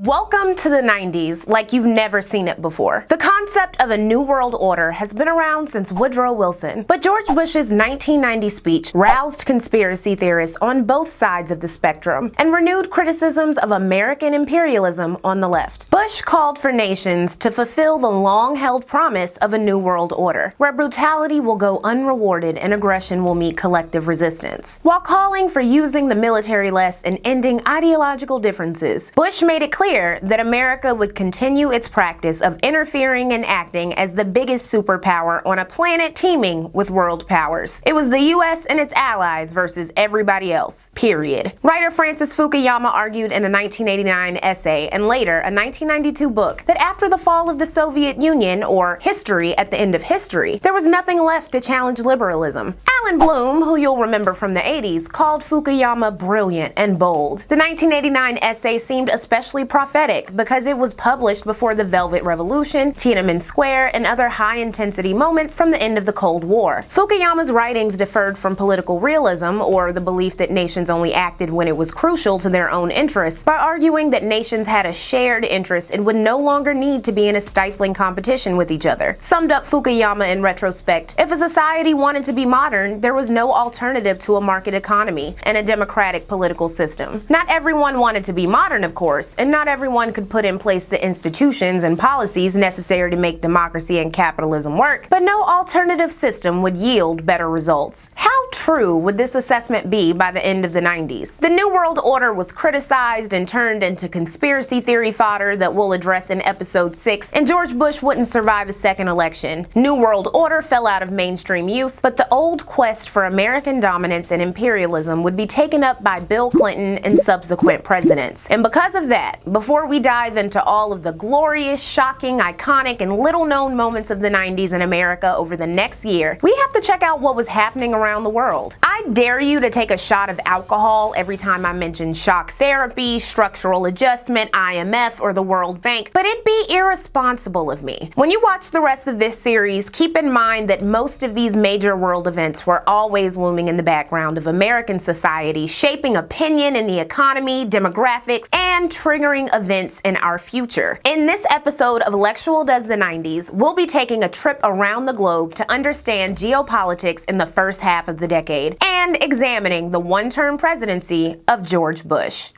Welcome to the 90s like you've never seen it before. The concept of a new world order has been around since Woodrow Wilson, but George Bush's 1990 speech roused conspiracy theorists on both sides of the spectrum and renewed criticisms of American imperialism on the left. Bush called for nations to fulfill the long-held promise of a new world order, where brutality will go unrewarded and aggression will meet collective resistance. While calling for using the military less and ending ideological differences, Bush made it clear that America would continue its practice of interfering and acting as the biggest superpower on a planet teeming with world powers. It was the US and its allies versus everybody else, period. Writer Francis Fukuyama argued in a 1989 essay and later a 1992 book that after the fall of the Soviet Union, or history at the end of history, there was nothing left to challenge liberalism. Alan Bloom, who you'll remember from the 80s, called Fukuyama brilliant and bold. The 1989 essay seemed especially prophetic because it was published before the Velvet Revolution, Tiananmen Square, and other high-intensity moments from the end of the Cold War. Fukuyama's writings differed from political realism, or the belief that nations only acted when it was crucial to their own interests, by arguing that nations had a shared interest and would no longer need to be in a stifling competition with each other. Summed up Fukuyama in retrospect, if a society wanted to be modern, there was no alternative to a market economy and a democratic political system. Not everyone wanted to be modern, of course, and not everyone could put in place the institutions and policies necessary to make democracy and capitalism work, but no alternative system would yield better results. How true would this assessment be by the end of the 90s? The New World Order was criticized and turned into conspiracy theory fodder that we'll address in episode 6, and George Bush wouldn't survive a second election. New World Order fell out of mainstream use, but the old quest for American dominance and imperialism would be taken up by Bill Clinton and subsequent presidents. And because of that, before we dive into all of the glorious, shocking, iconic, and little-known moments of the 90s in America over the next year, we have to check out what was happening around the world. I dare you to take a shot of alcohol every time I mention shock therapy, structural adjustment, IMF, or the World Bank, but it'd be irresponsible of me. When you watch the rest of this series, keep in mind that most of these major world events were always looming in the background of American society, shaping opinion in the economy, demographics, and triggering events in our future. In this episode of Lexual Does the 90s, we'll be taking a trip around the globe to understand geopolitics in the first half of the decade and examining the one-term presidency of George Bush.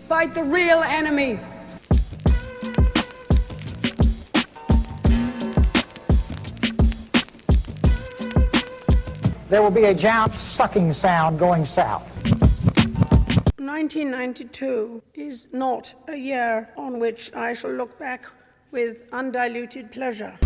Fight the real enemy. There will be a giant sucking sound going south. 1992 is not a year on which I shall look back with undiluted pleasure.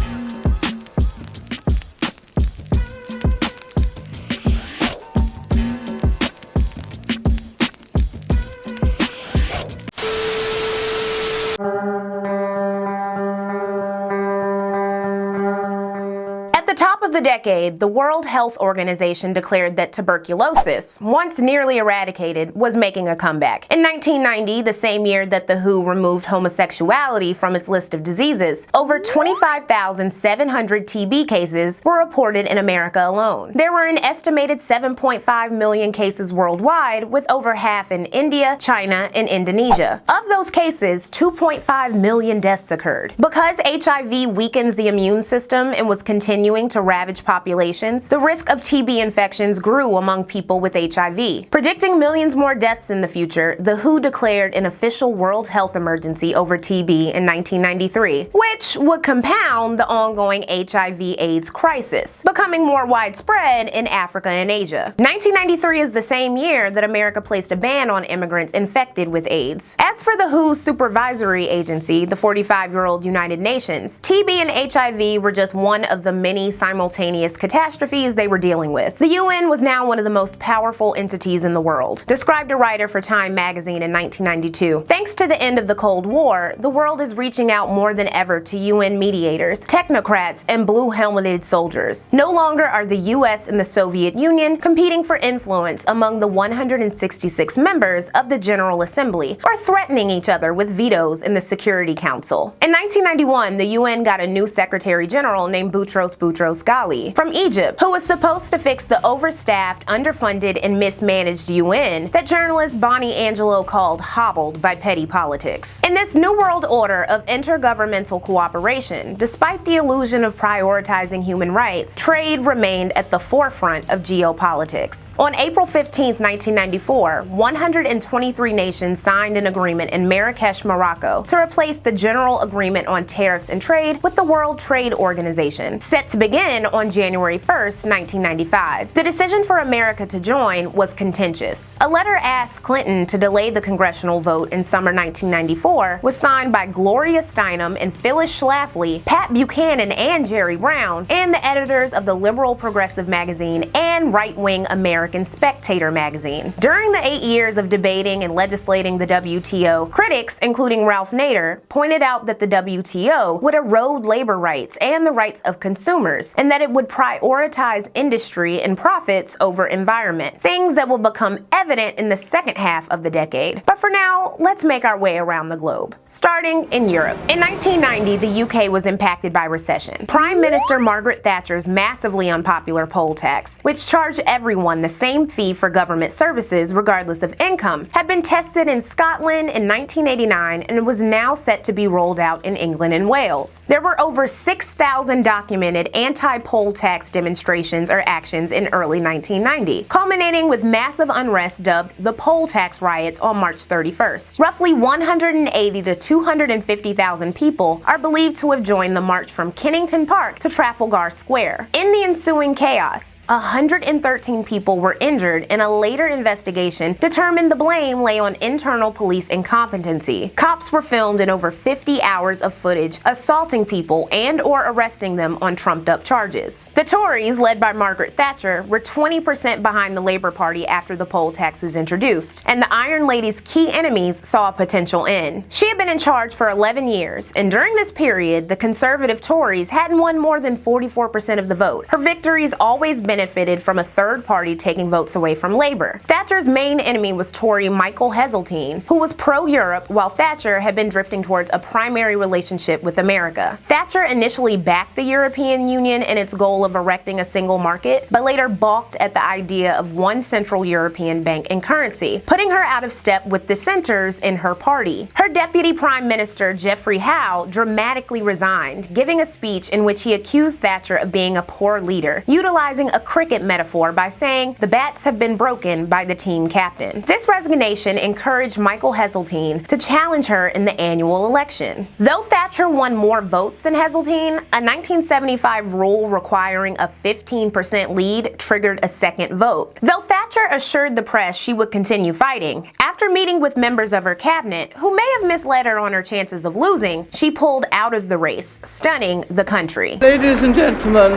The decade, the World Health Organization declared that tuberculosis, once nearly eradicated, was making a comeback. In 1990, the same year that the WHO removed homosexuality from its list of diseases, over 25,700 TB cases were reported in America alone. There were an estimated 7.5 million cases worldwide, with over half in India, China, and Indonesia. Of those cases, 2.5 million deaths occurred. Because HIV weakens the immune system and was continuing to ravage populations, the risk of TB infections grew among people with HIV. Predicting millions more deaths in the future, the WHO declared an official World Health Emergency over TB in 1993, which would compound the ongoing HIV/AIDS crisis, becoming more widespread in Africa and Asia. 1993 is the same year that America placed a ban on immigrants infected with AIDS. As for the WHO's supervisory agency, the 45-year-old United Nations, TB and HIV were just one of the many simultaneous catastrophes they were dealing with. The UN was now one of the most powerful entities in the world, described a writer for Time magazine in 1992. Thanks to the end of the Cold War, the world is reaching out more than ever to UN mediators, technocrats, and blue-helmeted soldiers. No longer are the US and the Soviet Union competing for influence among the 166 members of the General Assembly, or threatening each other with vetoes in the Security Council. In 1991, the UN got a new Secretary General named Boutros Boutros-Ghali. Ali from Egypt, who was supposed to fix the overstaffed, underfunded, and mismanaged UN that journalist Bonnie Angelo called hobbled by petty politics. In this new world order of intergovernmental cooperation, despite the illusion of prioritizing human rights, trade remained at the forefront of geopolitics. On April 15, 1994, 123 nations signed an agreement in Marrakesh, Morocco, to replace the General Agreement on Tariffs and Trade with the World Trade Organization, set to begin on January 1, 1995. The decision for America to join was contentious. A letter asked Clinton to delay the congressional vote in summer 1994 was signed by Gloria Steinem and Phyllis Schlafly, Pat Buchanan and Jerry Brown, and the editors of the liberal progressive magazine and right-wing American Spectator magazine. During the 8 years of debating and legislating the WTO, critics, including Ralph Nader, pointed out that the WTO would erode labor rights and the rights of consumers, and that it would prioritize industry and profits over environment, things that will become evident in the second half of the decade. But for now, let's make our way around the globe, starting in Europe. In 1990, the UK was impacted by recession. Prime Minister Margaret Thatcher's massively unpopular poll tax, which charged everyone the same fee for government services regardless of income, had been tested in Scotland in 1989 and was now set to be rolled out in England and Wales. There were over 6,000 documented anti-poll tax demonstrations or actions in early 1990, culminating with massive unrest dubbed the poll tax riots on March 31st. Roughly 180 to 250,000 people are believed to have joined the march from Kennington Park to Trafalgar Square. In the ensuing chaos, 113 people were injured, and a later investigation determined the blame lay on internal police incompetency. Cops were filmed in over 50 hours of footage assaulting people and or arresting them on trumped-up charges. The Tories, led by Margaret Thatcher, were 20% behind the Labour Party after the poll tax was introduced, and the Iron Lady's key enemies saw a potential end. She had been in charge for 11 years, and during this period, the Conservative Tories hadn't won more than 44% of the vote. Her victories always benefited from a third party taking votes away from Labour. Thatcher's main enemy was Tory Michael Heseltine, who was pro-Europe while Thatcher had been drifting towards a primary relationship with America. Thatcher initially backed the European Union in its goal of erecting a single market, but later balked at the idea of one central European bank and currency, putting her out of step with dissenters in her party. Her deputy prime minister, Geoffrey Howe, dramatically resigned, giving a speech in which he accused Thatcher of being a poor leader, utilizing a cricket metaphor by saying the bats have been broken by the team captain. This resignation encouraged Michael Heseltine to challenge her in the annual election. Though Thatcher won more votes than Heseltine, a 1975 rule requiring a 15% lead triggered a second vote. Though Thatcher assured the press she would continue fighting, after meeting with members of her cabinet, who may have misled her on her chances of losing, she pulled out of the race, stunning the country. Ladies and gentlemen,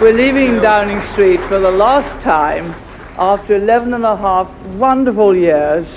we're leaving Downing Street for the last time after 11 and a half wonderful years,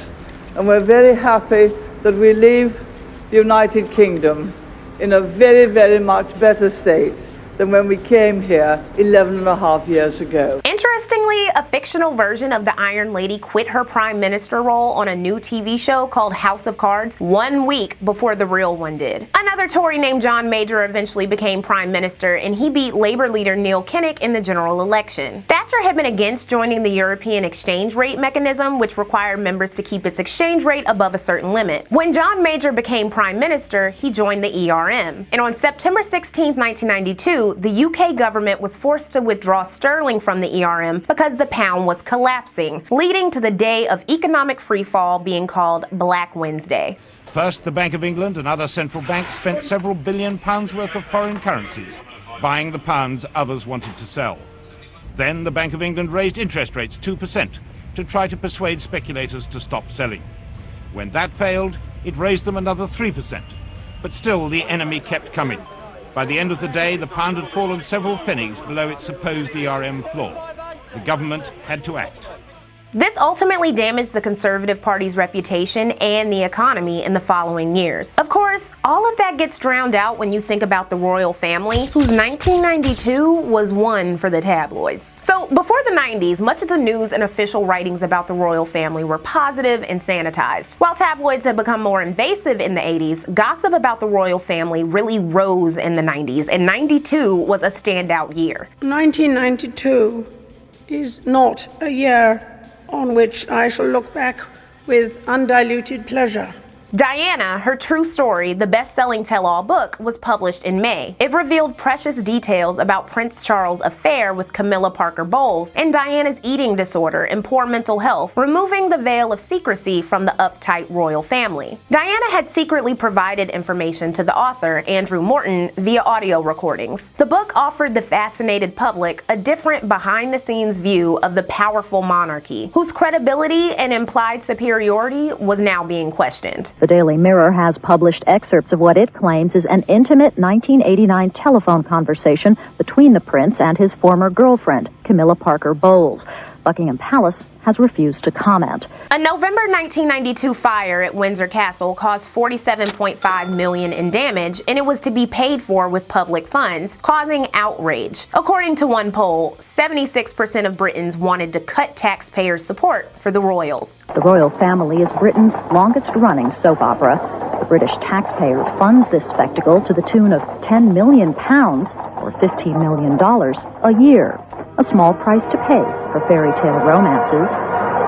and we're very happy that we leave the United Kingdom in a very, very much better state than when we came here 11 and a half years ago. Interestingly, a fictional version of the Iron Lady quit her prime minister role on a new TV show called House of Cards 1 week before the real one did. Another Tory named John Major eventually became prime minister, and he beat Labour leader Neil Kinnock in the general election. Thatcher had been against joining the European exchange rate mechanism, which required members to keep its exchange rate above a certain limit. When John Major became prime minister, he joined the ERM. And on September 16, 1992, the UK government was forced to withdraw sterling from the ERM because the pound was collapsing, leading to the day of economic freefall being called Black Wednesday. First, the Bank of England and other central banks spent several £billion worth of foreign currencies, buying the pounds others wanted to sell. Then the Bank of England raised interest rates 2% to try to persuade speculators to stop selling. When that failed, it raised them another 3%. But still, the enemy kept coming. By the end of the day, the pound had fallen several pennies below its supposed ERM floor. The government had to act. This ultimately damaged the Conservative Party's reputation and the economy in the following years. Of course, all of that gets drowned out when you think about the royal family, whose 1992 was one for the tabloids. So before the 90s, much of the news and official writings about the royal family were positive and sanitized. While tabloids had become more invasive in the 80s, gossip about the royal family really rose in the 90s, and 92 was a standout year. 1992 is not a year on which I shall look back with undiluted pleasure. Diana, her true story, the best-selling tell-all book, was published in May. It revealed precious details about Prince Charles' affair with Camilla Parker Bowles and Diana's eating disorder and poor mental health, removing the veil of secrecy from the uptight royal family. Diana had secretly provided information to the author, Andrew Morton, via audio recordings. The book offered the fascinated public a different behind-the-scenes view of the powerful monarchy, whose credibility and implied superiority was now being questioned. The Daily Mirror has published excerpts of what it claims is an intimate 1989 telephone conversation between the prince and his former girlfriend, Camilla Parker Bowles. Buckingham Palace has refused to comment. A November 1992 fire at Windsor Castle caused $47.5 million in damage, and it was to be paid for with public funds, causing outrage. According to one poll, 76% of Britons wanted to cut taxpayers' support for the royals. The royal family is Britain's longest-running soap opera. The British taxpayer funds this spectacle to the tune of £10 million, or $15 million, a year. A small price to pay for fairy tale romances.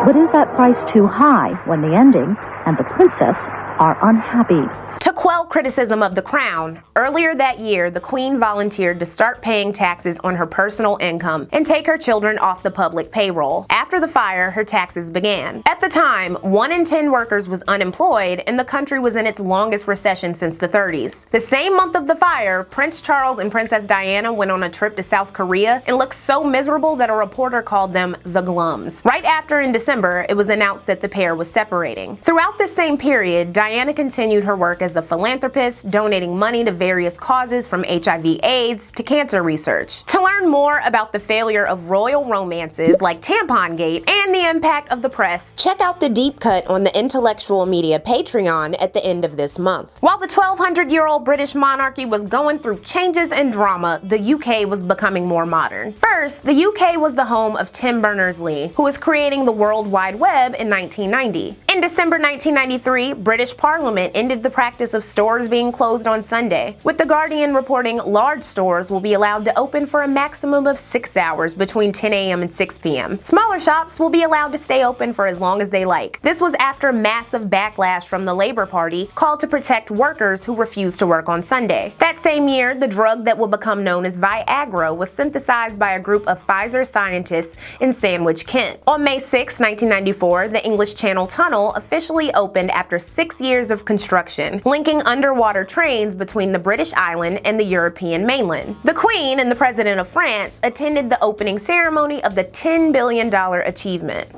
But is that price too high when the ending and the princess are unhappy? To quell criticism of the crown, earlier that year, the Queen volunteered to start paying taxes on her personal income and take her children off the public payroll. After the fire, her taxes began. At the time, 1 in 10 workers was unemployed, and the country was in its longest recession since the 30s. The same month of the fire, Prince Charles and Princess Diana went on a trip to South Korea and looked so miserable that a reporter called them the Glums. Right after, in December, it was announced that the pair was separating. Throughout this same period, Diana continued her work as a philanthropist, donating money to various causes from HIV/AIDS to cancer research. To learn more about the failure of royal romances like Tampongate and the impact of the press, check out the deep cut on the Intellectual Media Patreon at the end of this month. While the 1,200-year-old British monarchy was going through changes and drama, the UK was becoming more modern. First, the UK was the home of Tim Berners-Lee, who was creating the World Wide Web in 1990. In December 1993, British Parliament ended the practice of stores being closed on Sunday, with The Guardian reporting large stores will be allowed to open for a maximum of 6 hours between 10 a.m. and 6 p.m. Smaller shops will be allowed to stay open for as long as they like. This was after massive backlash from the Labour Party called to protect workers who refused to work on Sunday. That same year, the drug that would become known as Viagra was synthesized by a group of Pfizer scientists in Sandwich, Kent. On May 6, 1994, the English Channel Tunnel officially opened after 6 years of construction, linking underwater trains between the British island and the European mainland. The Queen and the President of France attended the opening ceremony of the $10 billion achievement.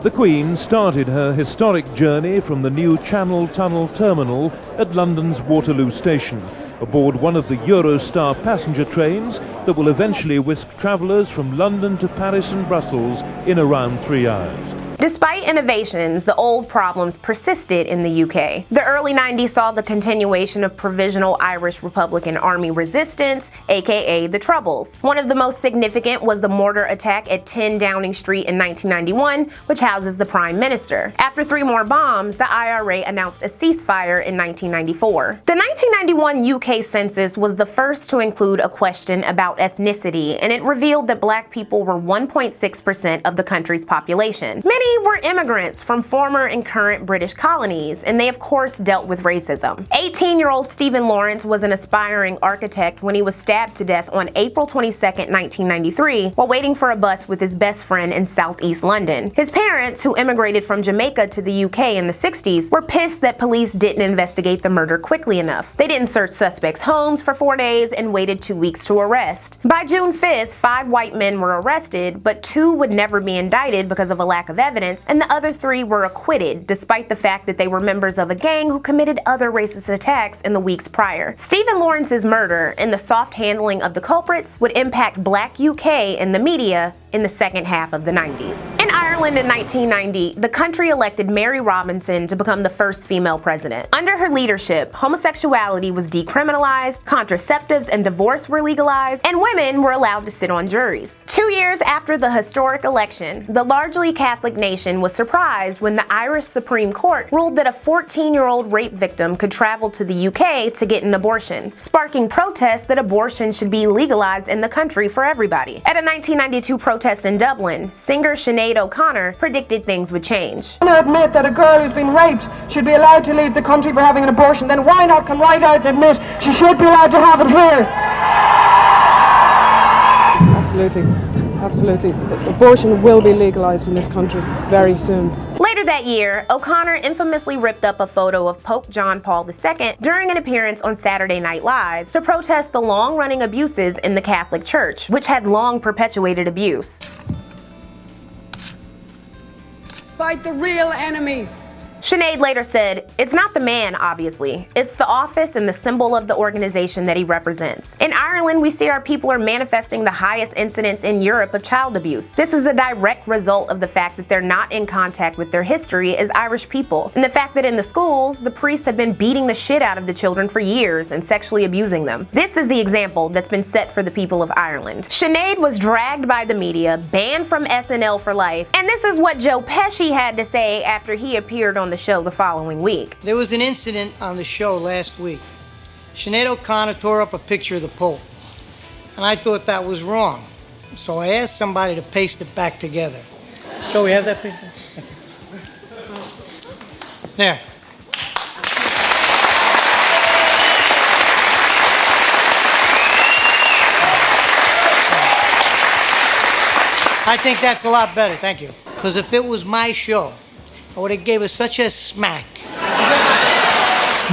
The Queen started her historic journey from the new Channel Tunnel terminal at London's Waterloo Station, aboard one of the Eurostar passenger trains that will eventually whisk travellers from London to Paris and Brussels in around 3 hours. Despite innovations, the old problems persisted in the UK. The early 90s saw the continuation of Provisional Irish Republican Army resistance, aka the Troubles. One of the most significant was the mortar attack at 10 Downing Street in 1991, which houses the Prime Minister. After 3 more bombs, the IRA announced a ceasefire in 1994. The 1991 UK census was the first to include a question about ethnicity, and it revealed that black people were 1.6% of the country's population. Many were immigrants from former and current British colonies, and they of course dealt with racism. 18-year-old Stephen Lawerence was an aspiring architect when he was stabbed to death on April 22, 1993, while waiting for a bus with his best friend in southeast London. His parents, who immigrated from Jamaica to the UK in the 60s, were pissed that police didn't investigate the murder quickly enough. They didn't search suspects' homes for 4 days and waited 2 weeks to arrest. By June 5th, 5 white men were arrested, but 2 would never be indicted because of a lack of evidence, and the other 3 were acquitted, despite the fact that they were members of a gang who committed other racist attacks in the weeks prior. Stephen Lawrence's murder and the soft handling of the culprits would impact Black UK in the media in the second half of the 90s. In Ireland in 1990, the country elected Mary Robinson to become the first female president. Under her leadership, homosexuality was decriminalized, contraceptives and divorce were legalized, and women were allowed to sit on juries. 2 years after the historic election, the largely Catholic nation was surprised when the Irish Supreme Court ruled that a 14-year-old rape victim could travel to the UK to get an abortion, sparking protests that abortion should be legalized in the country for everybody. At a 1992 protest in Dublin, singer Sinead O'Connor predicted things would change. I admit that a girl who's been raped should be allowed to leave the country for having an abortion, then why not come right out and admit she should be allowed to have it here? Absolutely. Abortion will be legalized in this country very soon. Later that year, O'Connor infamously ripped up a photo of Pope John Paul II during an appearance on Saturday Night Live to protest the long-running abuses in the Catholic Church, which had long perpetuated abuse. Fight the real enemy. Sinead later said, "It's not the man, obviously. It's the office and the symbol of the organization that he represents. In Ireland, we see our people are manifesting the highest incidence in Europe of child abuse. This is a direct result of the fact that they're not in contact with their history as Irish people, and the fact that in the schools, the priests have been beating the shit out of the children for years and sexually abusing them. This is the example that's been set for the people of Ireland." Sinead was dragged by the media, banned from SNL for life, and this is what Joe Pesci had to say after he appeared on the show the following week. There was an incident on the show last week. Sinead O'Connor tore up a picture of the Pope, and I thought that was wrong. So I asked somebody to paste it back together. Joe, we have that picture? Thank you. There. I think that's a lot better, thank you. Because if it was my show, I would have gave us such a smack.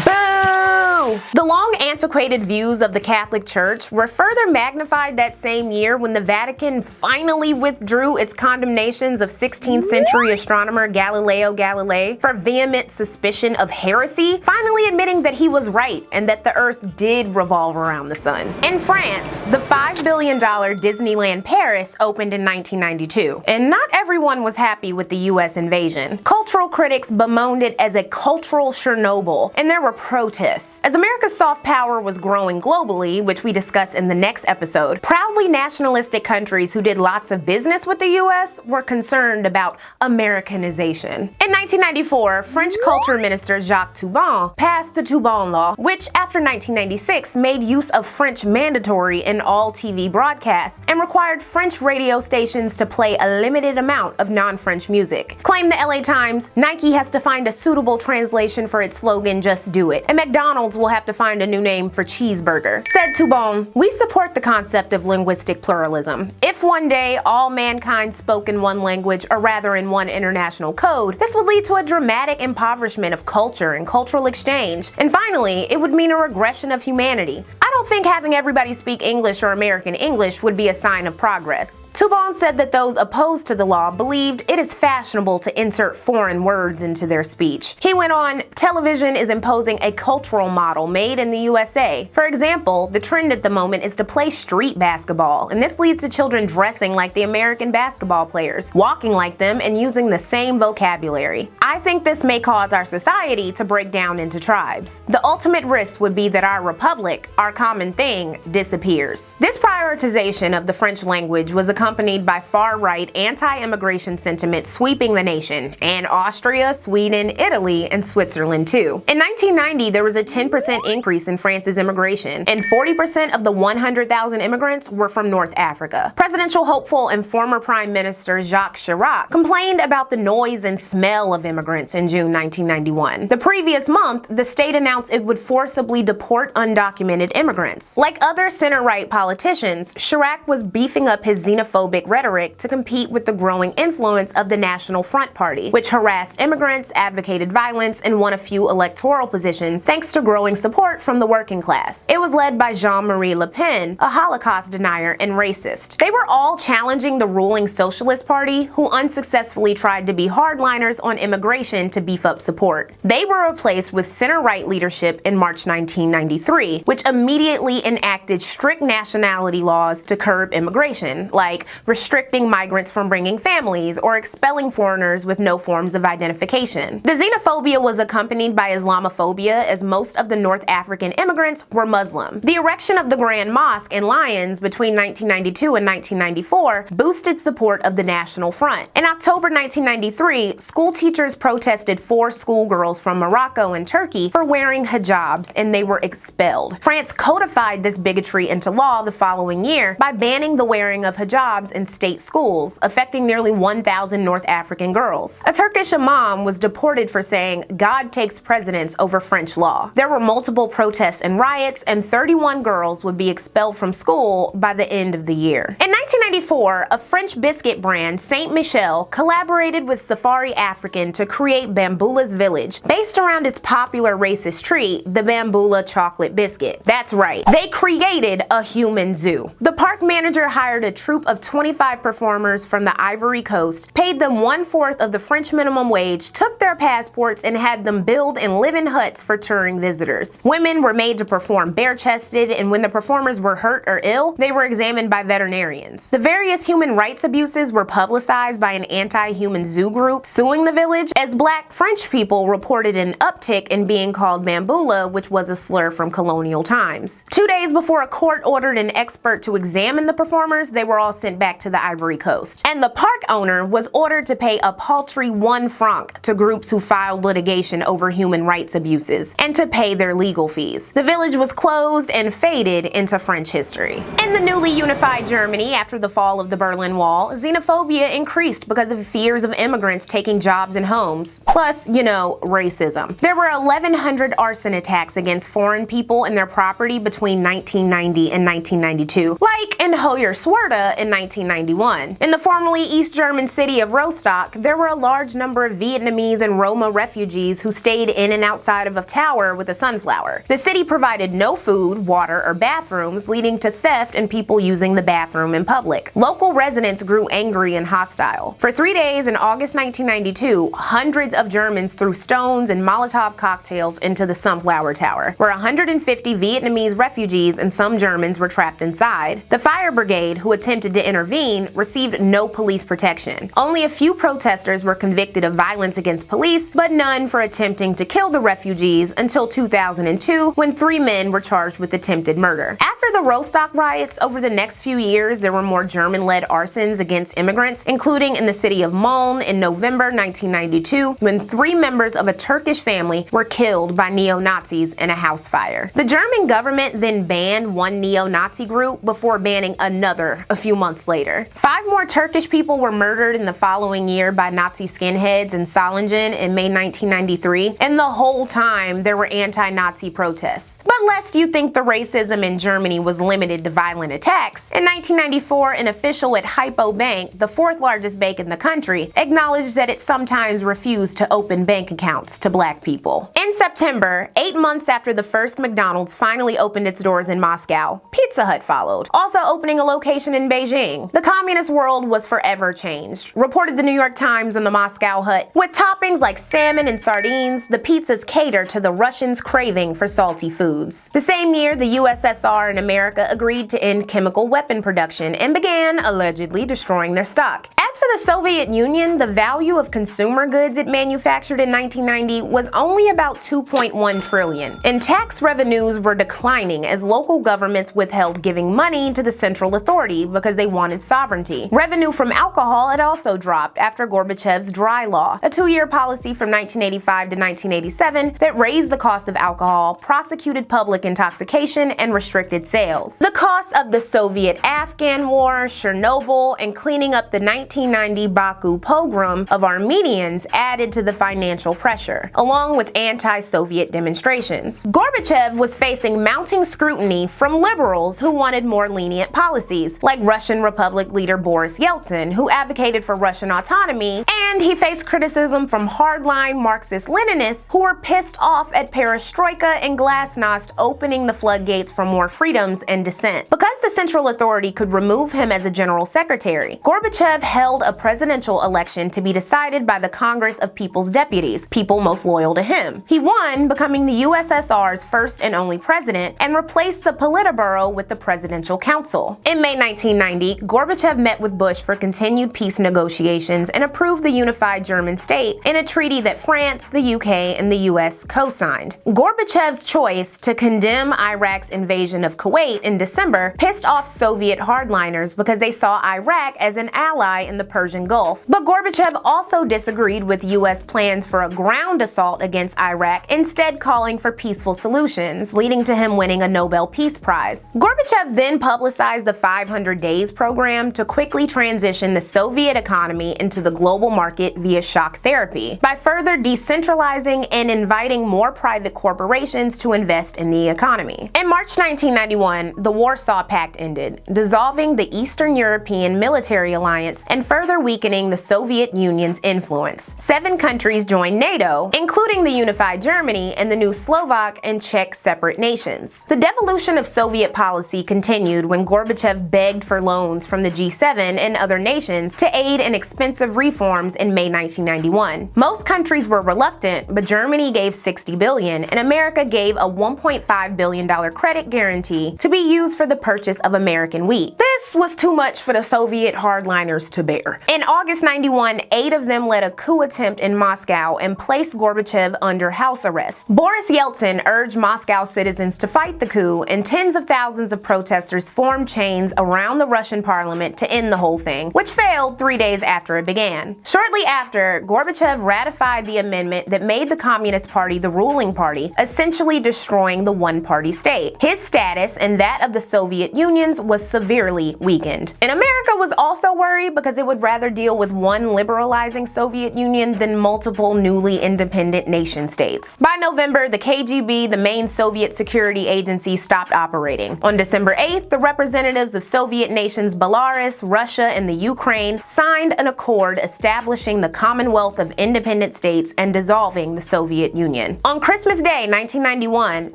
Boo! The long antiquated views of the Catholic Church were further magnified that same year when the Vatican finally withdrew its condemnations of 16th century astronomer Galileo Galilei for vehement suspicion of heresy, finally admitting that he was right and that the Earth did revolve around the sun. In France, the $5 billion Disneyland Paris opened in 1992, and not everyone was happy with the US invasion. Cultural critics bemoaned it as a cultural Chernobyl, and there were protests. As America's soft power was growing globally, which we discuss in the next episode, proudly nationalistic countries who did lots of business with the US were concerned about Americanization. In 1994, French Culture Minister Jacques Toubon passed the Toubon Law, which after 1996 made use of French mandatory in all TV broadcasts and required French radio stations to play a limited amount of non-French music. Claimed the LA Times, Nike has to find a suitable translation for its slogan, "Just do it," and McDonald's will have to find a new name for cheeseburger. Said Toubon, "We support the concept of linguistic pluralism. If one day all mankind spoke in one language, or rather in one international code, this would lead to a dramatic impoverishment of culture and cultural exchange. And finally, it would mean a regression of humanity. I don't think having everybody speak English or American English would be a sign of progress." Toubon said that those opposed to the law believed it is fashionable to insert foreign words into their speech. He went on, "Television is imposing a cultural model made in the USA. For example, the trend at the moment is to play street basketball, and this leads to children dressing like the American basketball players, walking like them, and using the same vocabulary. I think this may cause our society to break down into tribes. The ultimate risk would be that our republic, our common thing, disappears." This prioritization of the French language was accompanied by far-right anti-immigration sentiment sweeping the nation, and Austria, Sweden, Italy, and Switzerland too. In 1990, there was a 10% increase in France's immigration, and 40% of the 100,000 immigrants were from North Africa. Presidential hopeful and former Prime Minister Jacques Chirac complained about the noise and smell of immigrants in June 1991. The previous month, the state announced it would forcibly deport undocumented immigrants. Like other center-right politicians, Chirac was beefing up his xenophobic rhetoric to compete with the growing influence of the National Front Party, which harassed immigrants, advocated violence, and won a few electoral positions thanks to growing support from the working class. It was led by Jean-Marie Le Pen, a Holocaust denier and racist. They were all challenging the ruling Socialist Party, who unsuccessfully tried to be hardliners on immigration to beef up support. They were replaced with center-right leadership in March 1993, which immediately enacted strict nationality laws to curb immigration, like restricting migrants from bringing families or expelling foreigners with no forms of identification. The xenophobia was accompanied by Islamophobia, as most of the North African immigrants were Muslim. The erection of the Grand Mosque in Lyons between 1992 and 1994 boosted support of the National Front. In October 1993, school teachers protested 4 schoolgirls from Morocco and Turkey for wearing hijabs, and they were expelled. France codified this bigotry into law the following year by banning the wearing of hijabs in state schools, affecting nearly 1,000 North African girls. A Turkish imam was deported for saying, "God takes precedence over French law." There were multiple protests and riots, and 31 girls would be expelled from school by the end of the year. In 1994, a French biscuit brand, Saint Michel, collaborated with Safari African to create Bamboula's Village, based around its popular racist treat, the Bamboula chocolate biscuit. That's right, they created a human zoo. The park manager hired a troupe of 25 performers from the Ivory Coast, paid them 1/4 of the French minimum wage, took their passports, and had them build and live in huts for touring visitors. Women were made to perform bare-chested, and when the performers were hurt or ill, they were examined by veterinarians. The various human rights abuses were publicized by an anti-human zoo group suing the village, as Black French people reported an uptick in being called Bamboula, which was a slur from colonial times. 2 days before a court ordered an expert to examine the performers, they were all sent back to the Ivory Coast. And the park owner was ordered to pay a paltry 1 franc to groups who filed litigation over human rights abuses, and to pay their legal fees. The village was closed and faded into French history. In the newly unified Germany after the fall of the Berlin Wall, xenophobia increased because of fears of immigrants taking jobs and homes. Plus, racism. There were 1,100 arson attacks against foreign people and their property between 1990 and 1992, like in Hoyerswerda in 1991. In the formerly East German city of Rostock, there were a large number of Vietnamese and Roma refugees who stayed in and outside of a tower with a sunflower. The city provided no food, water, or bathrooms, leading to theft and people using the bathroom in public. Local residents grew angry and hostile. For 3 days in August 1992, hundreds of Germans threw stones and Molotov cocktails into the Sunflower Tower, where 150 Vietnamese refugees and some Germans were trapped inside. The fire brigade, who attempted to intervene, received no police protection. Only a few protesters were convicted of violence against police, but none for attempting to kill the refugees until 2002, when 3 men were charged with attempted murder. After the Rostock riots, over the next few years, there were more German-led arsons against immigrants, including in the city of Mölln in November 1992, when 3 members of a Turkish family were killed by neo-Nazis in a house fire. The German government then banned one neo-Nazi group before banning another a few months later. 5 more Turkish people were murdered in the following year by Nazi skinheads in Solingen in May 1993, and the whole time there were anti-Nazi protests. But lest you think the racism in Germany was limited to violent attacks, in 1994 an official at Hypo Bank, the 4th largest bank in the country, acknowledged that it sometimes refused to open bank accounts to Black people. In September, 8 months after the first McDonald's finally opened its doors in Moscow, Pizza Hut followed, also opening a location in Beijing. The communist world was forever changed, reported the New York Times and the Moscow Hut. With toppings like salmon and sardines, the pizzas cater to the Russians' craving for salty foods. The same year, the USSR and America agreed to end chemical weapon production and began allegedly destroying their stock. As for the Soviet Union, the value of consumer goods it manufactured in 1990 was only about $2.1 trillion, and tax revenues were declining as local governments withheld giving money to the central authority because they wanted sovereignty. Revenue from alcohol had also dropped after Gorbachev's dry law, a 2-year policy from 1985 to 1987 that raised the cost of alcohol, prosecuted public intoxication, and restricted sales. The costs of the Soviet-Afghan War, Chernobyl, and cleaning up the 1990 Baku pogrom of Armenians added to the financial pressure, along with anti-Soviet demonstrations. Gorbachev was facing mounting scrutiny from liberals who wanted more lenient policies, like Russian Republic leader Boris Yeltsin, who advocated for Russian autonomy, and he faced criticism from hardline Marxist-Leninists who were pissed off at perestroika and glasnost opening the floodgates for more freedoms and dissent. Because the central authority could remove him as a general secretary, Gorbachev held held a presidential election to be decided by the Congress of People's Deputies, people most loyal to him. He won, becoming the USSR's first and only president, and replaced the Politburo with the Presidential Council. In May 1990, Gorbachev met with Bush for continued peace negotiations and approved the unified German state in a treaty that France, the UK, and the US co-signed. Gorbachev's choice to condemn Iraq's invasion of Kuwait in December pissed off Soviet hardliners because they saw Iraq as an ally in the Persian Gulf. But Gorbachev also disagreed with US plans for a ground assault against Iraq, instead calling for peaceful solutions, leading to him winning a Nobel Peace Prize. Gorbachev then publicized the 500 Days program to quickly transition the Soviet economy into the global market via shock therapy, by further decentralizing and inviting more private corporations to invest in the economy. In March 1991, the Warsaw Pact ended, dissolving the Eastern European military alliance and further weakening the Soviet Union's influence. 7 countries joined NATO, including the unified Germany and the new Slovak and Czech separate nations. The devolution of Soviet policy continued when Gorbachev begged for loans from the G7 and other nations to aid in expensive reforms in May 1991. Most countries were reluctant, but Germany gave $60 billion and America gave a $1.5 billion credit guarantee to be used for the purchase of American wheat. This was too much for the Soviet hardliners to bear. In August 91, 8 of them led a coup attempt in Moscow and placed Gorbachev under house arrest. Boris Yeltsin urged Moscow citizens to fight the coup, and tens of thousands of protesters formed chains around the Russian parliament to end the whole thing, which failed 3 days after it began. Shortly after, Gorbachev ratified the amendment that made the Communist Party the ruling party, essentially destroying the one-party state. His status and that of the Soviet Union's was severely weakened. And America was also worried because it would rather deal with one liberalizing Soviet Union than multiple newly independent nation states. By November, the KGB, the main Soviet security agency, stopped operating. On December 8th, the representatives of Soviet nations Belarus, Russia, and the Ukraine signed an accord establishing the Commonwealth of Independent States and dissolving the Soviet Union. On Christmas Day 1991,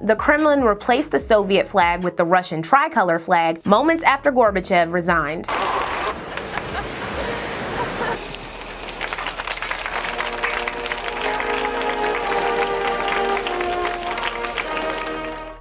the Kremlin replaced the Soviet flag with the Russian tricolor flag moments after Gorbachev resigned.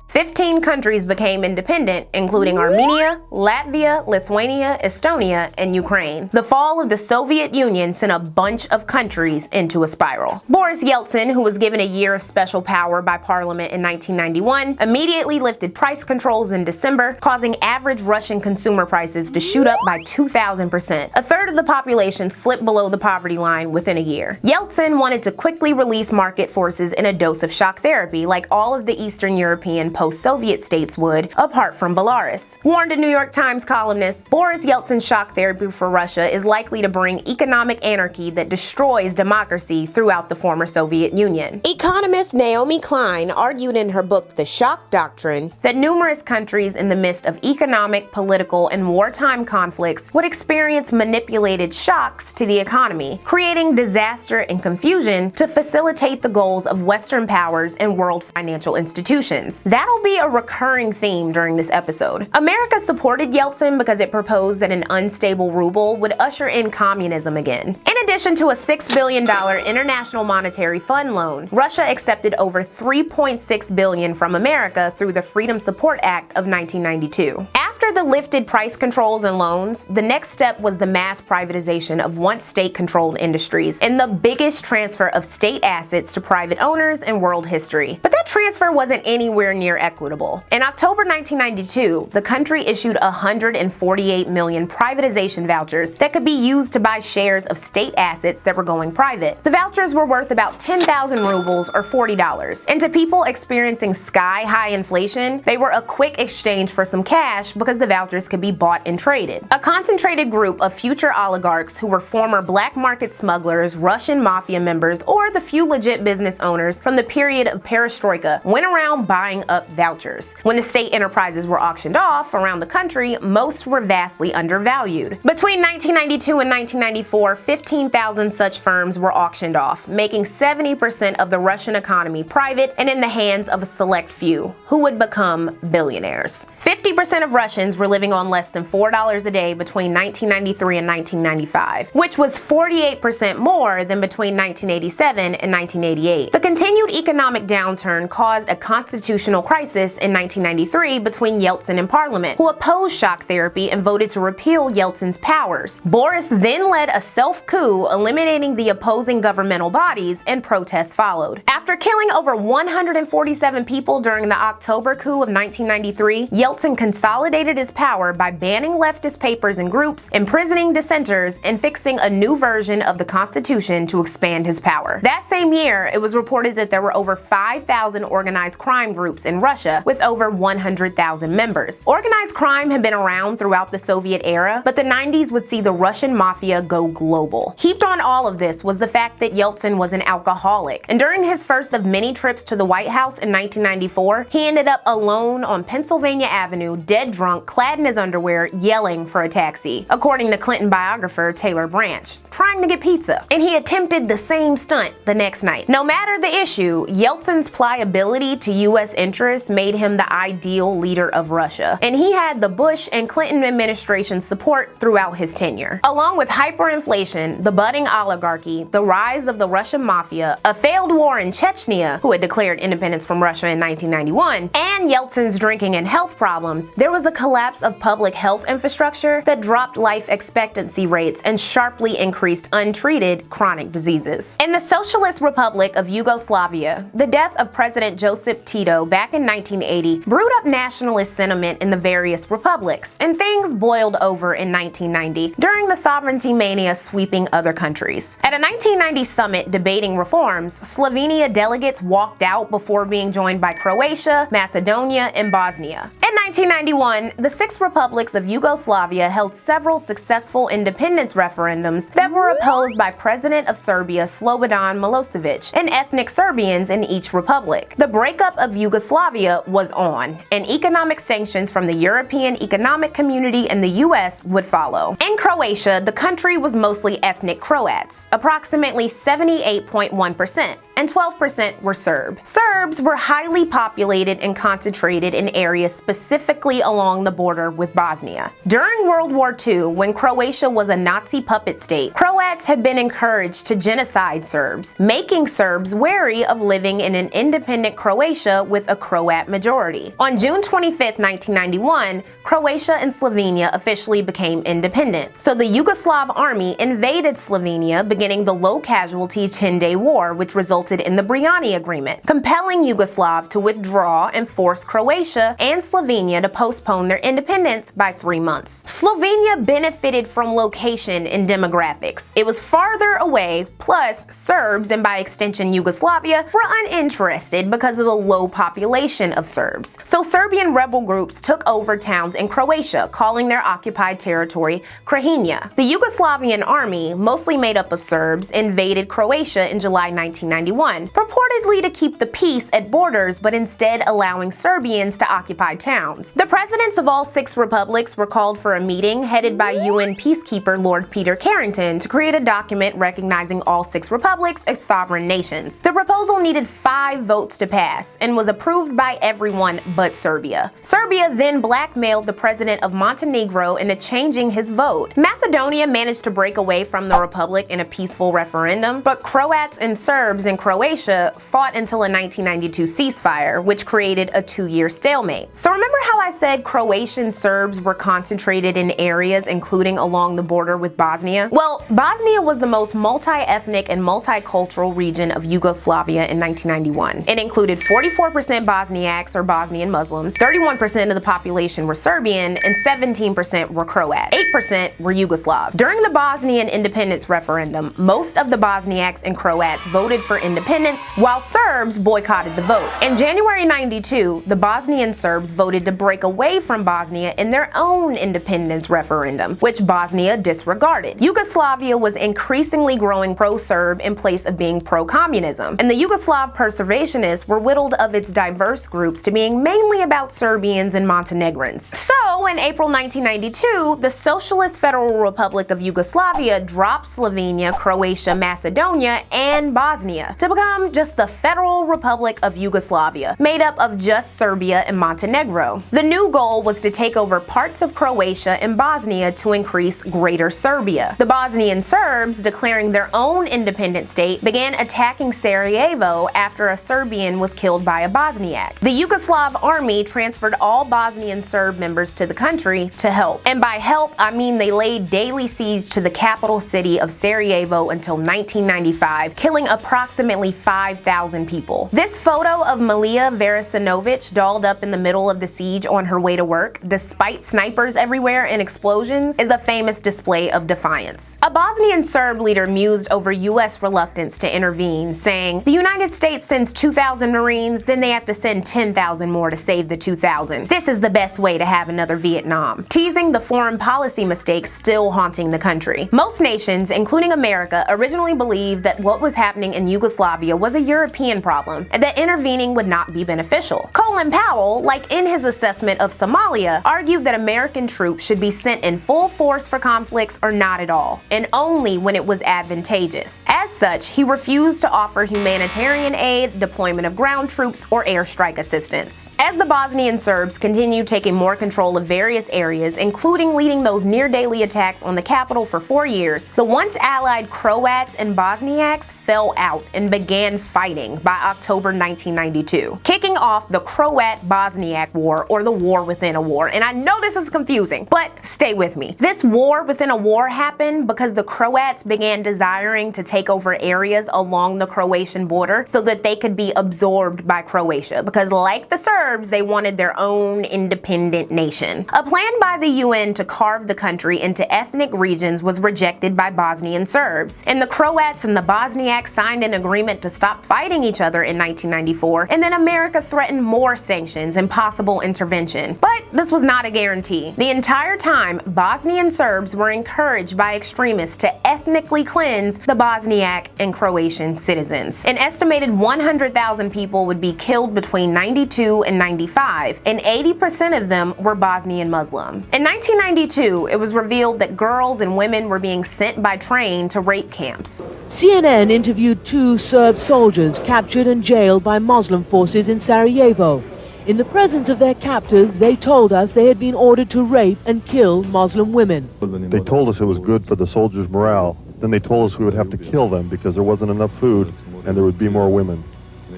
15 countries became independent, including Armenia, Latvia, Lithuania, Estonia, and Ukraine. The fall of the Soviet Union sent a bunch of countries into a spiral. Boris Yeltsin, who was given a year of special power by Parliament in 1991, immediately lifted price controls in December, causing average Russian consumer prices to shoot up by 2,000%. A third of the population slipped below the poverty line within a year. Yeltsin wanted to quickly release market forces in a dose of shock therapy, like all of the Eastern European post-Soviet states would, apart from Belarus. Warned a New York Times columnist, Boris Yeltsin's shock therapy for Russia is likely to bring economic anarchy that destroys democracy throughout the former Soviet Union. Economist Naomi Klein argued in her book The Shock Doctrine that numerous countries in the midst of economic, political, and wartime conflicts would experience manipulated shocks to the economy, creating disaster and confusion to facilitate the goals of Western powers and world financial institutions. That'll be a recurring theme during this episode. America supported Yeltsin because it proposed that an unstable ruble would usher in communism again. In addition to a $6 billion International Monetary Fund loan, Russia accepted over $3.6 billion from America through the Freedom Support Act of 1992. After the lifted price controls and loans, the next step was the mass privatization of once state-controlled industries and the biggest transfer of state assets to private owners in world history. But that transfer wasn't anywhere near equitable. In October 1992, the country issued 148 million privatization vouchers that could be used to buy shares of state assets that were going private. The vouchers were worth about 10,000 rubles or $40. And to people experiencing sky-high inflation, they were a quick exchange for some cash because the vouchers could be bought and traded. A concentrated group of future oligarchs who were former black market smugglers, Russian mafia members, or the few legit business owners from the period of perestroika went around buying up vouchers. ventures. When the state enterprises were auctioned off around the country, most were vastly undervalued. Between 1992 and 1994, 15,000 such firms were auctioned off, making 70% of the Russian economy private and in the hands of a select few, who would become billionaires. 50% of Russians were living on less than $4 a day between 1993 and 1995, which was 48% more than between 1987 and 1988. The continued economic downturn caused a constitutional crisis in 1993 between Yeltsin and Parliament, who opposed shock therapy and voted to repeal Yeltsin's powers. Boris then led a self-coup, eliminating the opposing governmental bodies, and protests followed. After killing over 147 people during the October coup of 1993, Yeltsin consolidated his power by banning leftist papers and groups, imprisoning dissenters, and fixing a new version of the Constitution to expand his power. That same year, it was reported that there were over 5,000 organized crime groups in Russia with over 100,000 members. Organized crime had been around throughout the Soviet era, but the 90s would see the Russian mafia go global. Heaped on all of this was the fact that Yeltsin was an alcoholic, and during his first of many trips to the White House in 1994, he ended up alone on Pennsylvania Avenue, dead drunk, clad in his underwear, yelling for a taxi, according to Clinton biographer Taylor Branch, trying to get pizza. And he attempted the same stunt the next night. No matter the issue, Yeltsin's pliability to U.S. interests made him the ideal leader of Russia, and he had the Bush and Clinton administration's support throughout his tenure. Along with hyperinflation, the budding oligarchy, the rise of the Russian mafia, a failed war in Chechnya, who had declared independence from Russia in 1991, and Yeltsin's drinking and health problems, there was a collapse of public health infrastructure that dropped life expectancy rates and sharply increased untreated chronic diseases. In the Socialist Republic of Yugoslavia, the death of President Josip Tito back in 1980 brewed up nationalist sentiment in the various republics, and things boiled over in 1990 during the sovereignty mania sweeping other countries. At a 1990 summit debating reforms, Slovenia delegates walked out before being joined by Croatia, Macedonia, and Bosnia. In 1991, the 6 republics of Yugoslavia held several successful independence referendums that were opposed by President of Serbia Slobodan Milosevic and ethnic Serbians in each republic. The breakup of Yugoslavia was on, and economic sanctions from the European Economic Community and the US would follow. In Croatia, the country was mostly ethnic Croats, approximately 78.1%, and 12% were Serb. Serbs were highly populated and concentrated in areas specifically along the border with Bosnia. During World War II, when Croatia was a Nazi puppet state, Croats had been encouraged to genocide Serbs, making Serbs wary of living in an independent Croatia with a Croat majority. On June 25, 1991, Croatia and Slovenia officially became independent, so the Yugoslav army invaded Slovenia, beginning the low-casualty 10-day war, which resulted in the Briani Agreement, compelling Yugoslav to withdraw and force Croatia and Slovenia to postpone their independence by 3 months. Slovenia benefited from location and demographics. It was farther away, plus Serbs, and by extension Yugoslavia, were uninterested because of the low population of Serbs. So Serbian rebel groups took over towns in Croatia, calling their occupied territory Krajina. The Yugoslavian army, mostly made up of Serbs, invaded Croatia in July 1991, purportedly to keep the peace at borders, but instead allowing Serbians to occupy towns. The presidents of all 6 republics were called for a meeting headed by UN peacekeeper Lord Peter Carrington to create a document recognizing all 6 republics as sovereign nations. The proposal needed 5 votes to pass and was approved by everyone but Serbia. Serbia then blackmailed the president of Montenegro into changing his vote. Macedonia managed to break away from the republic in a peaceful referendum, but Croats and Serbs in Croatia fought until a 1992 ceasefire, which created a 2-year stalemate. So remember how I said Croatian Serbs were concentrated in areas including along the border with Bosnia? Well, Bosnia was the most multi-ethnic and multicultural region of Yugoslavia in 1991. It included 44% Bosniaks or Bosnian Muslims, 31% of the population were Serbian, and 17% were Croat. 8% were Yugoslav. During the Bosnian independence referendum, most of the Bosniaks and Croats voted for independence, while Serbs boycotted the vote. In January '92, the Bosnian Serbs voted decided to break away from Bosnia in their own independence referendum, which Bosnia disregarded. Yugoslavia was increasingly growing pro-Serb in place of being pro-communism, and the Yugoslav preservationists were whittled of its diverse groups to being mainly about Serbians and Montenegrins. So, in April 1992, the Socialist Federal Republic of Yugoslavia dropped Slovenia, Croatia, Macedonia, and Bosnia to become just the Federal Republic of Yugoslavia, made up of just Serbia and Montenegro. The new goal was to take over parts of Croatia and Bosnia to increase Greater Serbia. The Bosnian Serbs, declaring their own independent state, began attacking Sarajevo after a Serbian was killed by a Bosniak. The Yugoslav army transferred all Bosnian Serb members to the country to help. And by help, I mean they laid daily siege to the capital city of Sarajevo until 1995, killing approximately 5,000 people. This photo of Milija Veresinovic dolled up in the middle of the siege on her way to work, despite snipers everywhere and explosions, is a famous display of defiance. A Bosnian Serb leader mused over U.S. reluctance to intervene, saying, "The United States sends 2,000 Marines, then they have to send 10,000 more to save the 2,000. This is the best way to have another Vietnam," teasing the foreign policy mistakes still haunting the country. Most nations, including America, originally believed that what was happening in Yugoslavia was a European problem and that intervening would not be beneficial. Colin Powell, like in his assessment of Somalia, argued that American troops should be sent in full force for conflicts or not at all, and only when it was advantageous. As such, he refused to offer humanitarian aid, deployment of ground troops, or airstrike assistance. As the Bosnian Serbs continued taking more control of various areas, including leading those near-daily attacks on the capital for 4 years, the once allied Croats and Bosniaks fell out and began fighting by October 1992, kicking off the Croat-Bosniak War, or the war within a war. And I know this is confusing, but stay with me. This war within a war happened because the Croats began desiring to take over areas along the Croatian border so that they could be absorbed by Croatia, because like the Serbs, they wanted their own independent nation. A plan by the UN to carve the country into ethnic regions was rejected by Bosnian Serbs, and the Croats and the Bosniaks signed an agreement to stop fighting each other in 1994, and then America threatened more sanctions and possible intervention. But this was not a guarantee. The entire time, Bosnian Serbs were encouraged by extremists to ethnically cleanse the Bosniak and Croatian citizens. An estimated 100,000 people would be killed between 92 and 95, and 80% of them were Bosnian Muslim. In 1992, it was revealed that girls and women were being sent by train to rape camps. CNN interviewed 2 Serb soldiers captured and jailed by Muslim forces in Sarajevo. In the presence of their captors, they told us they had been ordered to rape and kill Muslim women. They told us it was good for the soldiers' morale. Then they told us we would have to kill them because there wasn't enough food and there would be more women.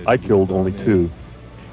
I killed only 2.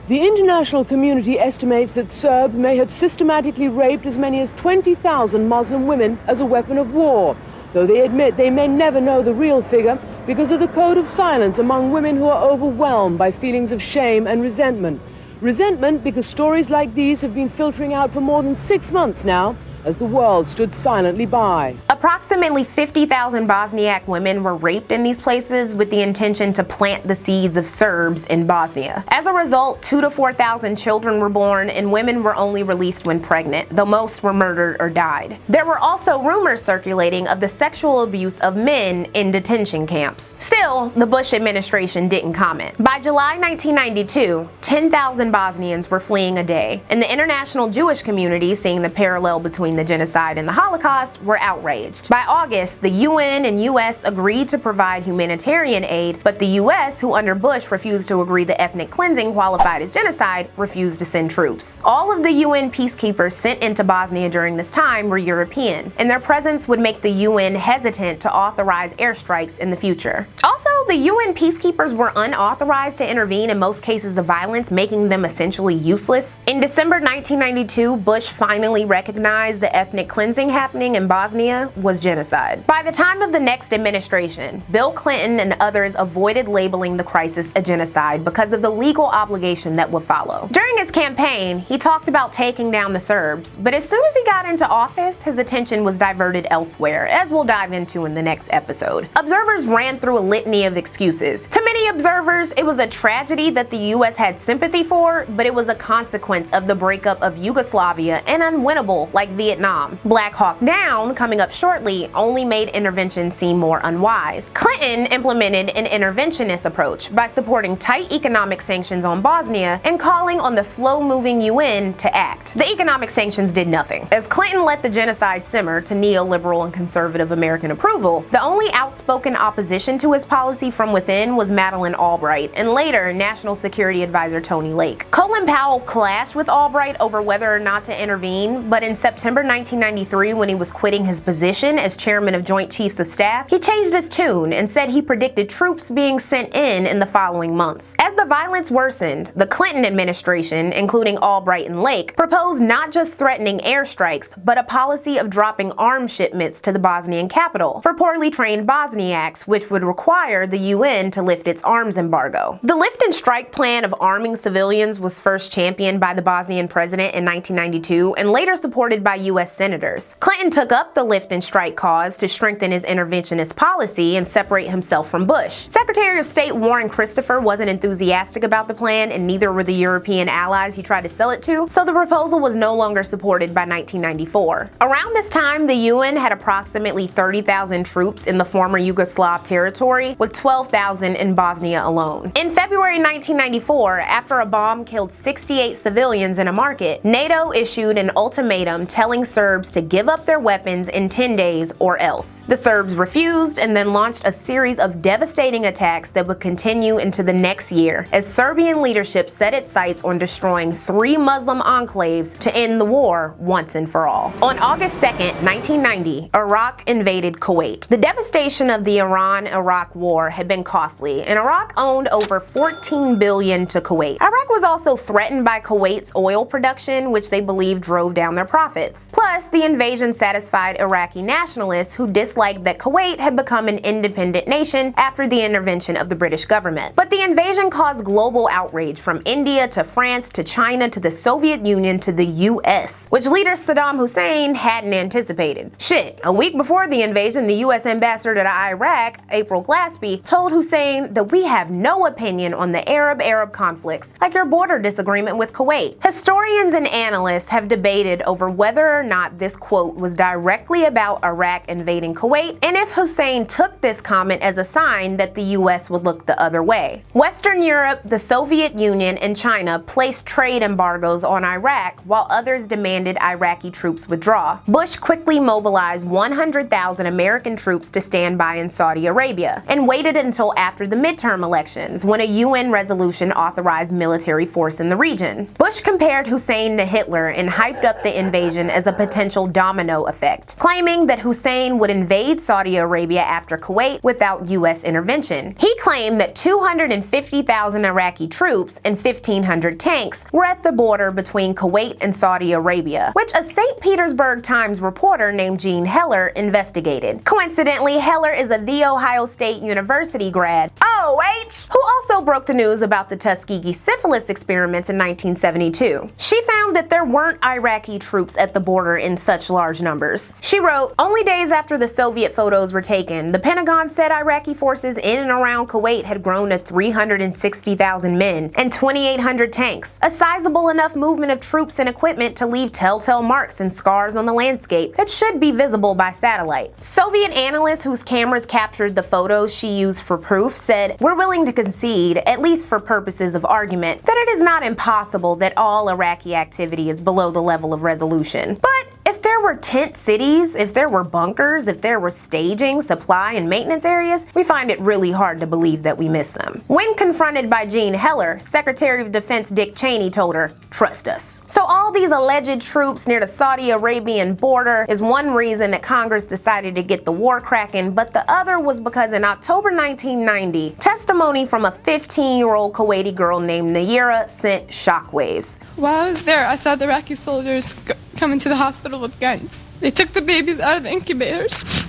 The international community estimates that Serbs may have systematically raped as many as 20,000 Muslim women as a weapon of war, though they admit they may never know the real figure because of the code of silence among women who are overwhelmed by feelings of shame and resentment. Resentment because stories like these have been filtering out for more than 6 months now, as the world stood silently by. Approximately 50,000 Bosniak women were raped in these places with the intention to plant the seeds of Serbs in Bosnia. As a result, 2,000 to 4,000 children were born, and women were only released when pregnant, though most were murdered or died. There were also rumors circulating of the sexual abuse of men in detention camps. Still, the Bush administration didn't comment. By July 1992, 10,000 Bosnians were fleeing a day, and the international Jewish community, seeing the parallel between the genocide and the Holocaust, were outraged. By August, the UN and US agreed to provide humanitarian aid, but the US, who under Bush refused to agree that ethnic cleansing qualified as genocide, refused to send troops. All of the UN peacekeepers sent into Bosnia during this time were European, and their presence would make the UN hesitant to authorize airstrikes in the future. Also, the UN peacekeepers were unauthorized to intervene in most cases of violence, making them essentially useless. In December 1992, Bush finally recognized the ethnic cleansing happening in Bosnia was genocide. By the time of the next administration, Bill Clinton and others avoided labeling the crisis a genocide because of the legal obligation that would follow. During his campaign, he talked about taking down the Serbs, but as soon as he got into office, his attention was diverted elsewhere, as we'll dive into in the next episode. Observers ran through a litany of excuses, to many observers, it was a tragedy that the US had sympathy for, but it was a consequence of the breakup of Yugoslavia and unwinnable like Vietnam. Black Hawk Down, coming up shortly, only made intervention seem more unwise. Clinton implemented an interventionist approach by supporting tight economic sanctions on Bosnia and calling on the slow-moving UN to act. The economic sanctions did nothing. As Clinton let the genocide simmer to neoliberal and conservative American approval, the only outspoken opposition to his policy from within was Madeleine Albright and later National Security Advisor Tony Lake. Colin Powell clashed with Albright over whether or not to intervene, but in September 1993, when he was quitting his position as chairman of Joint Chiefs of Staff, he changed his tune and said he predicted troops being sent in the following months. As the violence worsened, the Clinton administration, including Albright and Lake, proposed not just threatening airstrikes, but a policy of dropping arms shipments to the Bosnian capital for poorly trained Bosniaks, which would require the UN to lift its arms embargo. The lift and strike plan of arming civilians was first championed by the Bosnian president in 1992 and later supported by US senators. Clinton took up the lift and strike cause to strengthen his interventionist policy and separate himself from Bush. Secretary of State Warren Christopher wasn't enthusiastic about the plan, and neither were the European allies he tried to sell it to, so the proposal was no longer supported by 1994. Around this time, the UN had approximately 30,000 troops in the former Yugoslav territory, with 12,000 in Bosnia alone. In February 1994, after a bomb killed 68 civilians in a market, NATO issued an ultimatum telling Serbs to give up their weapons in 10 days or else. The Serbs refused and then launched a series of devastating attacks that would continue into the next year as Serbian leadership set its sights on destroying 3 Muslim enclaves to end the war once and for all. On August 2nd, 1990, Iraq invaded Kuwait. The devastation of the Iran-Iraq war had been costly, and Iraq owned over $14 billion to Kuwait. Iraq was also threatened by Kuwait's oil production, which they believed drove down their profits. Plus, the invasion satisfied Iraqi nationalists who disliked that Kuwait had become an independent nation after the intervention of the British government. But the invasion caused global outrage from India to France to China to the Soviet Union to the US, which leader Saddam Hussein hadn't anticipated. Shit, a week before the invasion, the US ambassador to Iraq, April Glaspie, told Hussein that we have no opinion on the Arab-Arab conflicts, like your border disagreement with Kuwait. Historians and analysts have debated over whether or not this quote was directly about Iraq invading Kuwait, and if Hussein took this comment as a sign that the US would look the other way. Western Europe, the Soviet Union, and China placed trade embargoes on Iraq, while others demanded Iraqi troops withdraw. Bush quickly mobilized 100,000 American troops to stand by in Saudi Arabia, and waited until after the midterm elections, when a UN resolution authorized military force in the region. Bush compared Hussein to Hitler and hyped up the invasion as a potential domino effect, claiming that Hussein would invade Saudi Arabia after Kuwait without US intervention. He claimed that 250,000 Iraqi troops and 1,500 tanks were at the border between Kuwait and Saudi Arabia, which a St. Petersburg Times reporter named Jean Heller investigated. Coincidentally, Heller is a The Ohio State University grad, who also broke the news about the Tuskegee syphilis experiments in 1972. She found that there weren't Iraqi troops at the border in such large numbers. She wrote, only days after the Soviet photos were taken, the Pentagon said Iraqi forces in and around Kuwait had grown to 360,000 men and 2,800 tanks, a sizable enough movement of troops and equipment to leave telltale marks and scars on the landscape that should be visible by satellite. Soviet analysts whose cameras captured the photos she used for proof said, we're willing to concede, at least for purposes of argument, that it is not impossible that all Iraqi activity is below the level of resolution. But if there were tent cities, if there were bunkers, if there were staging, supply, and maintenance areas, we find it really hard to believe that we miss them. When confronted by Jean Heller, Secretary of Defense Dick Cheney told her, trust us. So all these alleged troops near the Saudi Arabian border is one reason that Congress decided to get the war cracking, but the other was because in October 1990, testimony from a 15-year-old Kuwaiti girl named Nayirah sent shockwaves. While I was there, I saw the Iraqi soldiers come into the hospital with guns. They took the babies out of the incubators,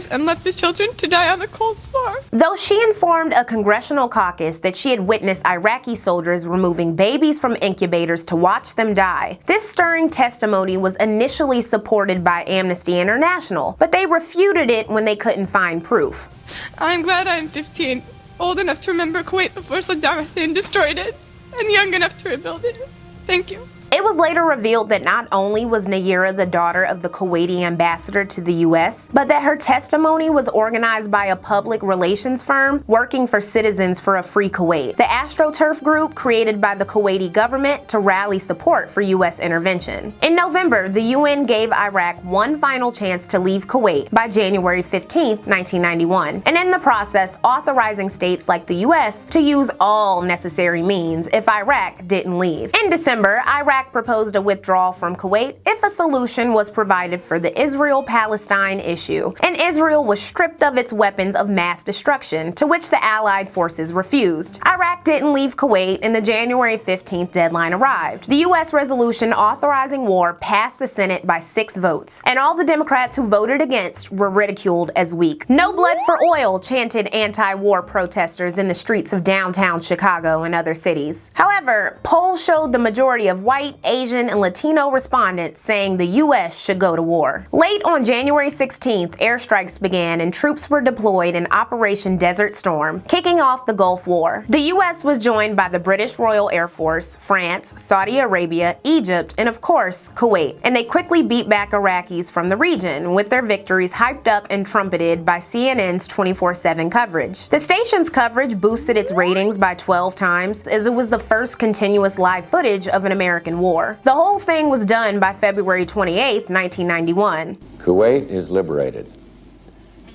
and left the children to die on the cold floor. Though she informed a congressional caucus that she had witnessed Iraqi soldiers removing babies from incubators to watch them die, this stirring testimony was initially supported by Amnesty International, but they refuted it when they couldn't find proof. I'm glad I'm 15 old enough to remember Kuwait before Saddam Hussein destroyed it, and young enough to rebuild it. Thank you. It was later revealed that not only was Nayirah the daughter of the Kuwaiti ambassador to the U.S., but that her testimony was organized by a public relations firm working for Citizens for a Free Kuwait, the AstroTurf group created by the Kuwaiti government to rally support for U.S. intervention. In November, the UN gave Iraq one final chance to leave Kuwait by January 15, 1991, and in the process authorizing states like the U.S. to use all necessary means if Iraq didn't leave. In December, Iraq proposed a withdrawal from Kuwait if a solution was provided for the Israel-Palestine issue, and Israel was stripped of its weapons of mass destruction, to which the Allied forces refused. Iraq didn't leave Kuwait, and the January 15th deadline arrived. The U.S. resolution authorizing war passed the Senate by 6 votes, and all the Democrats who voted against were ridiculed as weak. No blood for oil, chanted anti-war protesters in the streets of downtown Chicago and other cities. However, polls showed the majority of white, Asian, and Latino respondents saying the U.S. should go to war. Late on January 16th, airstrikes began and troops were deployed in Operation Desert Storm, kicking off the Gulf War. The U.S. was joined by the British Royal Air Force, France, Saudi Arabia, Egypt, and of course, Kuwait, and they quickly beat back Iraqis from the region, with their victories hyped up and trumpeted by CNN's 24/7 coverage. The station's coverage boosted its ratings by 12 times, as it was the first continuous live footage of an American war. The whole thing was done by February 28, 1991. Kuwait is liberated.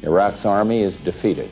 Iraq's army is defeated.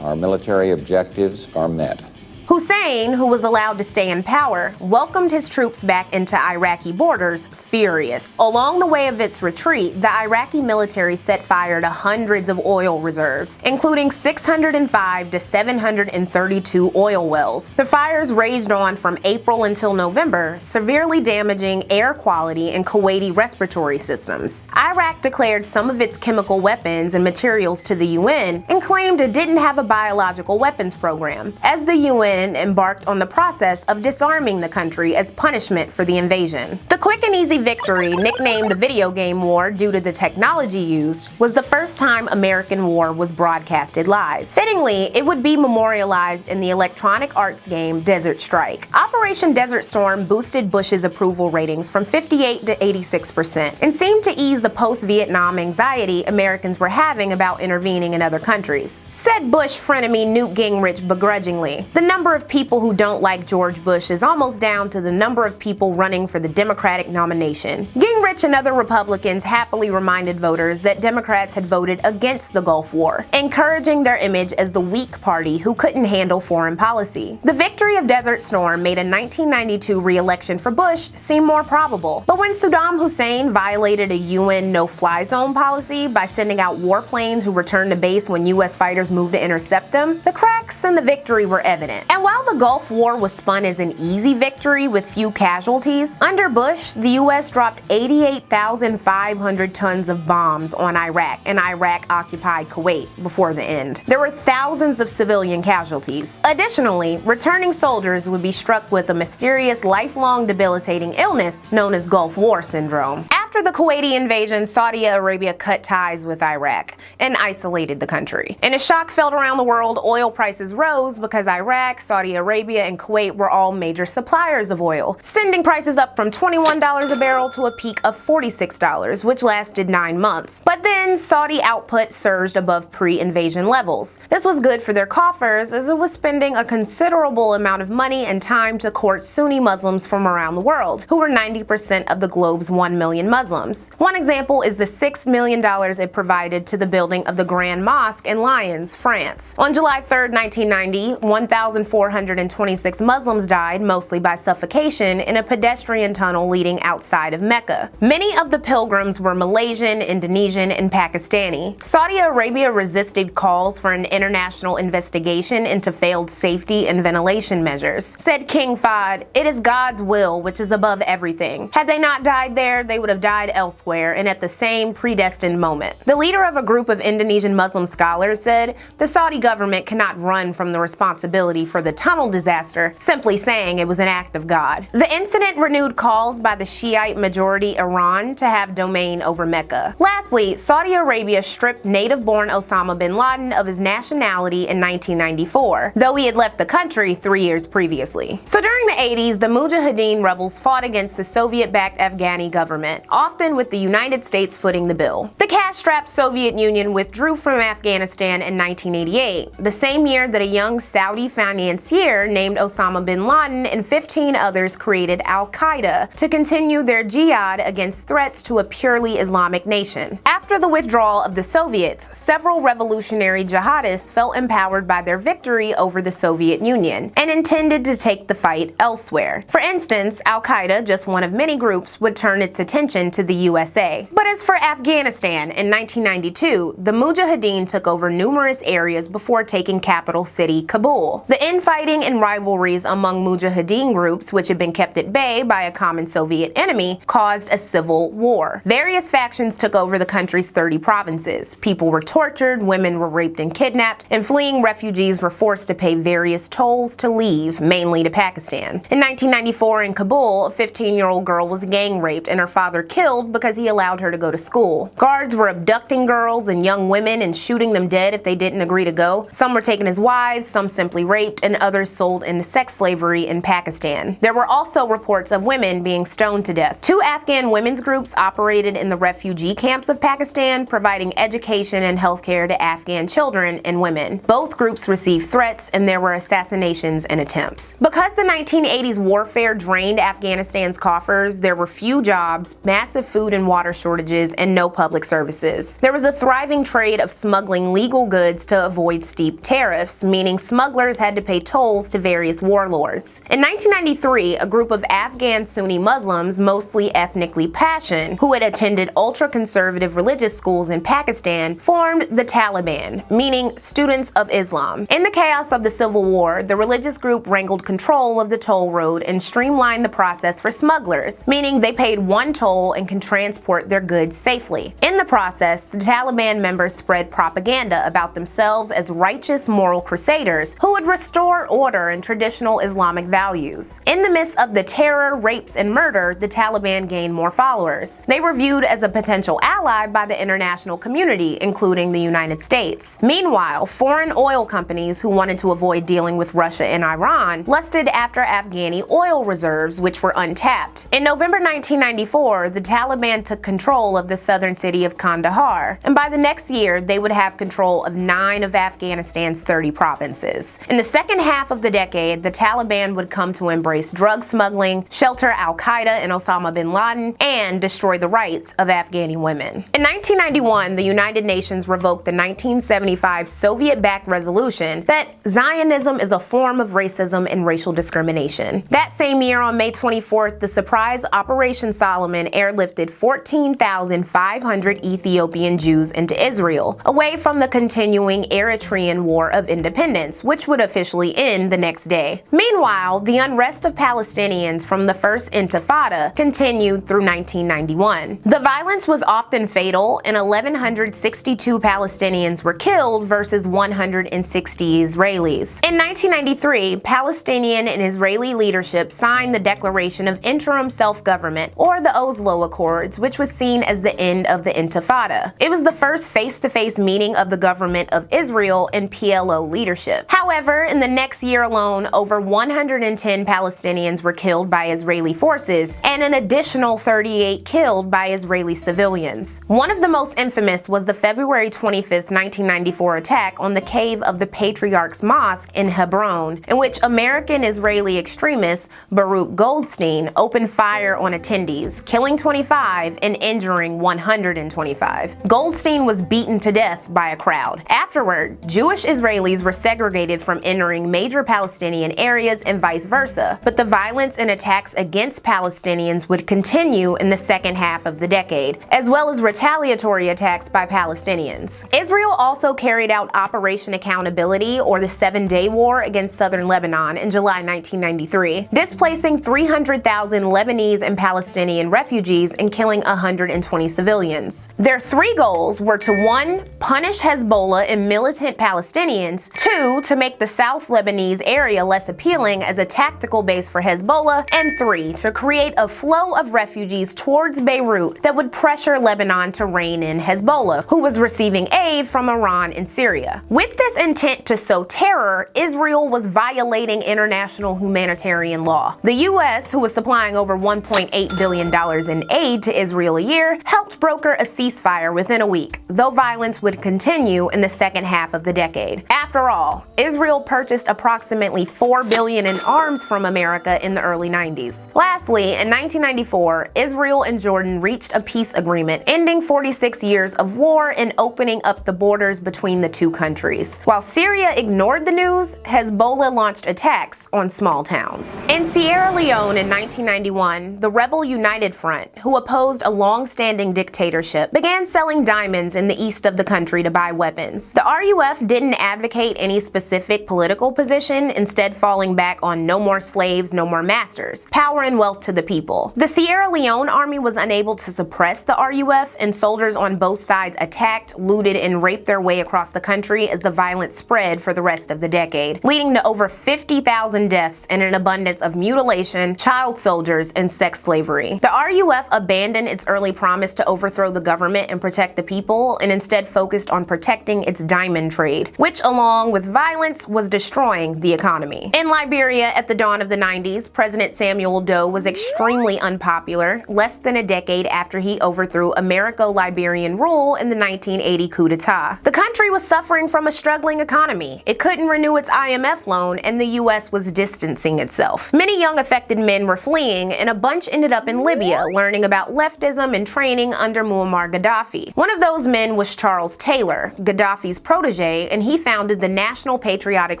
Our military objectives are met. Hussein, who was allowed to stay in power, welcomed his troops back into Iraqi borders, furious. Along the way of its retreat, the Iraqi military set fire to hundreds of oil reserves, including 605 to 732 oil wells. The fires raged on from April until November, severely damaging air quality and Kuwaiti respiratory systems. Iraq declared some of its chemical weapons and materials to the UN and claimed it didn't have a biological weapons program, as the UN embarked on the process of disarming the country as punishment for the invasion. The quick and easy victory, nicknamed the video game war due to the technology used, was the first time American war was broadcasted live. Fittingly, it would be memorialized in the electronic arts game Desert Strike. Operation Desert Storm boosted Bush's approval ratings from 58 to 86% and seemed to ease the post-Vietnam anxiety Americans were having about intervening in other countries. Said Bush frenemy Newt Gingrich begrudgingly, "The number of people who don't like George Bush is almost down to the number of people running for the Democratic nomination." Gingrich and other Republicans happily reminded voters that Democrats had voted against the Gulf War, encouraging their image as the weak party who couldn't handle foreign policy. The victory of Desert Storm made a 1992 re-election for Bush seem more probable. But when Saddam Hussein violated a UN no-fly zone policy by sending out warplanes who returned to base when U.S. fighters moved to intercept them, the cracks in the victory were evident. And while the Gulf War was spun as an easy victory with few casualties, under Bush, the U.S. dropped 88,500 tons of bombs on Iraq, and Iraq occupied Kuwait before the end. There were thousands of civilian casualties. Additionally, returning soldiers would be struck with a mysterious lifelong debilitating illness known as Gulf War syndrome. After the Kuwaiti invasion, Saudi Arabia cut ties with Iraq and isolated the country. In a shock felt around the world, oil prices rose because Iraq, Saudi Arabia, and Kuwait were all major suppliers of oil, sending prices up from $21 a barrel to a peak of $46, which lasted 9 months. But then Saudi output surged above pre-invasion levels. This was good for their coffers, as it was spending a considerable amount of money and time to court Sunni Muslims from around the world, who were 90% of the globe's 1 million Muslims. One example is the $6 million it provided to the building of the Grand Mosque in Lyons, France. On July 3, 1990, 1,426 Muslims died, mostly by suffocation, in a pedestrian tunnel leading outside of Mecca. Many of the pilgrims were Malaysian, Indonesian, and Pakistani. Saudi Arabia resisted calls for an international investigation into failed safety and ventilation measures. Said King Fahd, "It is God's will which is above everything. Had they not died there, they would have died elsewhere and at the same predestined moment. The leader of a group of Indonesian Muslim scholars said the Saudi government cannot run from the responsibility for the tunnel disaster, simply saying it was an act of God. The incident renewed calls by the Shiite majority Iran to have domain over Mecca. Lastly, Saudi Arabia stripped native-born Osama bin Laden of his nationality in 1994, though he had left the country 3 years previously. So during the 80s, the Mujahideen rebels fought against the Soviet-backed Afghani government, often with the United States footing the bill. The cash-strapped Soviet Union withdrew from Afghanistan in 1988, the same year that a young Saudi financier named Osama bin Laden and 15 others created Al-Qaeda to continue their jihad against threats to a purely Islamic nation. After the withdrawal of the Soviets, several revolutionary jihadists felt empowered by their victory over the Soviet Union and intended to take the fight elsewhere. For instance, Al-Qaeda, just one of many groups, would turn its attention to the USA. But as for Afghanistan, in 1992, the Mujahideen took over numerous areas before taking capital city Kabul. The infighting and rivalries among Mujahideen groups, which had been kept at bay by a common Soviet enemy, caused a civil war. Various factions took over the country's 30 provinces. People were tortured, women were raped and kidnapped, and fleeing refugees were forced to pay various tolls to leave, mainly to Pakistan. In 1994 in Kabul, a 15-year-old girl was gang raped and her father killed because he allowed her to go to school. Guards were abducting girls and young women and shooting them dead if they didn't agree to go. Some were taken as wives, some simply raped, and others sold into sex slavery in Pakistan. There were also reports of women being stoned to death. 2 Afghan women's groups operated in the refugee camps of Pakistan, providing education and healthcare to Afghan children and women. Both groups received threats and there were assassinations and attempts. Because the 1980s warfare drained Afghanistan's coffers, there were few jobs, massive food and water shortages, and no public services. There was a thriving trade of smuggling legal goods to avoid steep tariffs, meaning smugglers had to pay tolls to various warlords. In 1993, a group of Afghan Sunni Muslims, mostly ethnically Pashtun, who had attended ultra-conservative religious schools in Pakistan, formed the Taliban, meaning students of Islam. In the chaos of the Civil War, the religious group wrangled control of the toll road and streamlined the process for smugglers, meaning they paid one toll and can transport their goods safely. In the process, the Taliban members spread propaganda about themselves as righteous moral crusaders who would restore order and traditional Islamic values. In the midst of the terror, rapes, and murder, the Taliban gained more followers. They were viewed as a potential ally by the international community, including the United States. Meanwhile, foreign oil companies who wanted to avoid dealing with Russia and Iran lusted after Afghani oil reserves, which were untapped. In November 1994, the Taliban took control of the southern city of Kandahar, and by the next year, they would have control of 9 of Afghanistan's 30 provinces. In the second half of the decade, the Taliban would come to embrace drug smuggling, shelter Al-Qaeda and Osama bin Laden, and destroy the rights of Afghani women. In 1991, the United Nations revoked the 1975 Soviet-backed resolution that Zionism is a form of racism and racial discrimination. That same year, on May 24th, the surprise Operation Solomon airlifted 14,500 Ethiopian Jews into Israel, away from the continuing Eritrean War of Independence, which would officially end the next day. Meanwhile, the unrest of Palestinians from the First Intifada continued through 1991. The violence was often fatal, and 1,162 Palestinians were killed versus 160 Israelis. In 1993, Palestinian and Israeli leadership signed the Declaration of Interim Self-Government, or the Oslo Accords, which was seen as the end of the Intifada. It was the first face-to-face meeting of the government of Israel and PLO leadership. However, in the next year alone, over 110 Palestinians were killed by Israeli forces, and an additional 38 killed by Israeli civilians. One of the most infamous was the February 25, 1994 attack on the cave of the Patriarch's Mosque in Hebron, in which American-Israeli extremist Baruch Goldstein opened fire on attendees, killing 25 and injuring 125. Goldstein was beaten to death by a crowd. Afterward, Jewish Israelis were segregated from entering major Palestinian areas and vice versa, but the violence and attacks against Palestinians would continue in the second half of the decade, as well as retaliatory attacks by Palestinians. Israel also carried out Operation Accountability, or the 7-Day War against southern Lebanon in July 1993, displacing 300,000 Lebanese and Palestinian refugees and killing 120 civilians. Their three goals were to 1. Punish Hezbollah and militant Palestinians, 2. To make the South Lebanese area less appealing as a tactical base for Hezbollah, and 3. To create a flow of refugees towards Beirut that would pressure Lebanon to rein in Hezbollah, who was receiving aid from Iran and Syria. With this intent to sow terror, Israel was violating international humanitarian law. The U.S., who was supplying over $1.8 billion in aid to Israel a year, helped broker a ceasefire within a week, though violence would continue in the second half of the decade. After all, Israel purchased approximately $4 billion in arms from America in the early 90s. Lastly, in 1994, Israel and Jordan reached a peace agreement, ending 46 years of war and opening up the borders between the two countries. While Syria ignored the news, Hezbollah launched attacks on small towns. In Sierra Leone in 1991, the rebel United Front, who opposed a long-standing dictatorship, began selling diamonds in the east of the country to buy weapons. The RUF didn't advocate any specific political position, instead falling back on no more slaves, no more masters, power and wealth to the people. The Sierra Leone army was unable to suppress the RUF, and soldiers on both sides attacked, looted, and raped their way across the country as the violence spread for the rest of the decade, leading to over 50,000 deaths and an abundance of mutilation, child soldiers, and sex slavery. The RUF abandoned its early promise to overthrow the government and protect the people, and instead focused on protecting its diamond trade, which, along with violence, was destroying the economy. In Liberia at the dawn of the 90s, President Samuel Doe was extremely unpopular, less than a decade after he overthrew Americo-Liberian rule in the 1980 coup d'etat. The country was suffering from a struggling economy. It couldn't renew its IMF loan, and the US was distancing itself. Many young affected men were fleeing, and a bunch ended up in Libya, learning about leftism and training under Muammar Gaddafi. One of those men was Charles Taylor, Gaddafi's protege, and he founded the National Patriotic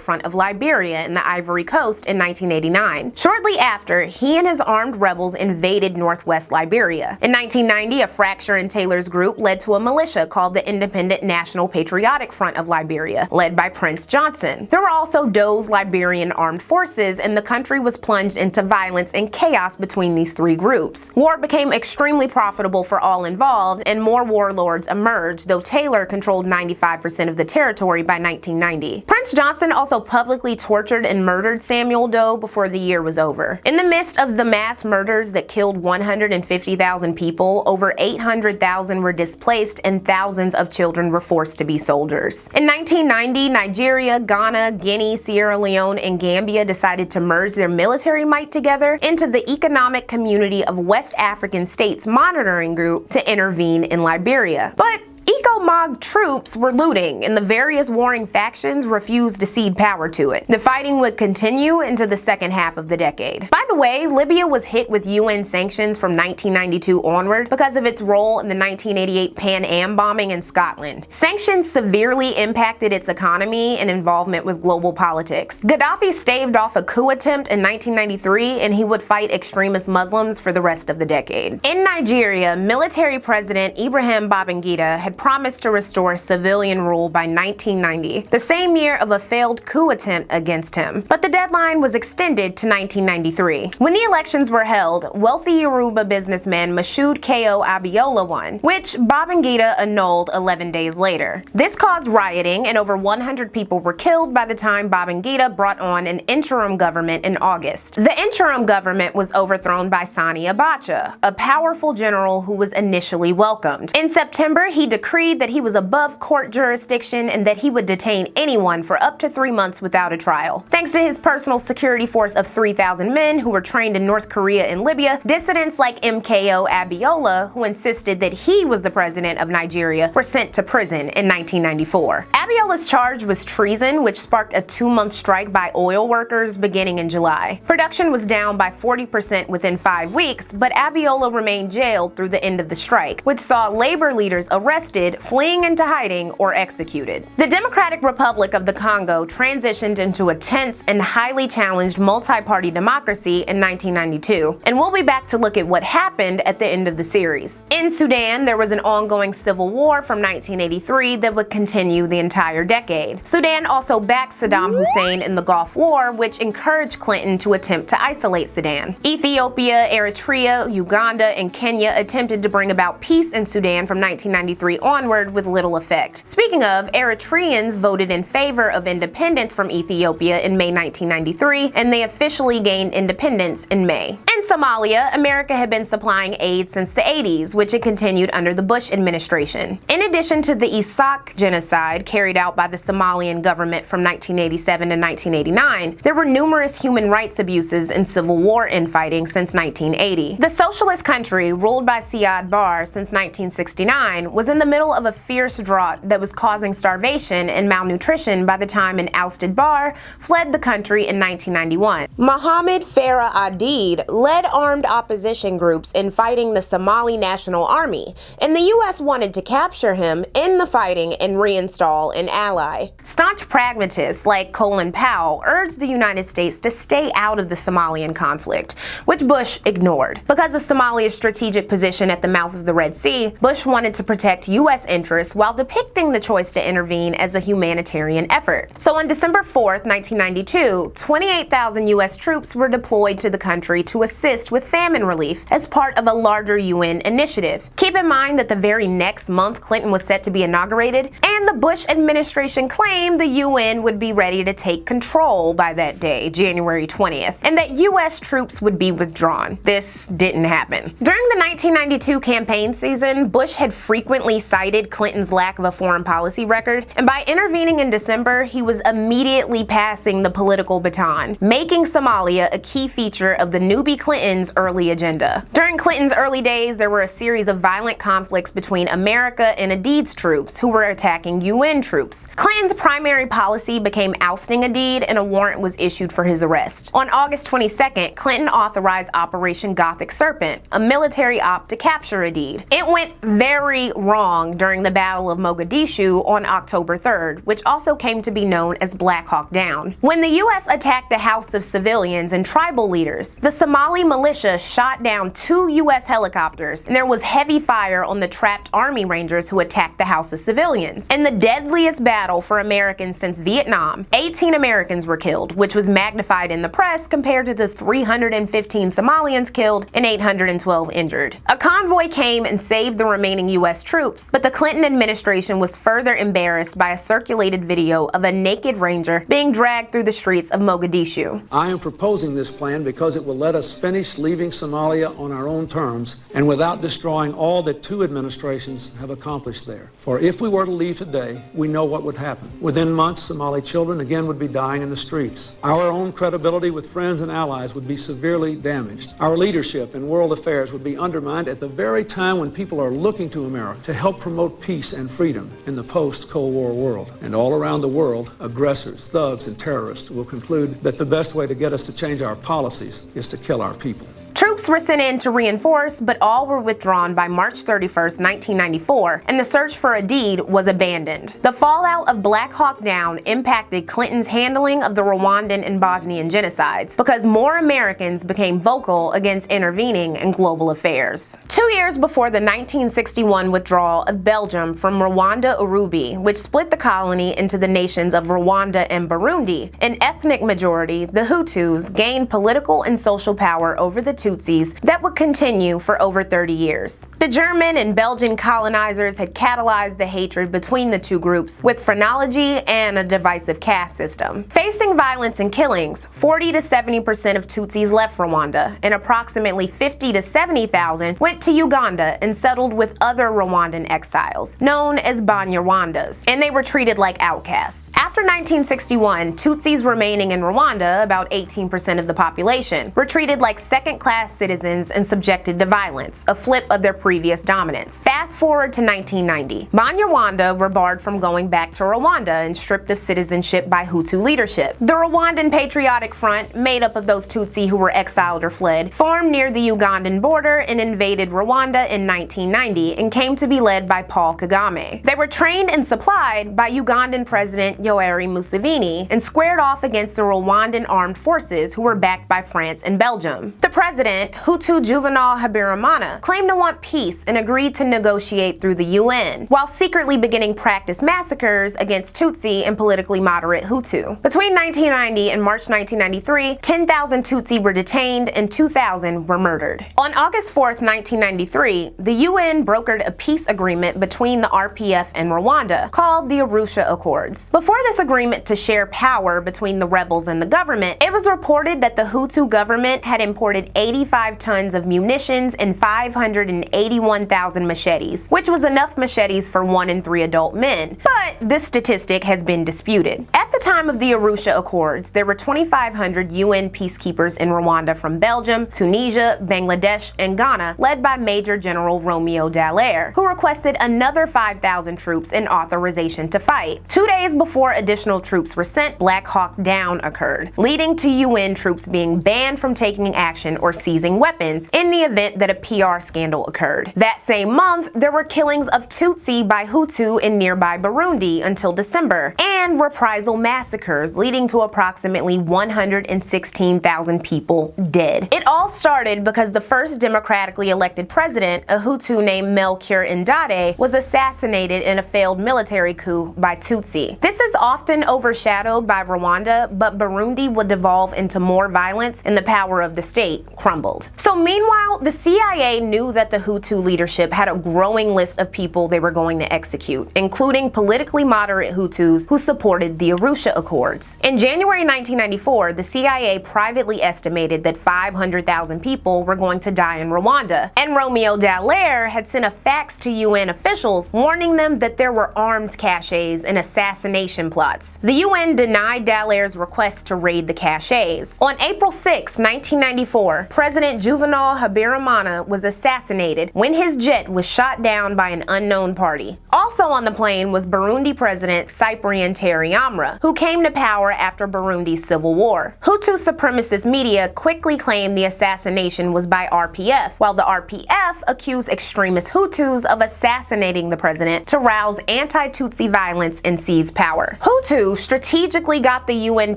Front of Liberia in the Ivory Coast in 1989. Shortly after, he and his armed rebels invaded northwest Liberia. In 1990, a fracture in Taylor's group led to a militia called the Independent National Patriotic Front of Liberia, led by Prince Johnson. There were also Doe's Liberian armed forces, and the country was plunged into violence and chaos between these three groups. War became extremely profitable for all involved, and more warlords emerged, though Taylor controlled 95% of the territory by 1990. Prince Johnson also publicly tortured and murdered Samuel Doe before the year was over. In the midst of the mass murders that killed 150,000 people, over 800,000 were displaced and thousands of children were forced to be soldiers. In 1990, Nigeria, Ghana, Guinea, Sierra Leone, and Gambia decided to merge their military might together into the Economic Community of West African States Monitoring Group to intervene in Liberia. But ECOMOG troops were looting, and the various warring factions refused to cede power to it. The fighting would continue into the second half of the decade. By the way, Libya was hit with UN sanctions from 1992 onward because of its role in the 1988 Pan Am bombing in Scotland. Sanctions severely impacted its economy and involvement with global politics. Gaddafi staved off a coup attempt in 1993, and he would fight extremist Muslims for the rest of the decade. In Nigeria, military president Ibrahim Babangida had promised to restore civilian rule by 1990, the same year of a failed coup attempt against him. But the deadline was extended to 1993. When the elections were held, wealthy Yoruba businessman Moshood K.O. Abiola won, which Babangida annulled 11 days later. This caused rioting, and over 100 people were killed by the time Babangida brought on an interim government in August. The interim government was overthrown by Sani Abacha, a powerful general who was initially welcomed. In September, he decreed that he was above court jurisdiction and that he would detain anyone for up to 3 months without a trial. Thanks to his personal security force of 3,000 men who were trained in North Korea and Libya, dissidents like MKO Abiola, who insisted that he was the president of Nigeria, were sent to prison in 1994. Abiola's charge was treason, which sparked a 2-month strike by oil workers beginning in July. Production was down by 40% within 5 weeks, but Abiola remained jailed through the end of the strike, which saw labor leaders arrested fleeing into hiding, or executed. The Democratic Republic of the Congo transitioned into a tense and highly challenged multi-party democracy in 1992, and we'll be back to look at what happened at the end of the series. In Sudan, there was an ongoing civil war from 1983 that would continue the entire decade. Sudan also backed Saddam Hussein in the Gulf War, which encouraged Clinton to attempt to isolate Sudan. Ethiopia, Eritrea, Uganda, and Kenya attempted to bring about peace in Sudan from 1993 onward with little effect. Speaking of, Eritreans voted in favor of independence from Ethiopia in May 1993, and they officially gained independence in May. In Somalia, America had been supplying aid since the 80s, which had continued under the Bush administration. In addition to the Iraq genocide carried out by the Somalian government from 1987 to 1989, there were numerous human rights abuses and civil war infighting since 1980. The socialist country, ruled by Siad Barre since 1969, was in the middle of a fierce drought that was causing starvation and malnutrition by the time an ousted Barre fled the country in 1991. Mohammed Farah Aidid led armed opposition groups in fighting the Somali National Army, and the U.S. wanted to capture him, end the fighting, and reinstall an ally. Staunch pragmatists like Colin Powell urged the United States to stay out of the Somalian conflict, which Bush ignored. Because of Somalia's strategic position at the mouth of the Red Sea, Bush wanted to protect U.S. interests while depicting the choice to intervene as a humanitarian effort. So on December 4th, 1992, 28,000 U.S. troops were deployed to the country to assist with famine relief as part of a larger UN initiative. Keep in mind that the very next month Clinton was set to be inaugurated, and the Bush administration claimed the UN would be ready to take control by that day, January 20th, and that U.S. troops would be withdrawn. This didn't happen. During the 1992 campaign season, Bush had frequently cited Clinton's lack of a foreign policy record, and by intervening in December, he was immediately passing the political baton, making Somalia a key feature of the newbie Clinton's early agenda. During Clinton's early days, there were a series of violent conflicts between America and Aidid's troops, who were attacking UN troops. Clinton's primary policy became ousting Aidid, and a warrant was issued for his arrest. On August 22nd, Clinton authorized Operation Gothic Serpent, a military op to capture Aidid. It went very wrong during the Battle of Mogadishu on October 3rd, which also came to be known as Black Hawk Down. When the U.S. attacked the house of civilians and tribal leaders, the Somali militia shot down 2 U.S. helicopters, and there was heavy fire on the trapped Army Rangers who attacked the house of civilians. In the deadliest battle for Americans since Vietnam, 18 Americans were killed, which was magnified in the press compared to the 315 Somalians killed and 812 injured. A convoy came and saved the remaining U.S. troops, but the Clinton administration was further embarrassed by a circulated video of a naked ranger being dragged through the streets of Mogadishu. I am proposing this plan because it will let us finish leaving Somalia on our own terms and without destroying all that 2 administrations have accomplished there. For if we were to leave today, we know what would happen. Within months, Somali children again would be dying in the streets. Our own credibility with friends and allies would be severely damaged. Our leadership in world affairs would be undermined at the very time when people are looking to America to help promote peace and freedom in the post-Cold War world. And all around the world, aggressors, thugs, and terrorists will conclude that the best way to get us to change our policies is to kill our people. Troops were sent in to reinforce, but all were withdrawn by March 31st, 1994, and the search for Aidid was abandoned. The fallout of Black Hawk Down impacted Clinton's handling of the Rwandan and Bosnian genocides because more Americans became vocal against intervening in global affairs. 2 years before the 1961 withdrawal of Belgium from Rwanda-Urundi, which split the colony into the nations of Rwanda and Burundi, an ethnic majority, the Hutus, gained political and social power over the Tutsis that would continue for over 30 years. The German and Belgian colonizers had catalyzed the hatred between the two groups with phrenology and a divisive caste system. Facing violence and killings, 40 to 70% of Tutsis left Rwanda, and approximately 50 to 70,000 went to Uganda and settled with other Rwandan exiles, known as Banyarwandas, and they were treated like outcasts. After 1961, Tutsis remaining in Rwanda, about 18% of the population, were treated like second-class class citizens and subjected to violence, a flip of their previous dominance. Fast forward to 1990. Banyarwanda were barred from going back to Rwanda and stripped of citizenship by Hutu leadership. The Rwandan Patriotic Front, made up of those Tutsi who were exiled or fled, formed near the Ugandan border and invaded Rwanda in 1990 and came to be led by Paul Kagame. They were trained and supplied by Ugandan President Yoweri Museveni and squared off against the Rwandan armed forces who were backed by France and Belgium. The president, Hutu Juvenal Habyarimana, claimed to want peace and agreed to negotiate through the UN, while secretly beginning practice massacres against Tutsi and politically moderate Hutu. Between 1990 and March 1993, 10,000 Tutsi were detained and 2,000 were murdered. On August 4th, 1993, the UN brokered a peace agreement between the RPF and Rwanda called the Arusha Accords. Before this agreement to share power between the rebels and the government, it was reported that the Hutu government had imported 85 tons of munitions and 581,000 machetes, which was enough machetes for 1 in 3 adult men. But this statistic has been disputed. At the time of the Arusha Accords, there were 2,500 UN peacekeepers in Rwanda from Belgium, Tunisia, Bangladesh, and Ghana, led by Major General Romeo Dallaire, who requested another 5,000 troops and authorization to fight. 2 days before additional troops were sent, Black Hawk Down occurred, leading to UN troops being banned from taking action or seizing weapons in the event that a PR scandal occurred. That same month, there were killings of Tutsi by Hutu in nearby Burundi until December, and reprisal massacres leading to approximately 116,000 people dead. It all started because the first democratically elected president, a Hutu named Melchior Ndadaye, was assassinated in a failed military coup by Tutsi. This is often overshadowed by Rwanda, but Burundi would devolve into more violence and the power of the state crumbled. So meanwhile, the CIA knew that the Hutu leadership had a growing list of people they were going to execute, including politically moderate Hutus who supported the Arusha Accords. In January 1994, the CIA privately estimated that 500,000 people were going to die in Rwanda, and Romeo Dallaire had sent a fax to UN officials warning them that there were arms caches and assassination plots. The UN denied Dallaire's request to raid the caches. On April 6, 1994, President Juvenal Habyarimana was assassinated when his jet was shot down by an unknown party. Also on the plane was Burundi President Cyprien Ntaryamira, who came to power after Burundi's civil war. Hutu supremacist media quickly claimed the assassination was by RPF, while the RPF accused extremist Hutus of assassinating the president to rouse anti-Tutsi violence and seize power. Hutu strategically got the UN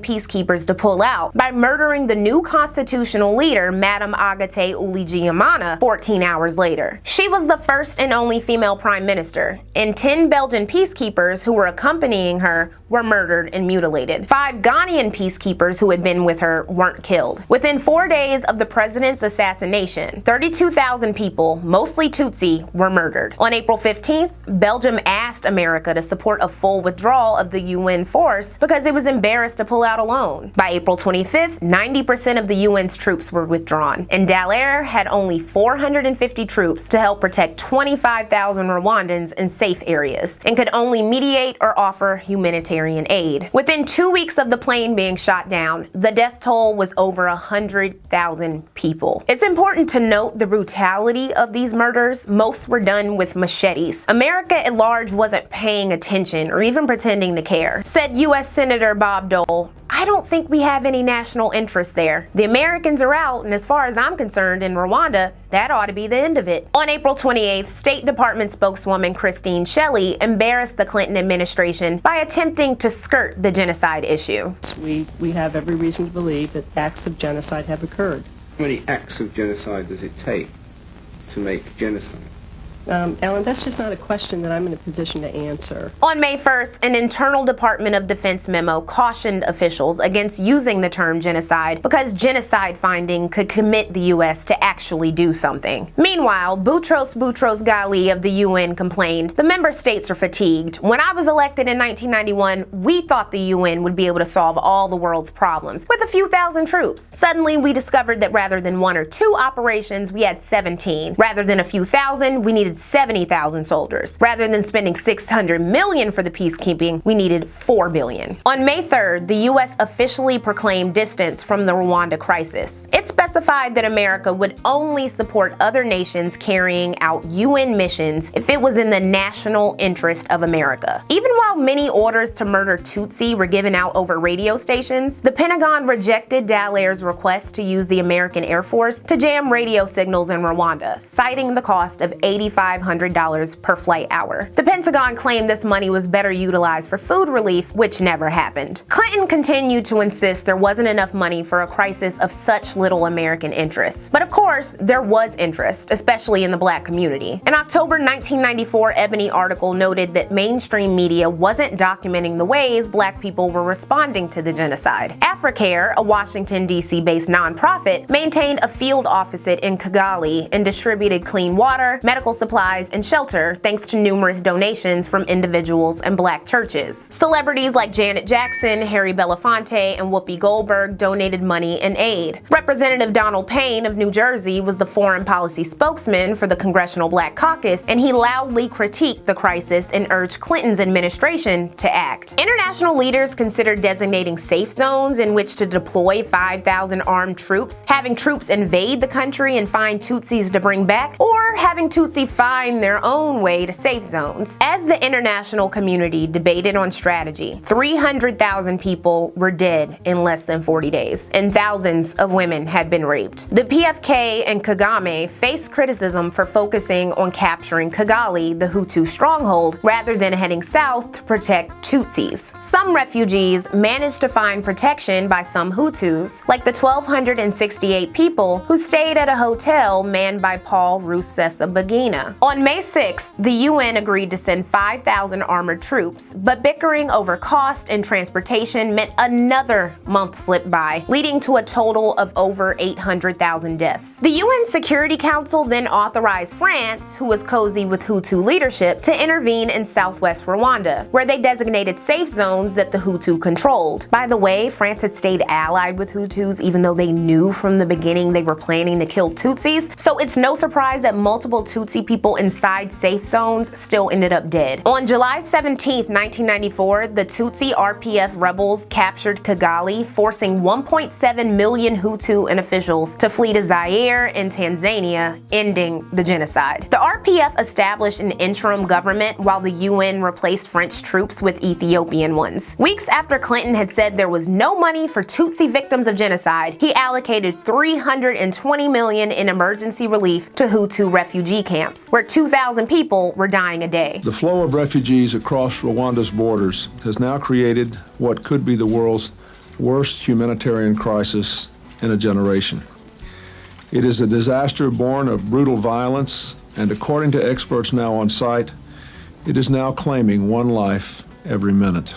peacekeepers to pull out by murdering the new constitutional leader, Madame Agate Uligiamana, 14 hours later. She was the first and only female prime minister, and 10 Belgian peacekeepers who were accompanying her were murdered and mutilated. 5 Ghanaian peacekeepers who had been with her weren't killed. Within 4 days of the president's assassination, 32,000 people, mostly Tutsi, were murdered. On April 15th, Belgium asked America to support a full withdrawal of the UN force because it was embarrassed to pull out alone. By April 25th, 90% of the UN's troops were withdrawn, and Dallaire had only 450 troops to help protect 25,000 Rwandans in safe areas, and could only mediate or offer humanitarian aid. Within 2 weeks of the plane being shot down, the death toll was over 100,000 people. It's important to note the brutality of these murders. Most were done with machetes. America at large wasn't paying attention or even pretending to care. Said U.S. Senator Bob Dole, "I don't think we have any national interest there. The Americans are out, and as far as I'm concerned, in Rwanda, that ought to be the end of it." On April 28th, State Department spokeswoman Christine Shelley embarrassed the Clinton administration by attempting to skirt the genocide issue. We have every reason to believe that acts of genocide have occurred. How many acts of genocide does it take to make genocide? Ellen, that's just not a question that I'm in a position to answer. On May 1st, an internal Department of Defense memo cautioned officials against using the term genocide because genocide finding could commit the U.S. to actually do something. Meanwhile, Boutros Ghali of the UN complained, "The member states are fatigued. When I was elected in 1991, we thought the UN would be able to solve all the world's problems with a few thousand troops. Suddenly, we discovered that rather than 1 or 2 operations, we had 17. Rather than a few thousand, we needed 70,000 soldiers. Rather than spending $600 million for the peacekeeping, we needed $4 billion. On May 3rd, the U.S. officially proclaimed distance from the Rwanda crisis. It specified specified that America would only support other nations carrying out UN missions if it was in the national interest of America. Even while many orders to murder Tutsi were given out over radio stations, the Pentagon rejected Dallaire's request to use the American Air Force to jam radio signals in Rwanda, citing the cost of $8,500 per flight hour. The Pentagon claimed this money was better utilized for food relief, which never happened. Clinton continued to insist there wasn't enough money for a crisis of such little American interest. But of course, there was interest, especially in the black community. An October 1994 Ebony article noted that mainstream media wasn't documenting the ways black people were responding to the genocide. AfriCare, a Washington, D.C. based nonprofit, maintained a field office in Kigali and distributed clean water, medical supplies, and shelter thanks to numerous donations from individuals and black churches. Celebrities like Janet Jackson, Harry Belafonte, and Whoopi Goldberg donated money and aid. Representative Donald Payne of New Jersey was the foreign policy spokesman for the Congressional Black Caucus, and he loudly critiqued the crisis and urged Clinton's administration to act. International leaders considered designating safe zones in which to deploy 5,000 armed troops, having troops invade the country and find Tutsis to bring back, or having Tutsi find their own way to safe zones. As the international community debated on strategy, 300,000 people were dead in less than 40 days, and thousands of women had been raped. The PFK and Kagame faced criticism for focusing on capturing Kigali, the Hutu stronghold, rather than heading south to protect Tutsis. Some refugees managed to find protection by some Hutus, like the 1,268 people who stayed at a hotel manned by Paul Rusesabagina. On May 6th, the UN agreed to send 5,000 armored troops, but bickering over cost and transportation meant another month slipped by, leading to a total of over 800,000 deaths. The UN Security Council then authorized France, who was cozy with Hutu leadership, to intervene in southwest Rwanda, where they designated safe zones that the Hutu controlled. By the way, France had stayed allied with Hutus even though they knew from the beginning they were planning to kill Tutsis, so it's no surprise that multiple Tutsi people inside safe zones still ended up dead. On July 17, 1994, the Tutsi RPF rebels captured Kigali, forcing 1.7 million Hutu and officials to flee to Zaire and Tanzania, ending the genocide. The RPF established an interim government while the UN replaced French troops with Ethiopian ones. Weeks after Clinton had said there was no money for Tutsi victims of genocide, he allocated $320 million in emergency relief to Hutu refugee camps, where 2,000 people were dying a day. The flow of refugees across Rwanda's borders has now created what could be the world's worst humanitarian crisis in a generation. It is a disaster born of brutal violence, and according to experts now on site, it is now claiming one life every minute.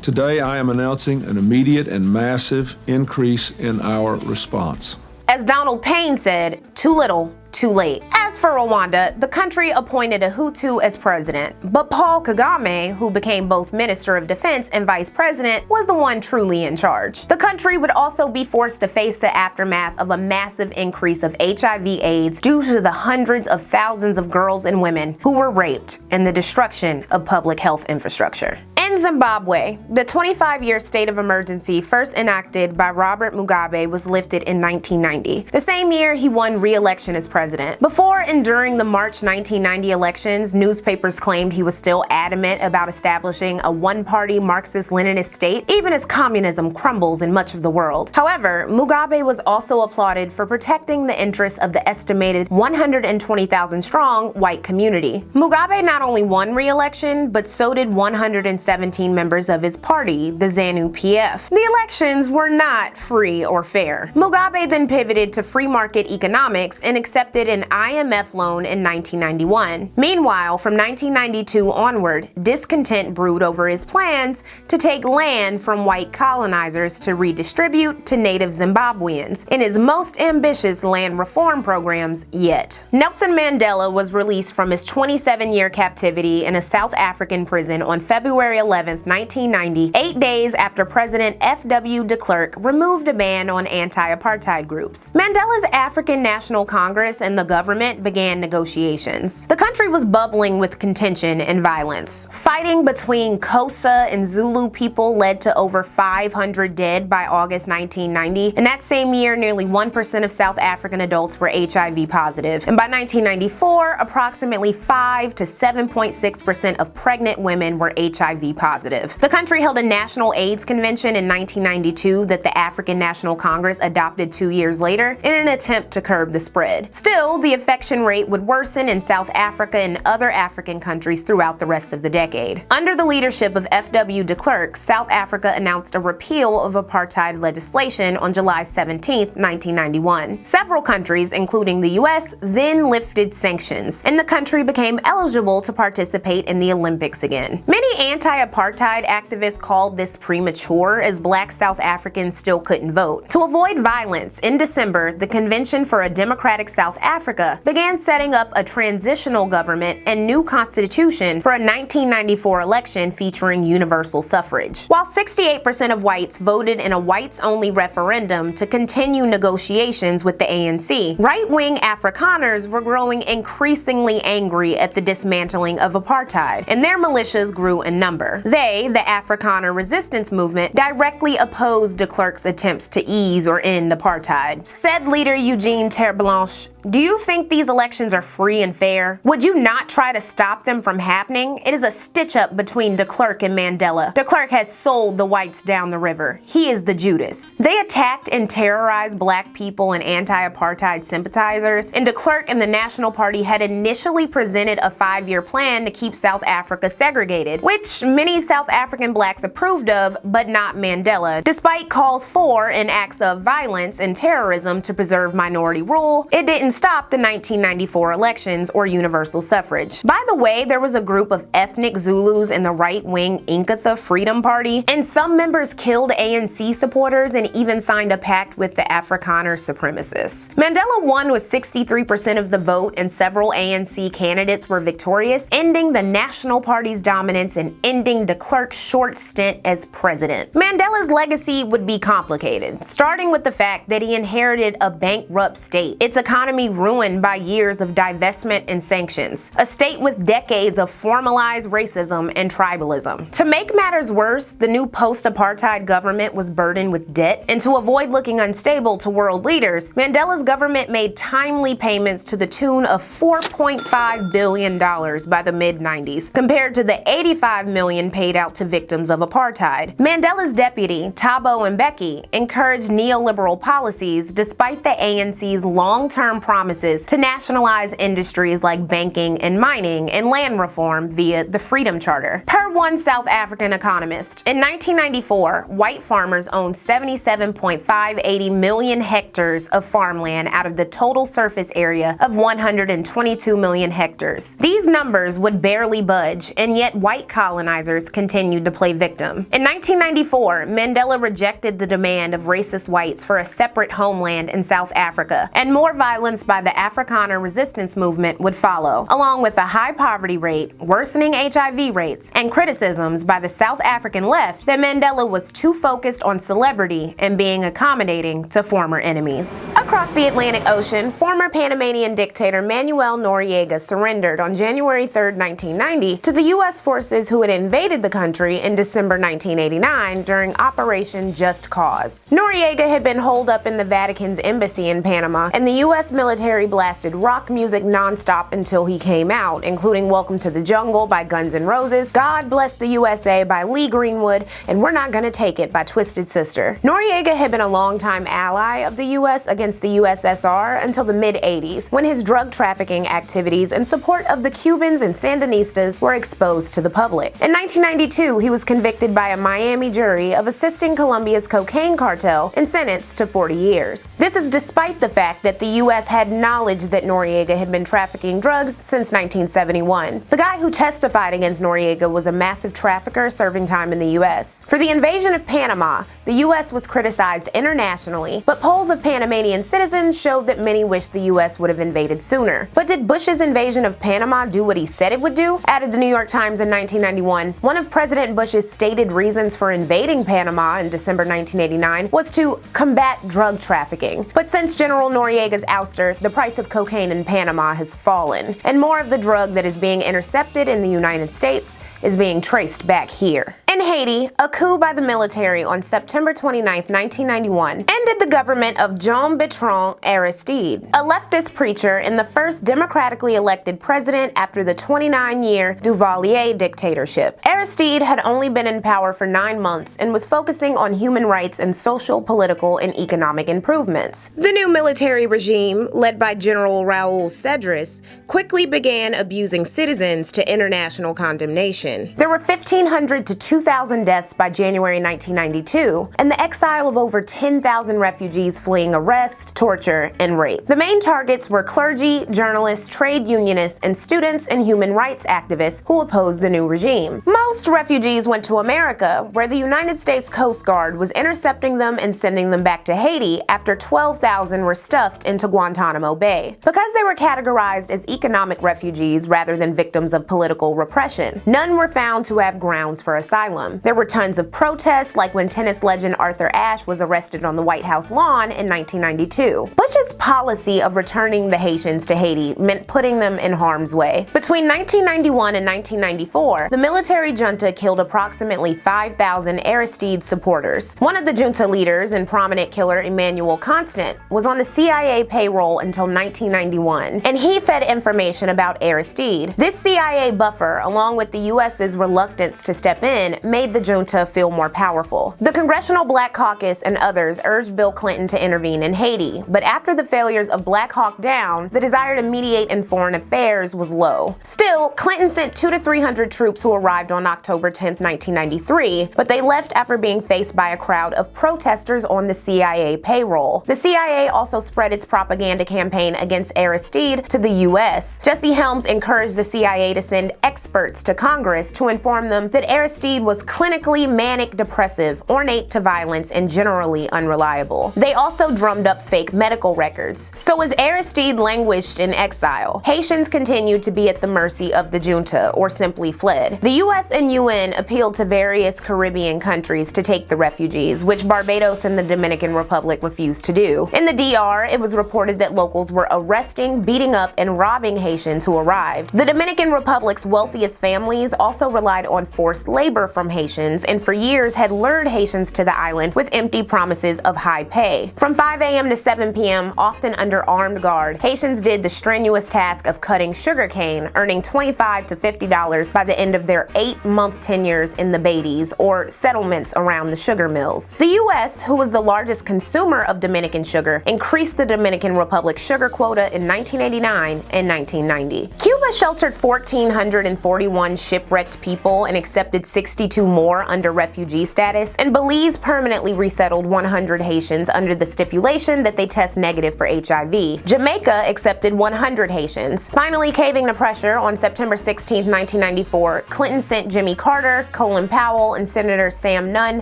Today, I am announcing an immediate and massive increase in our response. As Donald Payne said, too little, too late. As for Rwanda, the country appointed a Hutu as president, but Paul Kagame, who became both Minister of Defense and Vice President, was the one truly in charge. The country would also be forced to face the aftermath of a massive increase of HIV/AIDS due to the hundreds of thousands of girls and women who were raped and the destruction of public health infrastructure. In Zimbabwe, the 25-year state of emergency first enacted by Robert Mugabe was lifted in 1990, the same year he won re-election as president. Before and during the March 1990 elections, newspapers claimed he was still adamant about establishing a one-party Marxist-Leninist state, even as communism crumbles in much of the world. However, Mugabe was also applauded for protecting the interests of the estimated 120,000-strong white community. Mugabe not only won re-election, but so did 117 members of his party, the ZANU-PF. The elections were not free or fair. Mugabe then pivoted to free market economics and accepted an IMF loan in 1991. Meanwhile, from 1992 onward, discontent brewed over his plans to take land from white colonizers to redistribute to native Zimbabweans in his most ambitious land reform programs yet. Nelson Mandela was released from his 27-year captivity in a South African prison on February 11, 1990, 8 days after President F.W. de Klerk removed a ban on anti-apartheid groups. Mandela's African National Congress and the government began negotiations. The country was bubbling with contention and violence. Fighting between Xhosa and Zulu people led to over 500 dead by August 1990, and that same year nearly 1% of South African adults were HIV positive, and by 1994 approximately 5 to 7.6% of pregnant women were HIV positive. The country held a national AIDS convention in 1992 that the African National Congress adopted 2 years later in an attempt to curb the spread. Still, the infection rate would worsen in South Africa and other African countries throughout the rest of the decade. Under the leadership of F.W. de Klerk, South Africa announced a repeal of apartheid legislation on July 17, 1991. Several countries, including the U.S., then lifted sanctions, and the country became eligible to participate in the Olympics again. Many anti-apartheid activists called this premature, as black South Africans still couldn't vote. To avoid violence, in December, the Convention for a Democratic South Africa began setting up a transitional government and new constitution for a 1994 election featuring universal suffrage. While 68% of whites voted in a whites-only referendum to continue negotiations with the ANC, right-wing Afrikaners were growing increasingly angry at the dismantling of apartheid, and their militias grew in number. They, the Afrikaner resistance movement, directly opposed de Klerk's attempts to ease or end apartheid. Said leader Eugene Terblanche, "Do you think these elections are free and fair? Would you not try to stop them from happening? It is a stitch-up between de Klerk and Mandela. De Klerk has sold the whites down the river. He is the Judas." They attacked and terrorized black people and anti-apartheid sympathizers, and de Klerk and the National Party had initially presented a 5-year plan to keep South Africa segregated, which many South African blacks approved of, but not Mandela. Despite calls for and acts of violence and terrorism to preserve minority rule, it didn't stop the 1994 elections or universal suffrage. By the way, there was a group of ethnic Zulus in the right-wing Inkatha Freedom Party, and some members killed ANC supporters and even signed a pact with the Afrikaner supremacists. Mandela won with 63% of the vote, and several ANC candidates were victorious, ending the National Party's dominance and ending de Klerk's short stint as president. Mandela's legacy would be complicated, starting with the fact that he inherited a bankrupt state, its economy ruined by years of divestment and sanctions, a state with decades of formalized racism and tribalism. To make matters worse, the new post-apartheid government was burdened with debt, and to avoid looking unstable to world leaders, Mandela's government made timely payments to the tune of $4.5 billion by the mid-90s, compared to the $85 million paid out to victims of apartheid. Mandela's deputy, Thabo Mbeki, encouraged neoliberal policies despite the ANC's long-term promises to nationalize industries like banking and mining and land reform via the Freedom Charter. Per one South African economist, in 1994, white farmers owned 77.580 million hectares of farmland out of the total surface area of 122 million hectares. These numbers would barely budge, and yet white colonizers continued to play victim. In 1994, Mandela rejected the demand of racist whites for a separate homeland in South Africa, and more violence by the Afrikaner resistance movement would follow, along with a high poverty rate, worsening HIV rates, and criticisms by the South African left that Mandela was too focused on celebrity and being accommodating to former enemies. Across the Atlantic Ocean, former Panamanian dictator Manuel Noriega surrendered on January 3, 1990 to the U.S. forces who had invaded the country in December 1989 during Operation Just Cause. Noriega had been holed up in the Vatican's embassy in Panama, and the U.S. military blasted rock music nonstop until he came out, including Welcome to the Jungle by Guns N' Roses, God Bless the USA by Lee Greenwood, and We're Not Gonna Take It by Twisted Sister. Noriega had been a longtime ally of the U.S. against the USSR until the mid-80s, when his drug trafficking activities in support of the Cubans and Sandinistas were exposed to the public. In 1992, he was convicted by a Miami jury of assisting Colombia's cocaine cartel and sentenced to 40 years. This is despite the fact that the U.S. had knowledge that Noriega had been trafficking drugs since 1971. The guy who testified against Noriega was a massive trafficker serving time in the U.S. For the invasion of Panama, the U.S. was criticized internationally, but polls of Panamanian citizens showed that many wished the U.S. would have invaded sooner. But did Bush's invasion of Panama do what he said it would do? Added the New York Times in 1991, One of President Bush's stated reasons for invading Panama in December 1989 was to combat drug trafficking. But since General Noriega's ouster, the price of cocaine in Panama has fallen, and more of the drug that is being intercepted in the United States is being traced back here. In Haiti, a coup by the military on September 29, 1991, ended the government of Jean-Bertrand Aristide, a leftist preacher and the first democratically elected president after the 29-year Duvalier dictatorship. Aristide had only been in power for 9 months and was focusing on human rights and social, political, and economic improvements. The new military regime, led by General Raoul Cedras, quickly began abusing citizens to international condemnation. There were 1,500 to 2,000 deaths by January 1992, and the exile of over 10,000 refugees fleeing arrest, torture, and rape. The main targets were clergy, journalists, trade unionists, and students and human rights activists who opposed the new regime. Most refugees went to America, where the United States Coast Guard was intercepting them and sending them back to Haiti after 12,000 were stuffed into Guantanamo Bay. Because they were categorized as economic refugees rather than victims of political repression, none were found to have grounds for asylum. There were tons of protests, like when tennis legend Arthur Ashe was arrested on the White House lawn in 1992. Bush's policy of returning the Haitians to Haiti meant putting them in harm's way. Between 1991 and 1994, the military junta killed approximately 5,000 Aristide supporters. One of the junta leaders and prominent killer Emmanuel Constant was on the CIA payroll until 1991, and he fed information about Aristide. This CIA buffer, along with the US's reluctance to step in, made the junta feel more powerful. The Congressional Black Caucus and others urged Bill Clinton to intervene in Haiti, but after the failures of Black Hawk Down, the desire to mediate in foreign affairs was low. Still, Clinton sent 200 to 300 troops who arrived on October 10, 1993, but they left after being faced by a crowd of protesters on the CIA payroll. The CIA also spread its propaganda campaign against Aristide to the US. Jesse Helms encouraged the CIA to send experts to Congress to inform them that Aristide was clinically manic depressive, ornate to violence, and generally unreliable. They also drummed up fake medical records. So as Aristide languished in exile, Haitians continued to be at the mercy of the junta or simply fled. The US and UN appealed to various Caribbean countries to take the refugees, which Barbados and the Dominican Republic refused to do. In the DR, it was reported that locals were arresting, beating up, and robbing Haitians who arrived. The Dominican Republic's wealthiest families also relied on forced labor from Haitians and for years had lured Haitians to the island with empty promises of high pay. From 5 a.m. to 7 p.m., often under armed guard, Haitians did the strenuous task of cutting sugarcane, earning $25 to $50 by the end of their 8-month tenures in the Beatties, or settlements around the sugar mills. The U.S., who was the largest consumer of Dominican sugar, increased the Dominican Republic's sugar quota in 1989 and 1990. Cuba sheltered 1,441 shipwrecked people and accepted 62 more under refugee status, and Belize permanently resettled 100 Haitians under the stipulation that they test negative for HIV. Jamaica accepted 100 Haitians. Finally, caving to pressure, on September 16, 1994, Clinton sent Jimmy Carter, Colin Powell, and Senator Sam Nunn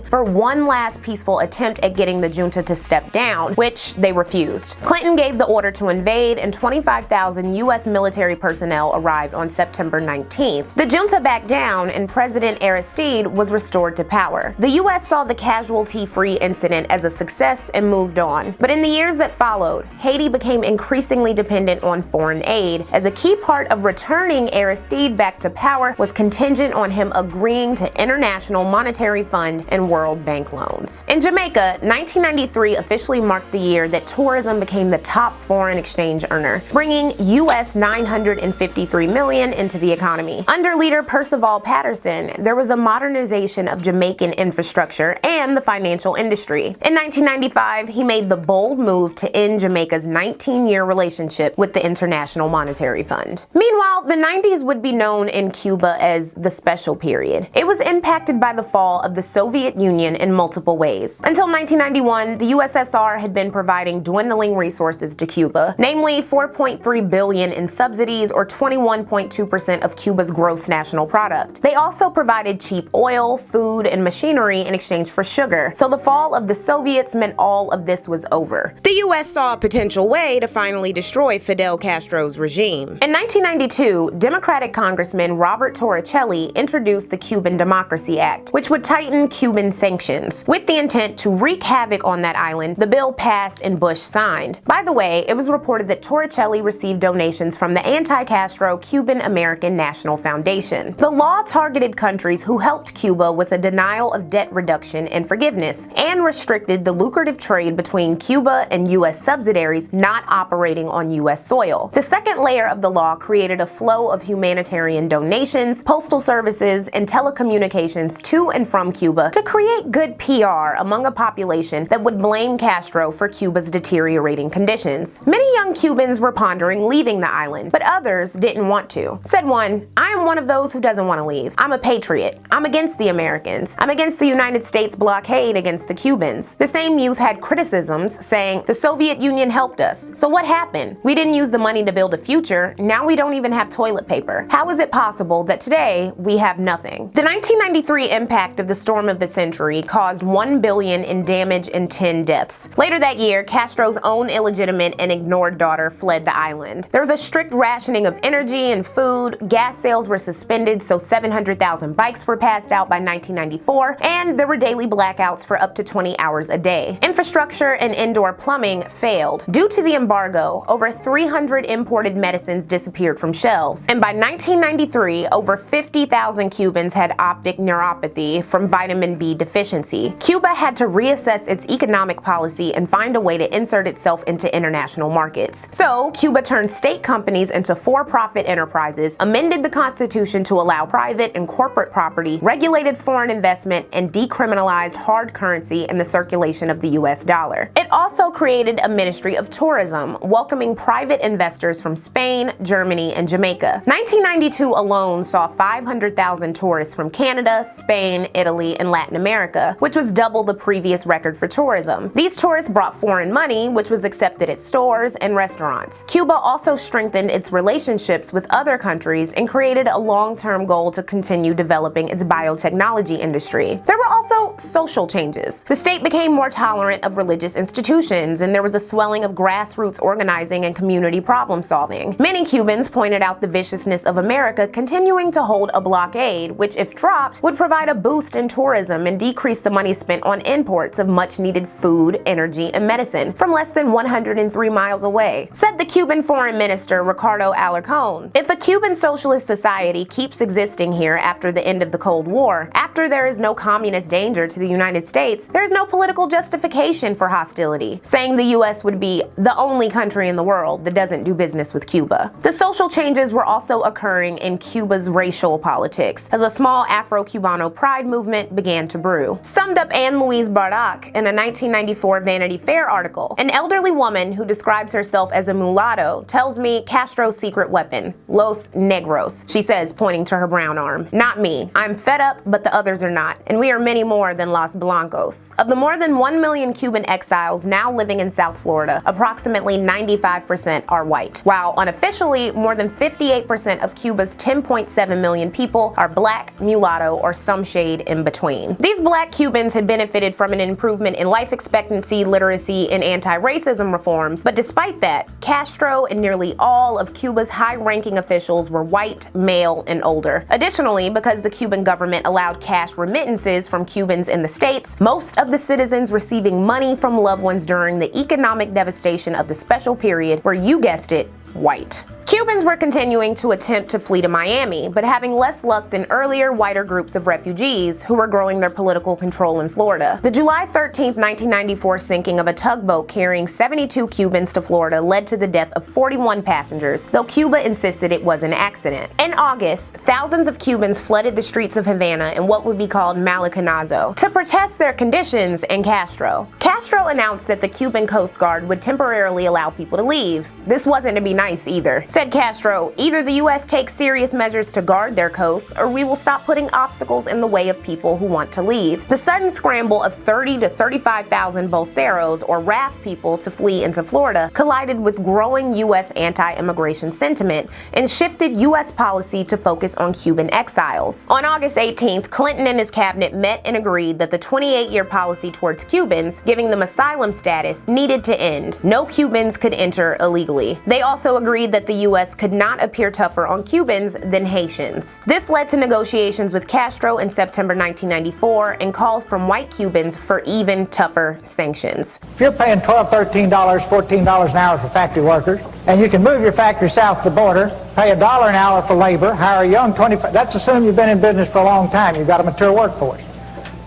for one last peaceful attempt at getting the junta to step down, which they refused. Clinton gave the order to invade, and 25,000 U.S. military personnel arrived on September 19th. The junta backed down, and President Aristide was restored to power. The U.S. saw the casualty-free incident as a success and moved on. But in the years that followed, Haiti became increasingly dependent on foreign aid, as a key part of returning Aristide back to power was contingent on him agreeing to International Monetary Fund and World Bank loans. In Jamaica, 1993 officially marked the year that tourism became the top foreign exchange earner, bringing U.S. $953 million into the economy. Under leader Percival Patterson, there was a modernization of Jamaican infrastructure and the financial industry. In 1995, he made the bold move to end Jamaica's 19-year relationship with the International Monetary Fund. Meanwhile, the 90s would be known in Cuba as the special period. It was impacted by the fall of the Soviet Union in multiple ways. Until 1991, the USSR had been providing dwindling resources to Cuba, namely $4.3 billion in subsidies, or 21.2% of Cuba's gross national product. They also provided cheap oil, food, and machinery in exchange for sugar. So the fall of the Soviets meant all of this was over. The US saw a potential way to finally destroy Fidel Castro's regime. In 1992, Democratic Congressman Robert Torricelli introduced the Cuban Democracy Act, which would tighten Cuban sanctions. With the intent to wreak havoc on that island, the bill passed and Bush signed. By the way, it was reported that Torricelli received donations from the anti-Castro Cuban American National Foundation. The law targeted countries who helped Cuba with a denial of debt reduction and forgiveness, and restricted the lucrative trade between Cuba and U.S. subsidiaries not operating on U.S. soil. The second layer of the law created a flow of humanitarian donations, postal services, and telecommunications to and from Cuba to create good PR among a population that would blame Castro for Cuba's deteriorating conditions. Many young Cubans were pondering leaving the island, but others didn't want to. Said one, "I am one of those who doesn't want to leave. I'm a patriot. I'm against the Americans. I'm against the United States blockade against the Cubans." The same youth had criticisms saying, "The Soviet Union helped us. So what happened? We didn't use the money to build a future. Now we don't even have toilet paper. How is it possible that today we have nothing?" The 1993 impact of the storm of the century caused $1 billion in damage and 10 deaths. Later that year, Castro's own illegitimate and ignored daughter fled the island. There was a strict rationing of energy and food, gas sales were suspended, so 700,000 bikes were passed out by 1994, and there were daily blackouts for up to 20 hours a day. Infrastructure and indoor plumbing failed. Due to the embargo, over 300 imported medicines disappeared from shelves, and by 1993, over 50,000 Cubans had optic neuropathy from vitamin B deficiency. Cuba had to reassess its economic policy and find a way to insert itself into international markets. So, Cuba turned state companies into for-profit enterprises, amended the constitution to allow private and corporate property, regulated foreign investment, and decriminalized hard currency and the circulation of the US dollar. It also created a ministry of tourism, welcoming private investors from Spain, Germany, and Jamaica. 1992 alone saw 500,000 tourists from Canada, Spain, Italy, and Latin America, which was double the previous record for tourism. These tourists brought foreign money, which was accepted at stores and restaurants. Cuba also strengthened its relationships with other countries and created a long-term goal to continue developing its biotechnology industry. There were also social changes. The state became more tolerant of religious institutions, and there was a swelling of grassroots organizing and community problem solving. Many Cubans pointed out the viciousness of America continuing to hold a blockade, which, if dropped, would provide a boost in tourism and decrease the money spent on imports of much-needed food, energy, and medicine from less than 103 miles away. Said the Cuban Foreign Minister Ricardo Alarcón, "If a Cuban socialist society keeps existing here after the end of the Cold War, after there is no communist danger to the United States, there is no political justification for hostility," saying the US would be the only country in the world that doesn't do business with Cuba. The social changes were also occurring in Cuba's racial politics, as a small Afro-Cubano pride movement began to brew. Summed up Anne Louise Bardac in a 1994 Vanity Fair article, "An elderly woman who describes herself as a mulatto tells me Castro's secret weapon, Los Negros," she says, pointing to her brown arm. "Not me. I'm fed up, but the others are not, and we are many more than Los Blancos." Of the more than 1 million Cuban exiles now living in South Florida, approximately 95% are white, while unofficially, more than 58% of Cuba's 10.7 million people are black, mulatto, or some shade in between. These black Cubans had benefited from an improvement in life expectancy, literacy, and anti-racism reforms, but despite that, Castro and nearly all of Cuba's high-ranking officials were white, male, and older. Additionally, because the Cuban government allowed cash remittances from Cubans in the States, most of the citizens receiving money from loved ones during the economic devastation of the special period were, you guessed it, white. Cubans were continuing to attempt to flee to Miami, but having less luck than earlier whiter groups of refugees who were growing their political control in Florida. The July 13, 1994 sinking of a tugboat carrying 72 Cubans to Florida led to the death of 41 passengers, though Cuba insisted it was an accident. In August, thousands of Cubans flooded the streets of Havana in what would be called Malacanazo to protest their conditions and Castro. Castro announced that the Cuban Coast Guard would temporarily allow people to leave. This wasn't to be nice either. Said said Castro, either the U.S. takes serious measures to guard their coasts, or we will stop putting obstacles in the way of people who want to leave. The sudden scramble of 30 to 35,000 Bolseros, or RAF people, to flee into Florida collided with growing U.S. anti-immigration sentiment and shifted U.S. policy to focus on Cuban exiles. On August 18th, Clinton and his cabinet met and agreed that the 28-year policy towards Cubans, giving them asylum status, needed to end. No Cubans could enter illegally. They also agreed that the U.S. could not appear tougher on Cubans than Haitians. This led to negotiations with Castro in September 1994 and calls from white Cubans for even tougher sanctions. If you're paying $12, $13, $14 an hour for factory workers, and you can move your factory south of the border, pay $1 an hour for labor, hire a young 25, that's assuming you've been in business for a long time, you've got a mature workforce.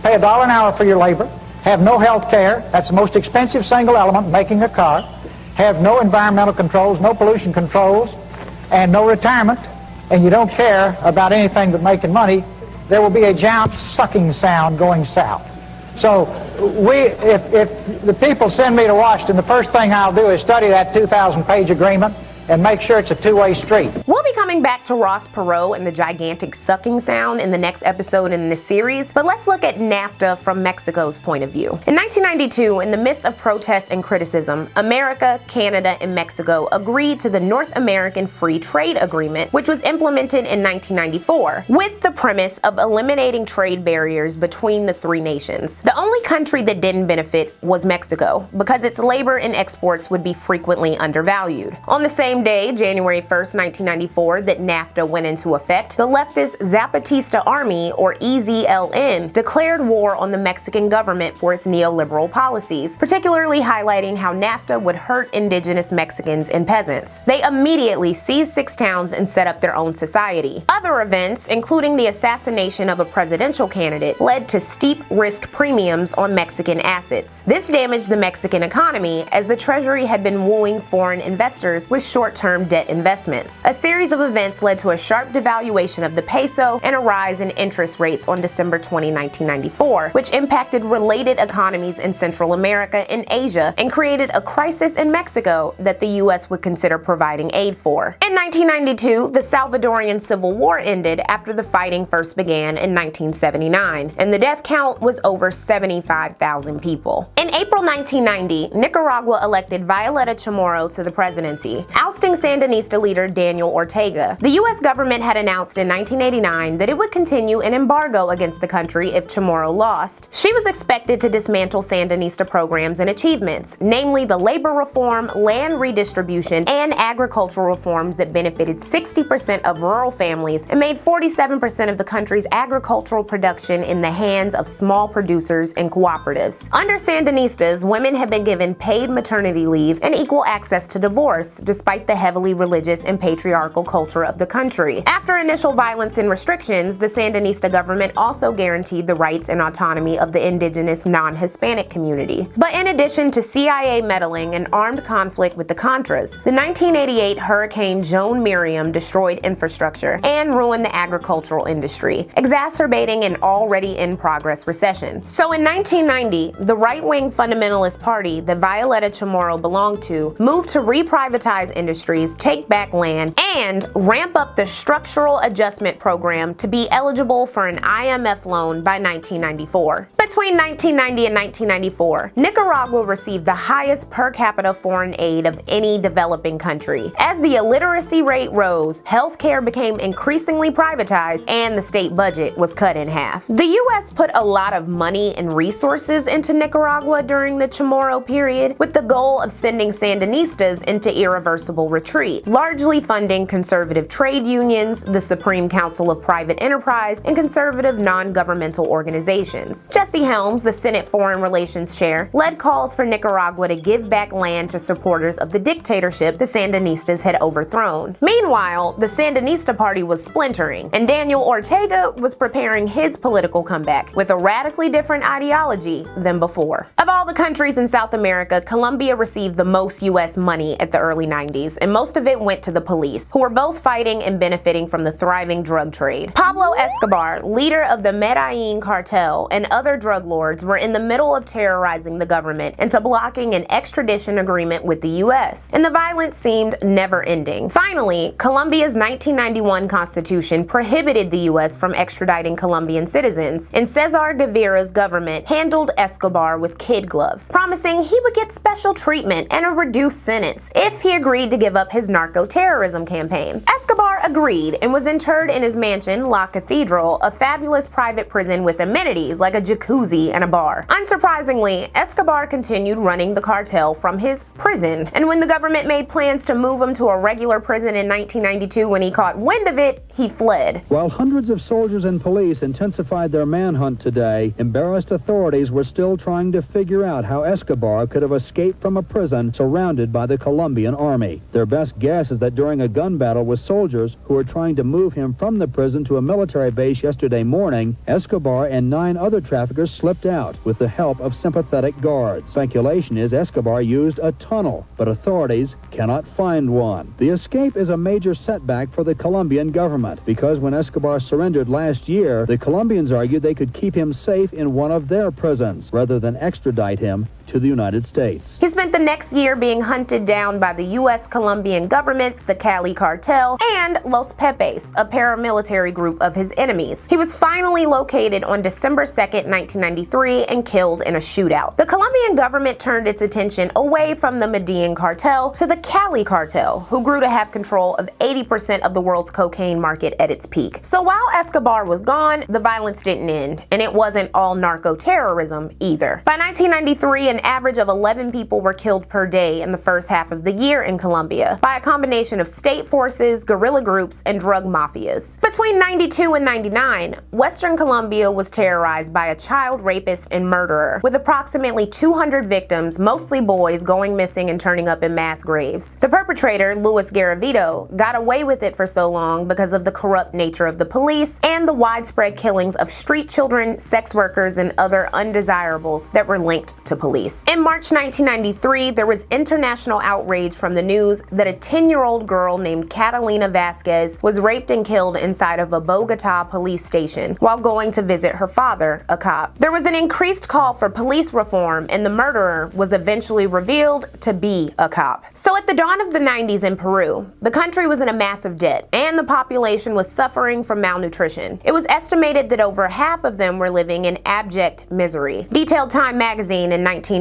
Pay $1 an hour for your labor, have no health care, that's the most expensive single element in making a car, have no environmental controls, no pollution controls, and no retirement, and you don't care about anything but making money, there will be a giant sucking sound going south. So if the people send me to Washington, the first thing I'll do is study that 2,000-page agreement and make sure it's a two-way street. We'll be coming back to Ross Perot and the gigantic sucking sound in the next episode in this series, but let's look at NAFTA from Mexico's point of view. In 1992, in the midst of protests and criticism, America, Canada, and Mexico agreed to the North American Free Trade Agreement, which was implemented in 1994, with the premise of eliminating trade barriers between the three nations. The only country that didn't benefit was Mexico, because its labor and exports would be frequently undervalued. On the same day, January 1st, 1994, that NAFTA went into effect, the leftist Zapatista Army, or EZLN, declared war on the Mexican government for its neoliberal policies, particularly highlighting how NAFTA would hurt indigenous Mexicans and peasants. They immediately seized 6 towns and set up their own society. Other events, including the assassination of a presidential candidate, led to steep risk premiums on Mexican assets. This damaged the Mexican economy, as the Treasury had been wooing foreign investors with short-term debt investments. A series of events led to a sharp devaluation of the peso and a rise in interest rates on December 20, 1994, which impacted related economies in Central America and Asia and created a crisis in Mexico that the U.S. would consider providing aid for. In 1992, the Salvadorian Civil War ended after the fighting first began in 1979, and the death count was over 75,000 people. In April 1990, Nicaragua elected Violeta Chamorro to the presidency, ousting Sandinista leader Daniel Ortega. The U.S. government had announced in 1989 that it would continue an embargo against the country if Chamorro lost. She was expected to dismantle Sandinista programs and achievements, namely the labor reform, land redistribution, and agricultural reforms that benefited 60% of rural families and made 47% of the country's agricultural production in the hands of small producers and cooperatives. Under Sandinistas, women had been given paid maternity leave and equal access to divorce, despite the heavily religious and patriarchal culture of the country. After initial violence and restrictions, the Sandinista government also guaranteed the rights and autonomy of the indigenous non-Hispanic community. But in addition to CIA meddling and armed conflict with the Contras, the 1988 Hurricane Joan Miriam destroyed infrastructure and ruined the agricultural industry, exacerbating an already in-progress recession. So in 1990, the right-wing fundamentalist party that Violeta Chamorro belonged to moved to reprivatize industries, take back land, and ramp up the Structural Adjustment Program to be eligible for an IMF loan by 1994. Between 1990 and 1994, Nicaragua received the highest per capita foreign aid of any developing country. As the illiteracy rate rose, healthcare became increasingly privatized, and the state budget was cut in half. The U.S. put a lot of money and resources into Nicaragua during the Chamorro period, with the goal of sending Sandinistas into irreversible retreat, largely funding conservative trade unions, the Supreme Council of Private Enterprise, and conservative non-governmental organizations. Jesse Helms, the Senate Foreign Relations Chair, led calls for Nicaragua to give back land to supporters of the dictatorship the Sandinistas had overthrown. Meanwhile, the Sandinista party was splintering, and Daniel Ortega was preparing his political comeback with a radically different ideology than before. Of all the countries in South America, Colombia received the most U.S. money at the early 90s, and most of it went to the police, who were both fighting and benefiting from the thriving drug trade. Pablo Escobar, leader of the Medellin cartel, and other drug drug lords were in the middle of terrorizing the government into blocking an extradition agreement with the U.S., and the violence seemed never-ending. Finally, Colombia's 1991 constitution prohibited the U.S. from extraditing Colombian citizens, and Cesar Gaviria's government handled Escobar with kid gloves, promising he would get special treatment and a reduced sentence if he agreed to give up his narco-terrorism campaign. Escobar agreed and was interred in his mansion, La Cathedral, a fabulous private prison with amenities like a jacuzzi and a bar. Unsurprisingly, Escobar continued running the cartel from his prison, and when the government made plans to move him to a regular prison in 1992 when he caught wind of it, he fled. While hundreds of soldiers and police intensified their manhunt today, embarrassed authorities were still trying to figure out how Escobar could have escaped from a prison surrounded by the Colombian army. Their best guess is that during a gun battle with soldiers who were trying to move him from the prison to a military base yesterday morning, Escobar and 9 other traffickers slipped out with the help of sympathetic guards. Speculation is Escobar used a tunnel, but authorities cannot find one. The escape is a major setback for the Colombian government because when Escobar surrendered last year, the Colombians argued they could keep him safe in one of their prisons rather than extradite him to the United States. He spent the next year being hunted down by the U.S. Colombian governments, the Cali cartel, and Los Pepes, a paramilitary group of his enemies. He was finally located on December 2nd, 1993, and killed in a shootout. The Colombian government turned its attention away from the Medellin cartel to the Cali cartel, who grew to have control of 80% of the world's cocaine market at its peak. So while Escobar was gone, the violence didn't end, and it wasn't all narco-terrorism either. By 1993, an average of 11 people were killed per day in the first half of the year in Colombia by a combination of state forces, guerrilla groups, and drug mafias. Between 92 and 99, Western Colombia was terrorized by a child rapist and murderer, with approximately 200 victims, mostly boys, going missing and turning up in mass graves. The perpetrator, Luis Garavito, got away with it for so long because of the corrupt nature of the police and the widespread killings of street children, sex workers, and other undesirables that were linked to police. In March 1993, there was international outrage from the news that a 10-year-old girl named Catalina Vasquez was raped and killed inside of a Bogota police station while going to visit her father, a cop. There was an increased call for police reform, and the murderer was eventually revealed to be a cop. So at the dawn of the 90s in Peru, the country was in a massive debt, and the population was suffering from malnutrition. It was estimated that over half of them were living in abject misery. Detailed Time magazine in 1990.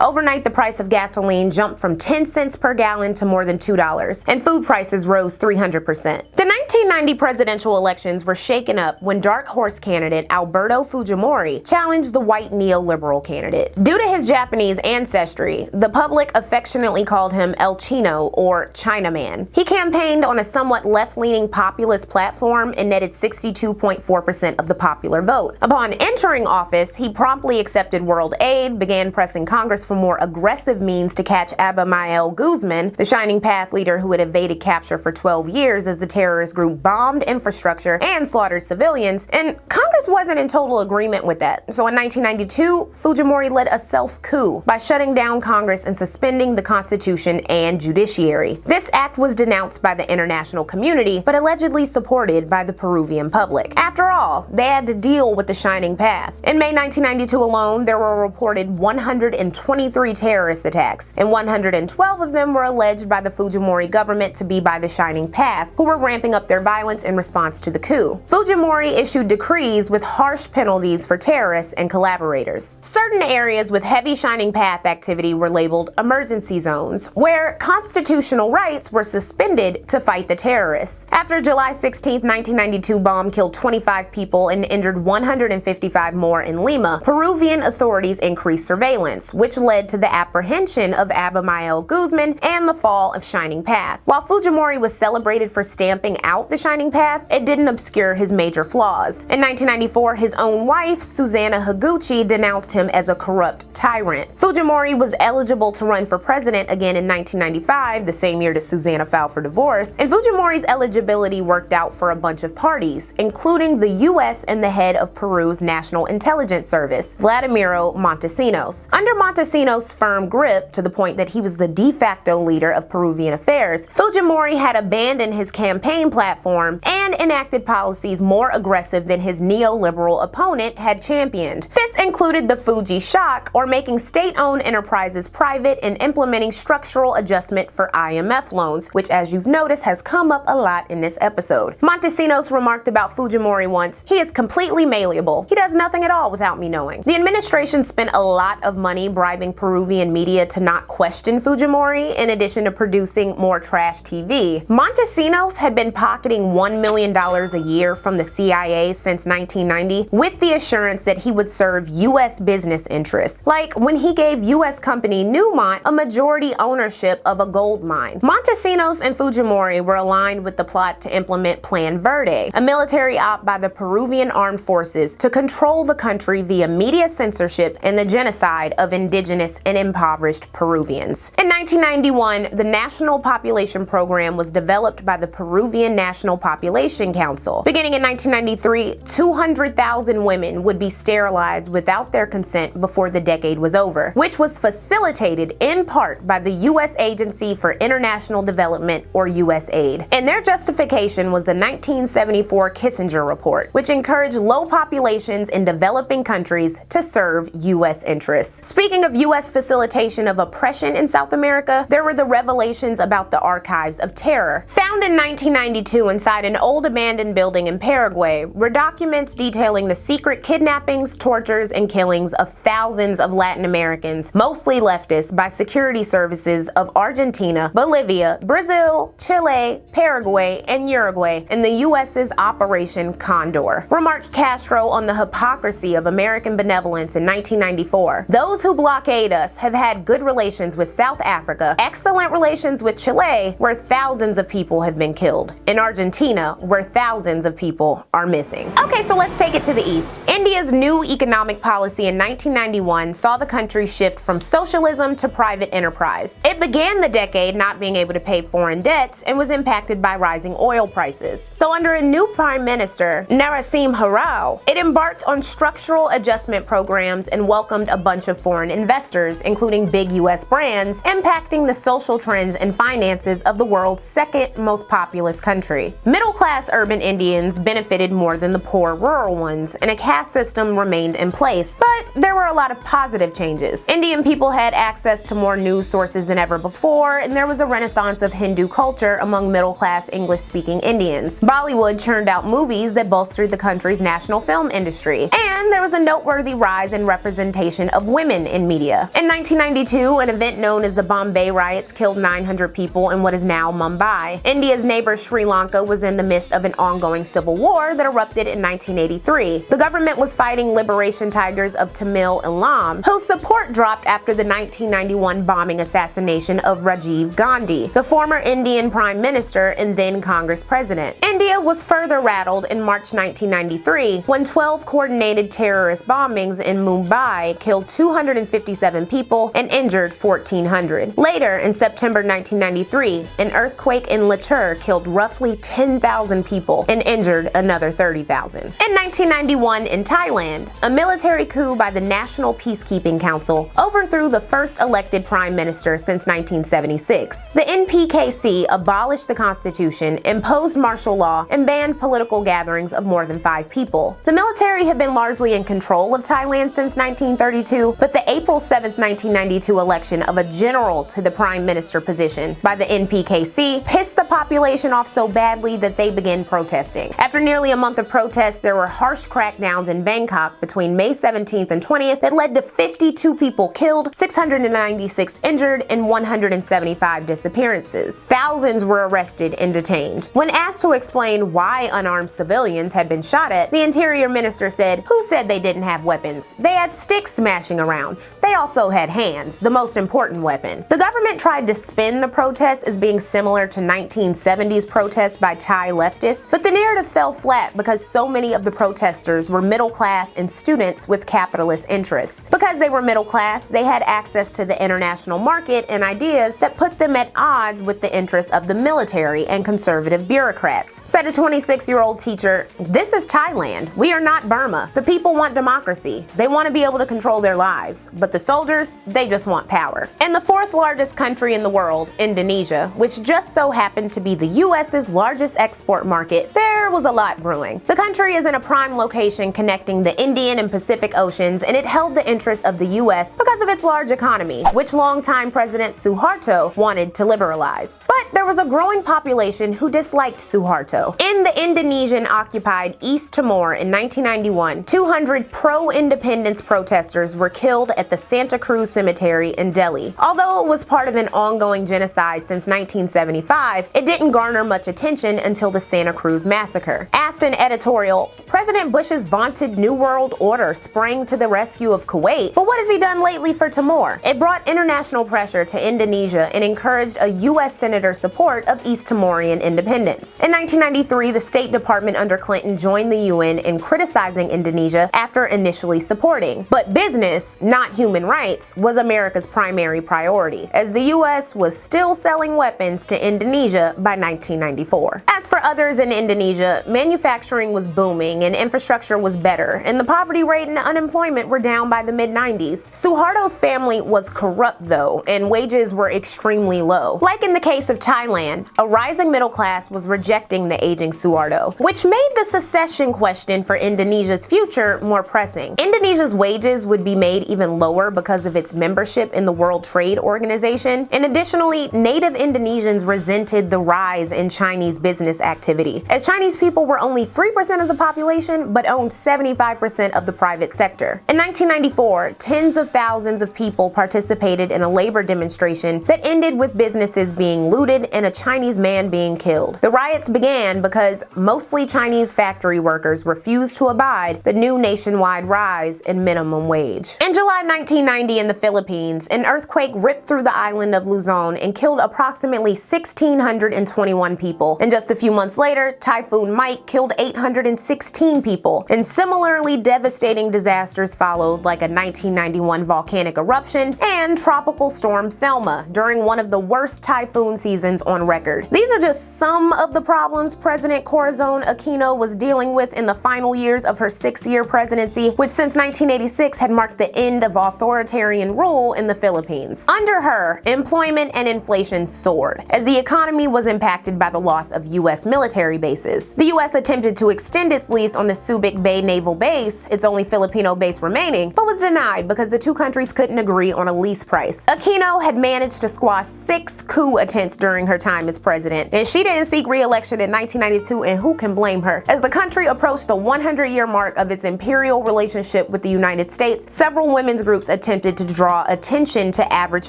Overnight, the price of gasoline jumped from 10 cents per gallon to more than $2, and food prices rose 300%. The 1990 presidential elections were shaken up when dark horse candidate Alberto Fujimori challenged the white neoliberal candidate. Due to his Japanese ancestry, the public affectionately called him El Chino, or Chinaman. He campaigned on a somewhat left-leaning populist platform and netted 62.4% of the popular vote. Upon entering office, he promptly accepted world aid, began pressing Congress for more aggressive means to catch Abimael Guzman, the Shining Path leader who had evaded capture for 12 years as the terrorist group bombed infrastructure and slaughtered civilians, and Congress wasn't in total agreement with that. So in 1992, Fujimori led a self-coup by shutting down Congress and suspending the Constitution and judiciary. This act was denounced by the international community, but allegedly supported by the Peruvian public. After all, they had to deal with the Shining Path. In May 1992 alone, there were reported 123 terrorist attacks, and 112 of them were alleged by the Fujimori government to be by the Shining Path, who were ramping up their violence in response to the coup. Fujimori issued decrees with harsh penalties for terrorists and collaborators. Certain areas with heavy Shining Path activity were labeled emergency zones, where constitutional rights were suspended to fight the terrorists. After July 16, 1992 bomb killed 25 people and injured 155 more in Lima, Peruvian authorities increased surveillance, which led to the apprehension of Abimael Guzman and the fall of Shining Path. While Fujimori was celebrated for stamping out the Shining Path, it didn't obscure his major flaws. In 1994, his own wife, Susanna Higuchi, denounced him as a corrupt tyrant. Fujimori was eligible to run for president again in 1995, the same year that Susanna filed for divorce, and Fujimori's eligibility worked out for a bunch of parties, including the U.S. and the head of Peru's National Intelligence Service, Vladimiro Montesinos. Under Montesinos' firm grip, to the point that he was the de facto leader of Peruvian affairs, Fujimori had abandoned his campaign platform platform and enacted policies more aggressive than his neoliberal opponent had championed. This included the Fuji shock, or making state-owned enterprises private and implementing structural adjustment for IMF loans, which, as you've noticed, has come up a lot in this episode. Montesinos remarked about Fujimori once, "He is completely malleable. He does nothing at all without me knowing." The administration spent a lot of money bribing Peruvian media to not question Fujimori, in addition to producing more trash TV. Montesinos had been pocketing $1 million a year from the CIA since 1990, with the assurance that he would serve U.S. business interests, like when he gave U.S. company Newmont a majority ownership of a gold mine. Montesinos and Fujimori were aligned with the plot to implement Plan Verde, a military op by the Peruvian armed forces to control the country via media censorship and the genocide of indigenous and impoverished Peruvians. In 1991, the National Population Program was developed by the Peruvian National Population Council. Beginning in 1993, 200,000 women would be sterilized without their consent before the decade was over, which was facilitated in part by the U.S. Agency for International Development, or USAID. And their justification was the 1974 Kissinger Report, which encouraged low populations in developing countries to serve U.S. interests. Speaking of U.S. facilitation of oppression in South America, there were the revelations about the Archives of Terror. Found in 1992 inside an old abandoned building in Paraguay were documents detailing the secret kidnappings, tortures, and killings of thousands of Latin Americans, mostly leftists, by security services of Argentina, Bolivia, Brazil, Chile, Paraguay, and Uruguay in the U.S.'s Operation Condor. Remarked Castro on the hypocrisy of American benevolence in 1994. "Those who blockade us have had good relations with South Africa, excellent relations with Chile, where thousands of people have been killed, in Argentina, where thousands of people are missing." Okay, so let's take it to the east. India's new economic policy in 1991 saw the country shift from socialism to private enterprise. It began the decade not being able to pay foreign debts and was impacted by rising oil prices. So under a new prime minister, Narasimha Rao, it embarked on structural adjustment programs and welcomed a bunch of foreign investors, including big U.S. brands, impacting the social trends and finances of the world's second most populous country. Middle-class urban Indians benefited more than the poor rural ones, and a caste system remained in place. But there were a lot of positive changes. Indian people had access to more news sources than ever before, and there was a renaissance of Hindu culture among middle-class English-speaking Indians. Bollywood churned out movies that bolstered the country's national film industry, and there was a noteworthy rise in representation of women in media. In 1992, an event known as the Bombay riots killed 900 people in what is now Mumbai. India's neighbor Sri Lanka was in the midst of an ongoing civil war that erupted in 1983. The government was fighting liberation tigers of Tamil Eelam, whose support dropped after the 1991 bombing assassination of Rajiv Gandhi, the former Indian Prime Minister and then Congress President. India was further rattled in March 1993 when 12 coordinated terrorist bombings in Mumbai killed 257 people and injured 1,400. Later, in September 1993, an earthquake in Latur killed roughly 10,000 people and injured another 30,000. In 1991, in Thailand, a military coup by the National Peacekeeping Council overthrew the first elected prime minister since 1976. The NPKC abolished the constitution, imposed martial law, and banned political gatherings of more than 5 people. The military had been largely in control of Thailand since 1932, but the April 7, 1992 election of a general to the prime minister position by the NPKC pissed the population off so badly that they began protesting. After nearly a month of protests, there were harsh crackdowns in Bangkok between May 17th and 20th that led to 52 people killed, 696 injured, and 175 disappearances. Thousands were arrested and detained. When asked to explain why unarmed civilians had been shot at, the Interior Minister said, "Who said they didn't have weapons? They had sticks smashing around. They also had hands, the most important weapon." The government tried to spin the protests as being similar to 1970s protests by Thai leftists, but the narrative fell flat because so many of the protesters were middle class and students with capitalist interests. Because they were middle class, they had access to the international market and ideas that put them at odds with the interests of the military and conservative bureaucrats. Said a 26-year-old teacher, "This is Thailand. We are not Burma. The people want democracy. They want to be able to control their lives. But the soldiers, they just want power." And the fourth largest country in the world, Indonesia, which just so happened to be the US's largest export market, there was a lot brewing. The country is in a prime location connecting the Indian and Pacific Oceans, and it held the interests of the U.S. because of its large economy, which longtime President Suharto wanted to liberalize. But there was a growing population who disliked Suharto. In the Indonesian-occupied East Timor in 1991, 200 pro-independence protesters were killed at the Santa Cruz Cemetery in Delhi. Although it was part of an ongoing genocide since 1975, it didn't garner much attention until the Santa Cruz massacre. Asked an editorial, President Bush's vaunted New World Order sprang to the rescue of Kuwait, but what has he done lately for Timor? It brought international pressure to Indonesia and encouraged a U.S. senator's support of East Timorian independence. In 1993, the State Department under Clinton joined the UN in criticizing Indonesia after initially supporting. But business, not human rights, was America's primary priority, as the U.S. was still selling weapons to Indonesia by 1994. As for others in Indonesia, manufacturing was booming and infrastructure was better, and the poverty rate and unemployment were down by the mid-90s. Suharto's family was corrupt though, and wages were extremely low. Like in the case of Thailand, a rising middle class was rejecting the aging Suharto, which made the secession question for Indonesia's future more pressing. Indonesia's wages would be made even lower because of its membership in the World Trade Organization, and additionally, native Indonesians resented the rise in Chinese business activity, as Chinese people were only 3% of the population but owned 75% of the private sector. In 1994, tens of thousands of people participated in a labor demonstration that ended with businesses being looted and a Chinese man being killed. The riots began because mostly Chinese factory workers refused to abide the new nationwide rise in minimum wage. In July 1990 in the Philippines, an earthquake ripped through the island of Luzon and killed approximately 1,621 people. And just a few months later, Typhoon Mike killed 816 people. And similarly devastating disasters followed, like a 1991 volcanic eruption and Tropical Storm Thelma during one of the worst typhoon seasons on record. These are just some of the problems President Corazon Aquino was dealing with in the final years of her 6-year presidency, which since 1986 had marked the end of authoritarian rule in the Philippines. Under her, employment and inflation soared, as the economy was impacted by the loss of U.S. military bases. The U.S. attempted to extend its lease on the Subic Bay Naval Base, its only Filipino base remaining, but was denied because the two countries couldn't agree on a lease price. Aquino had managed to squash 6 coup attempts during her time as president, and she didn't seek re-election in 1992, and who can blame her? As the country approached the 100-year mark of its imperial relationship with the United States, several women's groups attempted to draw attention to average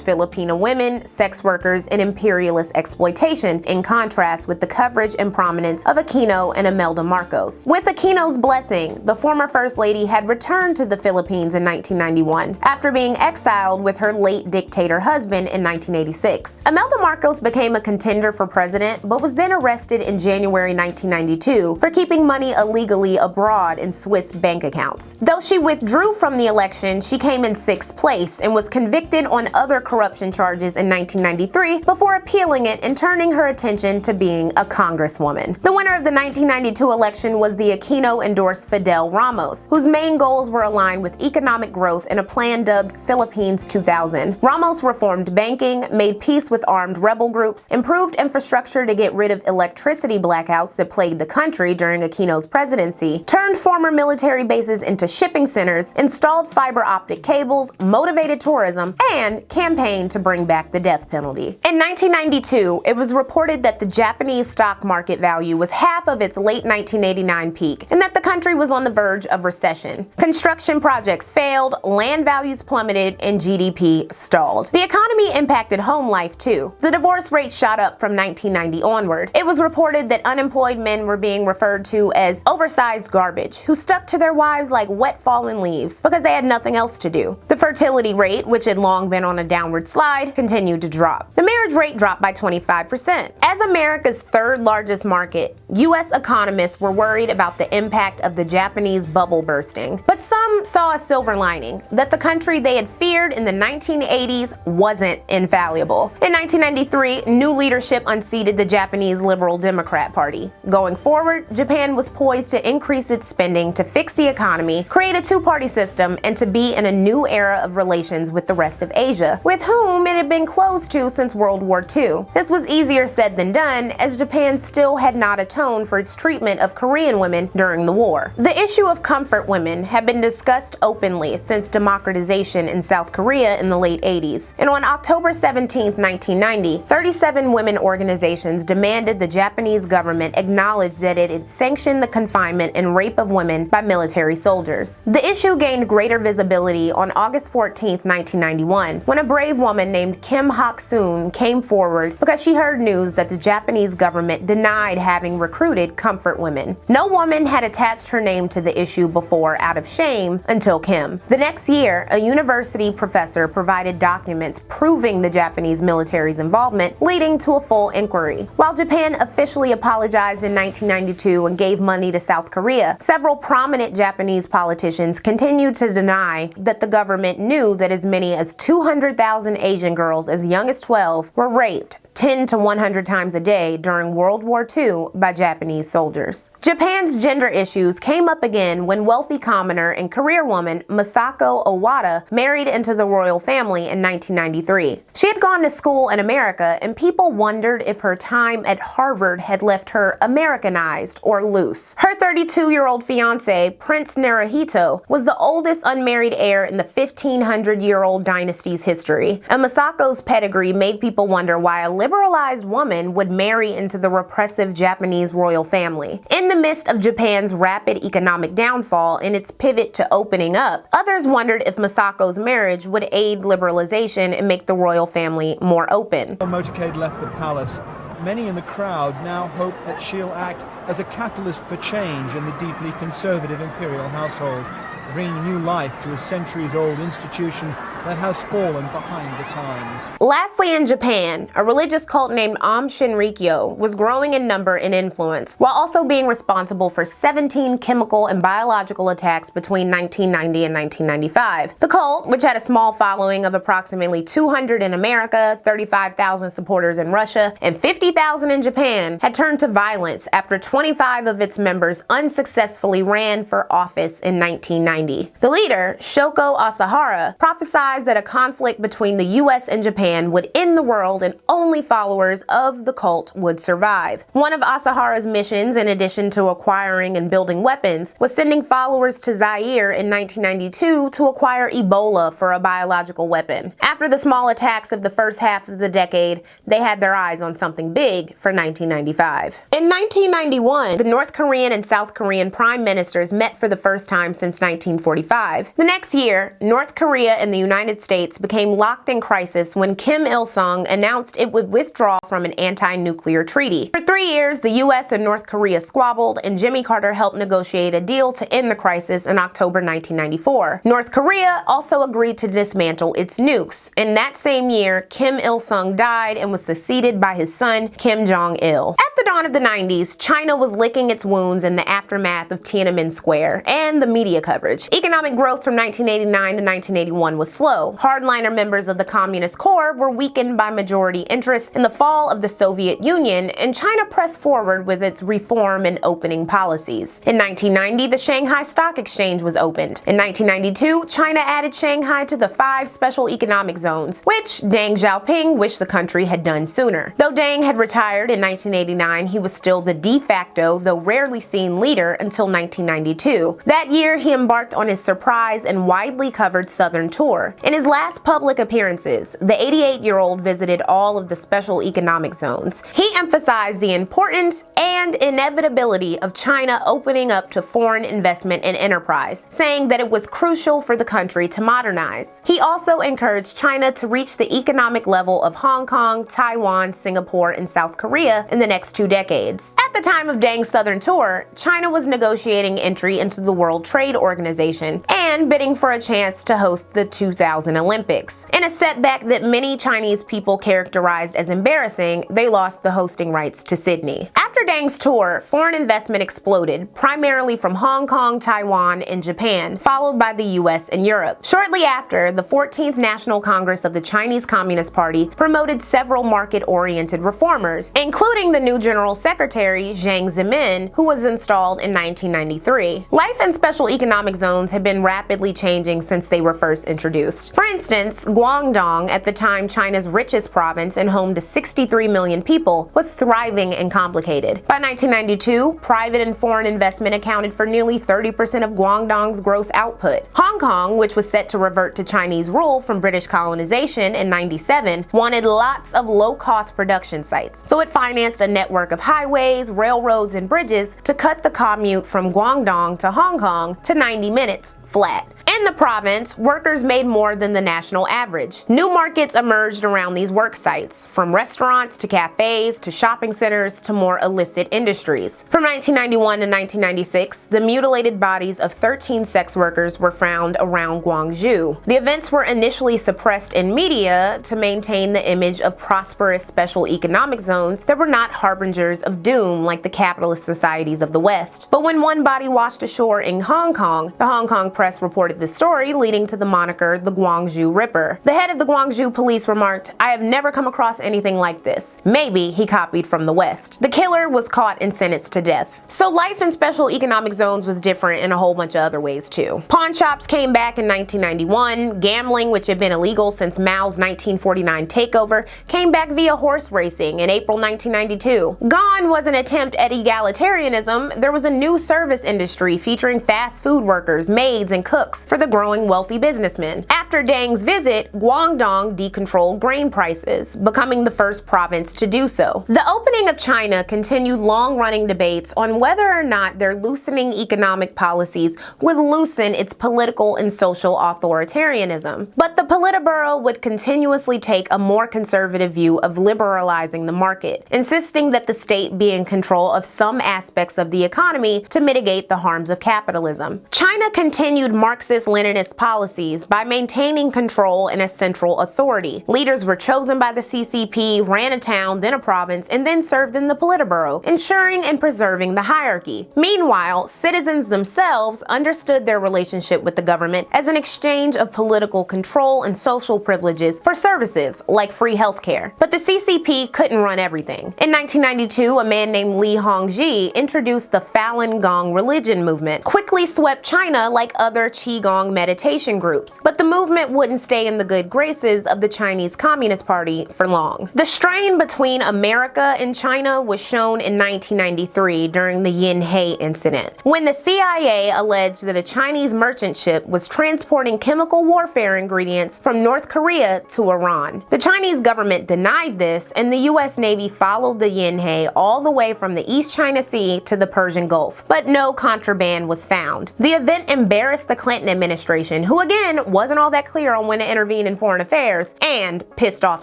Filipino women, sex workers, and imperialist exploitation, in contrast with the coverage and prominence of Aquino and Imelda Marcos. With Aquino's blessing, the former First Lady had returned to the Philippines in 1991 after being exiled with her late dictator husband in 1986. Imelda Marcos became a contender for president, but was then arrested in January 1992 for keeping money illegally abroad in Swiss bank accounts. Though she withdrew from the election, she came in 6th place and was convicted on other corruption charges in 1993 before appealing it and turning her attention to being a congresswoman. The winner of the 1992 election was the Aquino-endorsed Fidel Ramos, whose main goals were aligned with economic growth and a plan dubbed Philippines 2000. Ramos reformed banking, made peace with armed rebel groups, improved infrastructure to get rid of electricity blackouts that plagued the country during Aquino's presidency, turned former military bases into shipping centers, installed fiber optic cables, motivated tourism, and campaigned to bring back the death penalty. In 1992, it was reported that the Japanese stock market value was half of its late 1989 peak, and that the country was on the verge of recession. Construction projects failed, land values plummeted, and GDP stalled. The economy impacted home life too. The divorce rate shot up from 1990 onward. It was reported that unemployed men were being referred to as oversized garbage, who stuck to their wives like wet fallen leaves because they had nothing else to do. The fertility rate, which had long been on a downward slide, continued to drop. The marriage rate dropped by 25%. As America's 3rd largest market, U.S. economists were worried about the impact of the Japanese bubble bursting. But some saw a silver lining, that the country they had feared in the 1980s wasn't infallible. In 1993, new leadership unseated the Japanese Liberal Democrat Party. Going forward, Japan was poised to increase its spending to fix the economy, create a two-party system, and to be in a new era of relations with the rest of Asia, with whom it had been close to since World War II. This was easier said than done, as because Japan still had not atoned for its treatment of Korean women during the war. The issue of comfort women had been discussed openly since democratization in South Korea in the late 80s. And on October 17, 1990, 37 women organizations demanded the Japanese government acknowledge that it had sanctioned the confinement and rape of women by military soldiers. The issue gained greater visibility on August 14, 1991, when a brave woman named Kim Hak-soon came forward because she heard news that the Japanese government denied having recruited comfort women. No woman had attached her name to the issue before out of shame until Kim. The next year, a university professor provided documents proving the Japanese military's involvement, leading to a full inquiry. While Japan officially apologized in 1992 and gave money to South Korea, several prominent Japanese politicians continued to deny that the government knew that as many as 200,000 Asian girls as young as 12 were raped 10 to 100 times a day during World War II by Japanese soldiers. Japan's gender issues came up again when wealthy commoner and career woman Masako Owada married into the royal family in 1993. She had gone to school in America, and people wondered if her time at Harvard had left her Americanized or loose. Her 32-year-old fiance, Prince Naruhito, was the oldest unmarried heir in the 1500-year-old dynasty's history, and Masako's pedigree made people wonder why a liberalized woman would marry into the repressive Japanese royal family. In the midst of Japan's rapid economic downfall and its pivot to opening up, others wondered if Masako's marriage would aid liberalization and make the royal family more open. The motorcade left the palace. Many in the crowd now hope that she'll act as a catalyst for change in the deeply conservative imperial household, bringing new life to a centuries-old institution that has fallen behind the times. Lastly, in Japan, a religious cult named Aum Shinrikyo was growing in number and influence, while also being responsible for 17 chemical and biological attacks between 1990 and 1995. The cult, which had a small following of approximately 200 in America, 35,000 supporters in Russia, and 50,000 in Japan, had turned to violence after 25 of its members unsuccessfully ran for office in 1990. The leader, Shoko Asahara, prophesied that a conflict between the US and Japan would end the world and only followers of the cult would survive. One of Asahara's missions, in addition to acquiring and building weapons, was sending followers to Zaire in 1992 to acquire Ebola for a biological weapon. After the small attacks of the first half of the decade, they had their eyes on something big for 1995. In 1991, the North Korean and South Korean prime ministers met for the first time since 1945. The next year, North Korea and the United States became locked in crisis when Kim Il-sung announced it would withdraw from an anti-nuclear treaty. For 3 years, the US and North Korea squabbled, and Jimmy Carter helped negotiate a deal to end the crisis in October 1994. North Korea also agreed to dismantle its nukes. In that same year, Kim Il-sung died and was succeeded by his son, Kim Jong-il. At the dawn of the 90s, China was licking its wounds in the aftermath of Tiananmen Square and the media coverage. Economic growth from 1989 to 1981 was slow. Hardliner members of the Communist core were weakened by majority interest in the fall of the Soviet Union, and China pressed forward with its reform and opening policies. In 1990, the Shanghai Stock Exchange was opened. In 1992, China added Shanghai to the 5 special economic zones, which Deng Xiaoping wished the country had done sooner. Though Deng had retired in 1989, he was still the de facto, though rarely seen leader until 1992. That year, he embarked on his surprise and widely covered Southern tour. In his last public appearances, the 88-year-old visited all of the special economic zones. He emphasized the importance and inevitability of China opening up to foreign investment and enterprise, saying that it was crucial for the country to modernize. He also encouraged China to reach the economic level of Hong Kong, Taiwan, Singapore, and South Korea in the next 2 decades. At the time of Deng's Southern tour, China was negotiating entry into the World Trade Organization and bidding for a chance to host the 2000 Olympics. In a setback that many Chinese people characterized as embarrassing, they lost the hosting rights to Sydney. After Deng's tour, foreign investment exploded, primarily from Hong Kong, Taiwan, and Japan, followed by the US and Europe. Shortly after, the 14th National Congress of the Chinese Communist Party promoted several market-oriented reformers, including the new General Secretary Secretary Jiang Zemin, who was installed in 1993. Life in special economic zones had been rapidly changing since they were first introduced. For instance, Guangdong, at the time China's richest province and home to 63 million people, was thriving and complicated. By 1992, private and foreign investment accounted for nearly 30% of Guangdong's gross output. Hong Kong, which was set to revert to Chinese rule from British colonization in 97, wanted lots of low-cost production sites, so it financed a network of highways, railroads, and bridges to cut the commute from Guangdong to Hong Kong to 90 minutes flat. In the province, workers made more than the national average. New markets emerged around these work sites, from restaurants to cafes to shopping centers to more illicit industries. From 1991 to 1996, the mutilated bodies of 13 sex workers were found around Gwangju. The events were initially suppressed in media to maintain the image of prosperous special economic zones that were not harbingers of doom like the capitalist societies of the West. But when one body washed ashore in Hong Kong, the Hong Kong press reported the story, leading to the moniker the Gwangju Ripper. The head of the Gwangju police remarked, "I have never come across anything like this. Maybe he copied from the West." The killer was caught and sentenced to death. So life in special economic zones was different in a whole bunch of other ways too. Pawn shops came back in 1991. Gambling, which had been illegal since Mao's 1949 takeover, came back via horse racing in April 1992. Gone was an attempt at egalitarianism. There was a new service industry featuring fast food workers, maids, and cooks for the growing wealthy businessmen. After Deng's visit, Guangdong decontrolled grain prices, becoming the first province to do so. The opening of China continued long-running debates on whether or not their loosening economic policies would loosen its political and social authoritarianism. But the Politburo would continuously take a more conservative view of liberalizing the market, insisting that the state be in control of some aspects of the economy to mitigate the harms of capitalism. China continued Marxist-Leninist policies by maintaining control and a central authority. Leaders were chosen by the CCP, ran a town, then a province, and then served in the Politburo, ensuring and preserving the hierarchy. Meanwhile, citizens themselves understood their relationship with the government as an exchange of political control and social privileges for services like free healthcare. But the CCP couldn't run everything. In 1992, a man named Li Hongzhi introduced the Falun Gong religion movement, quickly swept China like other Qigong meditation groups, but the movement wouldn't stay in the good graces of the Chinese Communist Party for long. The strain between America and China was shown in 1993 during the Yin-He incident, when the CIA alleged that a Chinese merchant ship was transporting chemical warfare ingredients from North Korea to Iran. The Chinese government denied this, and the U.S. Navy followed the Yin-He all the way from the East China Sea to the Persian Gulf, but no contraband was found. The event embarrassed the Clinton administration, who again wasn't all that clear on when to intervene in foreign affairs, and pissed off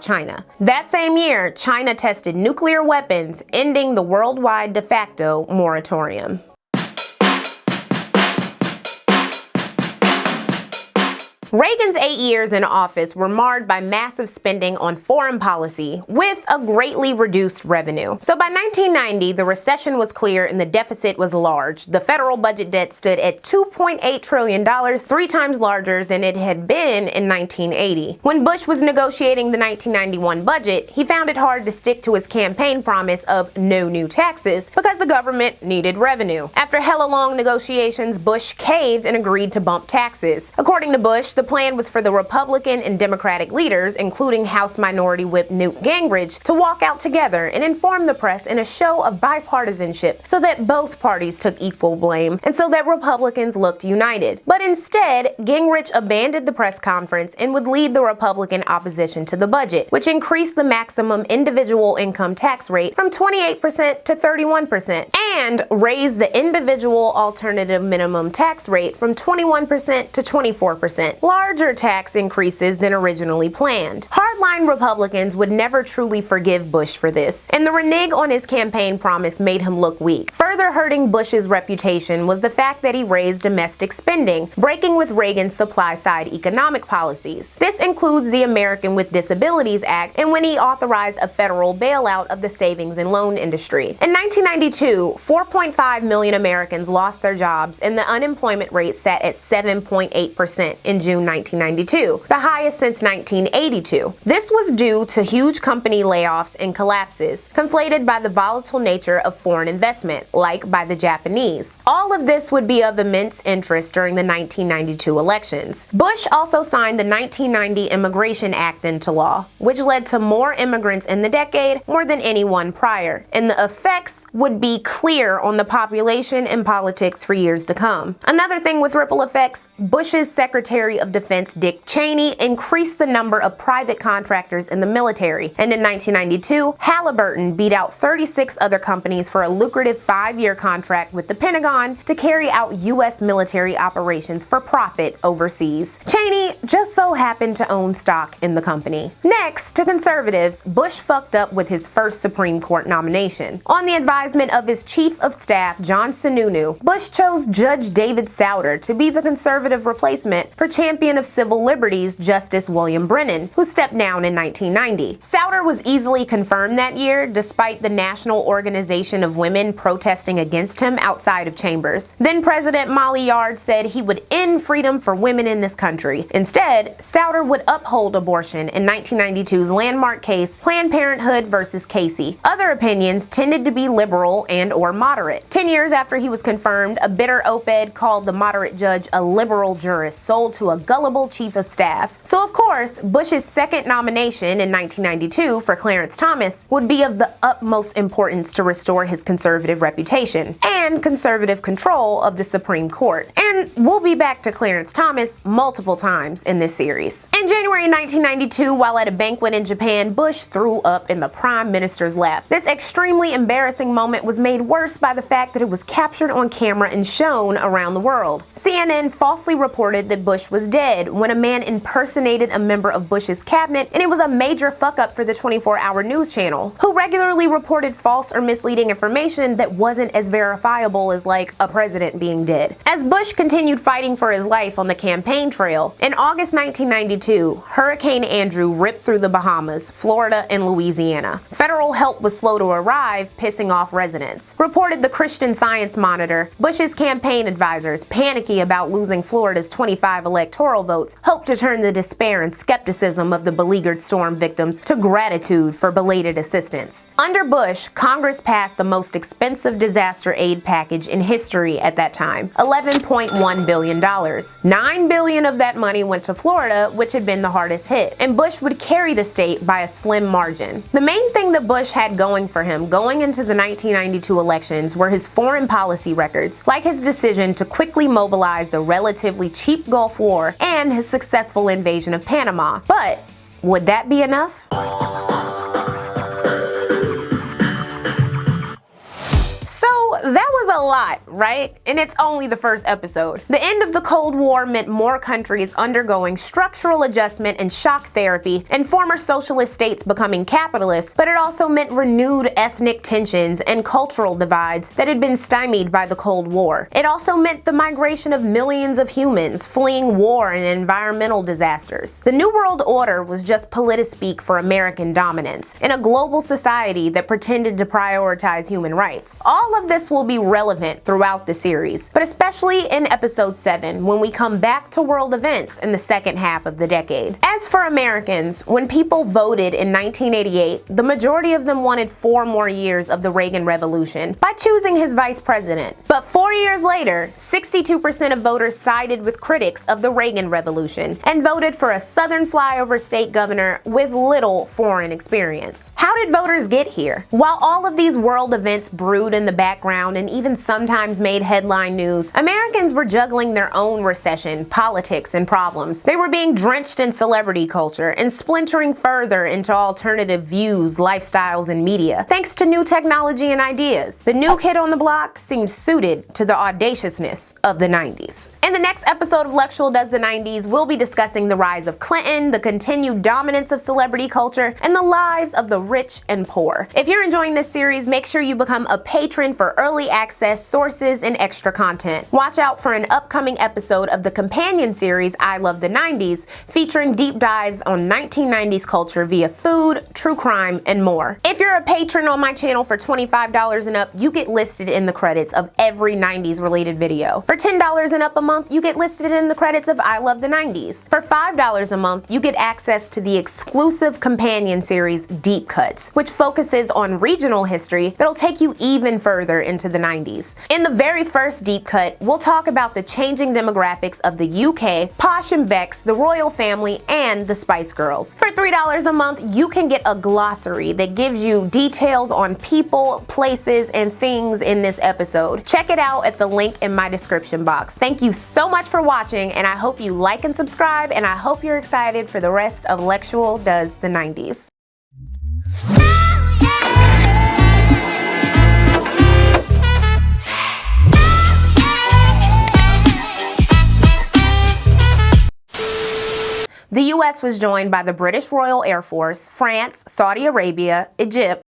China. That same year, China tested nuclear weapons, ending the worldwide de facto moratorium. Reagan's 8 years in office were marred by massive spending on foreign policy with a greatly reduced revenue. So by 1990, the recession was clear and the deficit was large. The federal budget debt stood at $2.8 trillion, 3 times larger than it had been in 1980. When Bush was negotiating the 1991 budget, he found it hard to stick to his campaign promise of no new taxes because the government needed revenue. After hella long negotiations, Bush caved and agreed to bump taxes. According to Bush, the plan was for the Republican and Democratic leaders, including House Minority Whip Newt Gingrich, to walk out together and inform the press in a show of bipartisanship so that both parties took equal blame and so that Republicans looked united. But instead, Gingrich abandoned the press conference and would lead the Republican opposition to the budget, which increased the maximum individual income tax rate from 28% to 31% and raised the individual alternative minimum tax rate from 21% to 24%. Larger tax increases than originally planned. Hardline Republicans would never truly forgive Bush for this, and the renege on his campaign promise made him look weak. Further hurting Bush's reputation was the fact that he raised domestic spending, breaking with Reagan's supply-side economic policies. This includes the American with Disabilities Act and when he authorized a federal bailout of the savings and loan industry. In 1992, 4.5 million Americans lost their jobs and the unemployment rate sat at 7.8% in June June 1992, the highest since 1982. This was due to huge company layoffs and collapses, conflated by the volatile nature of foreign investment, like by the Japanese. All of this would be of immense interest during the 1992 elections. Bush also signed the 1990 Immigration Act into law, which led to more immigrants in the decade more than anyone prior, and the effects would be clear on the population and politics for years to come. Another thing with ripple effects, Bush's Secretary of Defense Dick Cheney increased the number of private contractors in the military, and in 1992, Halliburton beat out 36 other companies for a lucrative 5-year contract with the Pentagon to carry out U.S. military operations for profit overseas. Cheney just so happened to own stock in the company. Next, to conservatives, Bush fucked up with his first Supreme Court nomination. On the advisement of his Chief of Staff, John Sununu, Bush chose Judge David Souter to be the conservative replacement for champion of civil liberties Justice William Brennan, who stepped down in 1990. Souter was easily confirmed that year, despite the National Organization of Women protesting against him outside of chambers. Then President Molly Yard said he would end freedom for women in this country. Instead, Souter would uphold abortion in 1992's landmark case Planned Parenthood versus Casey. Other opinions tended to be liberal and or moderate. 10 years after he was confirmed, a bitter op-ed called the moderate judge a liberal jurist sold to a gullible chief of staff. So of course, Bush's second nomination in 1992 for Clarence Thomas would be of the utmost importance to restore his conservative reputation and conservative control of the Supreme Court. And we'll be back to Clarence Thomas multiple times in this series. In January 1992, while at a banquet in Japan, Bush threw up in the Prime Minister's lap. This extremely embarrassing moment was made worse by the fact that it was captured on camera and shown around the world. CNN falsely reported that Bush was dead when a man impersonated a member of Bush's cabinet, and it was a major fuck-up for the 24-hour news channel, who regularly reported false or misleading information that wasn't as verifiable as, like, a president being dead. As Bush continued fighting for his life on the campaign trail, in August 1992, Hurricane Andrew ripped through the Bahamas, Florida, and Louisiana. Federal help was slow to arrive, pissing off residents. Reported the Christian Science Monitor, Bush's campaign advisors, panicky about losing Florida's 25 electoral votes, hoped to turn the despair and skepticism of the beleaguered storm victims to gratitude for belated assistance. Under Bush, Congress passed the most expensive disaster aid package in history at that time, $11.1 billion. $9 billion of that money went to Florida, which had been the hardest hit, and Bush would carry the state by a slim margin. The main thing that Bush had going for him going into the 1992 elections were his foreign policy records, like his decision to quickly mobilize the relatively cheap Gulf War and his successful invasion of Panama. But would that be enough? So that was a lot, right? And it's only the first episode. The end of the Cold War meant more countries undergoing structural adjustment and shock therapy, and former socialist states becoming capitalist, but it also meant renewed ethnic tensions and cultural divides that had been stymied by the Cold War. It also meant the migration of millions of humans fleeing war and environmental disasters. The New World Order was just politispeak for American dominance in a global society that pretended to prioritize human rights. All of this will be relevant throughout the series, but especially in episode 7 when we come back to world events in the second half of the decade. As for Americans, when people voted in 1988, the majority of them wanted 4 more years of the Reagan Revolution by choosing his vice president. But 4 years later, 62% of voters sided with critics of the Reagan Revolution and voted for a southern flyover state governor with little foreign experience. How did voters get here? While all of these world events brewed in the background and even sometimes made headline news, Americans were juggling their own recession, politics, and problems. They were being drenched in celebrity culture and splintering further into alternative views, lifestyles, and media, thanks to new technology and ideas. The new kid on the block seemed suited to the audaciousness of the 90s. In the next episode of Lexual Does the 90s, we'll be discussing the rise of Clinton, the continued dominance of celebrity culture, and the lives of the rich and poor. If you're enjoying this series, make sure you become a patron for early early access sources and extra content. Watch out for an upcoming episode of the companion series I Love the 90s, featuring deep dives on 1990s culture via food, true crime, and more. If you're a patron on my channel for $25 and up, you get listed in the credits of every 90s related video. For $10 and up a month, you get listed in the credits of I Love the 90s. For $5 a month, you get access to the exclusive companion series Deep Cuts, which focuses on regional history that'll take you even further into the 90s. In the very first Deep Cut, we'll talk about the changing demographics of the UK, Posh and Becks, the royal family, and the Spice Girls. For $3 a month, you can get a glossary that gives you details on people, places, and things in this episode. Check it out at the link in my description box. Thank you so much for watching, and I hope you like and subscribe, and I hope you're excited for the rest of Lexual Does the 90s. The US was joined by the British Royal Air Force, France, Saudi Arabia, Egypt,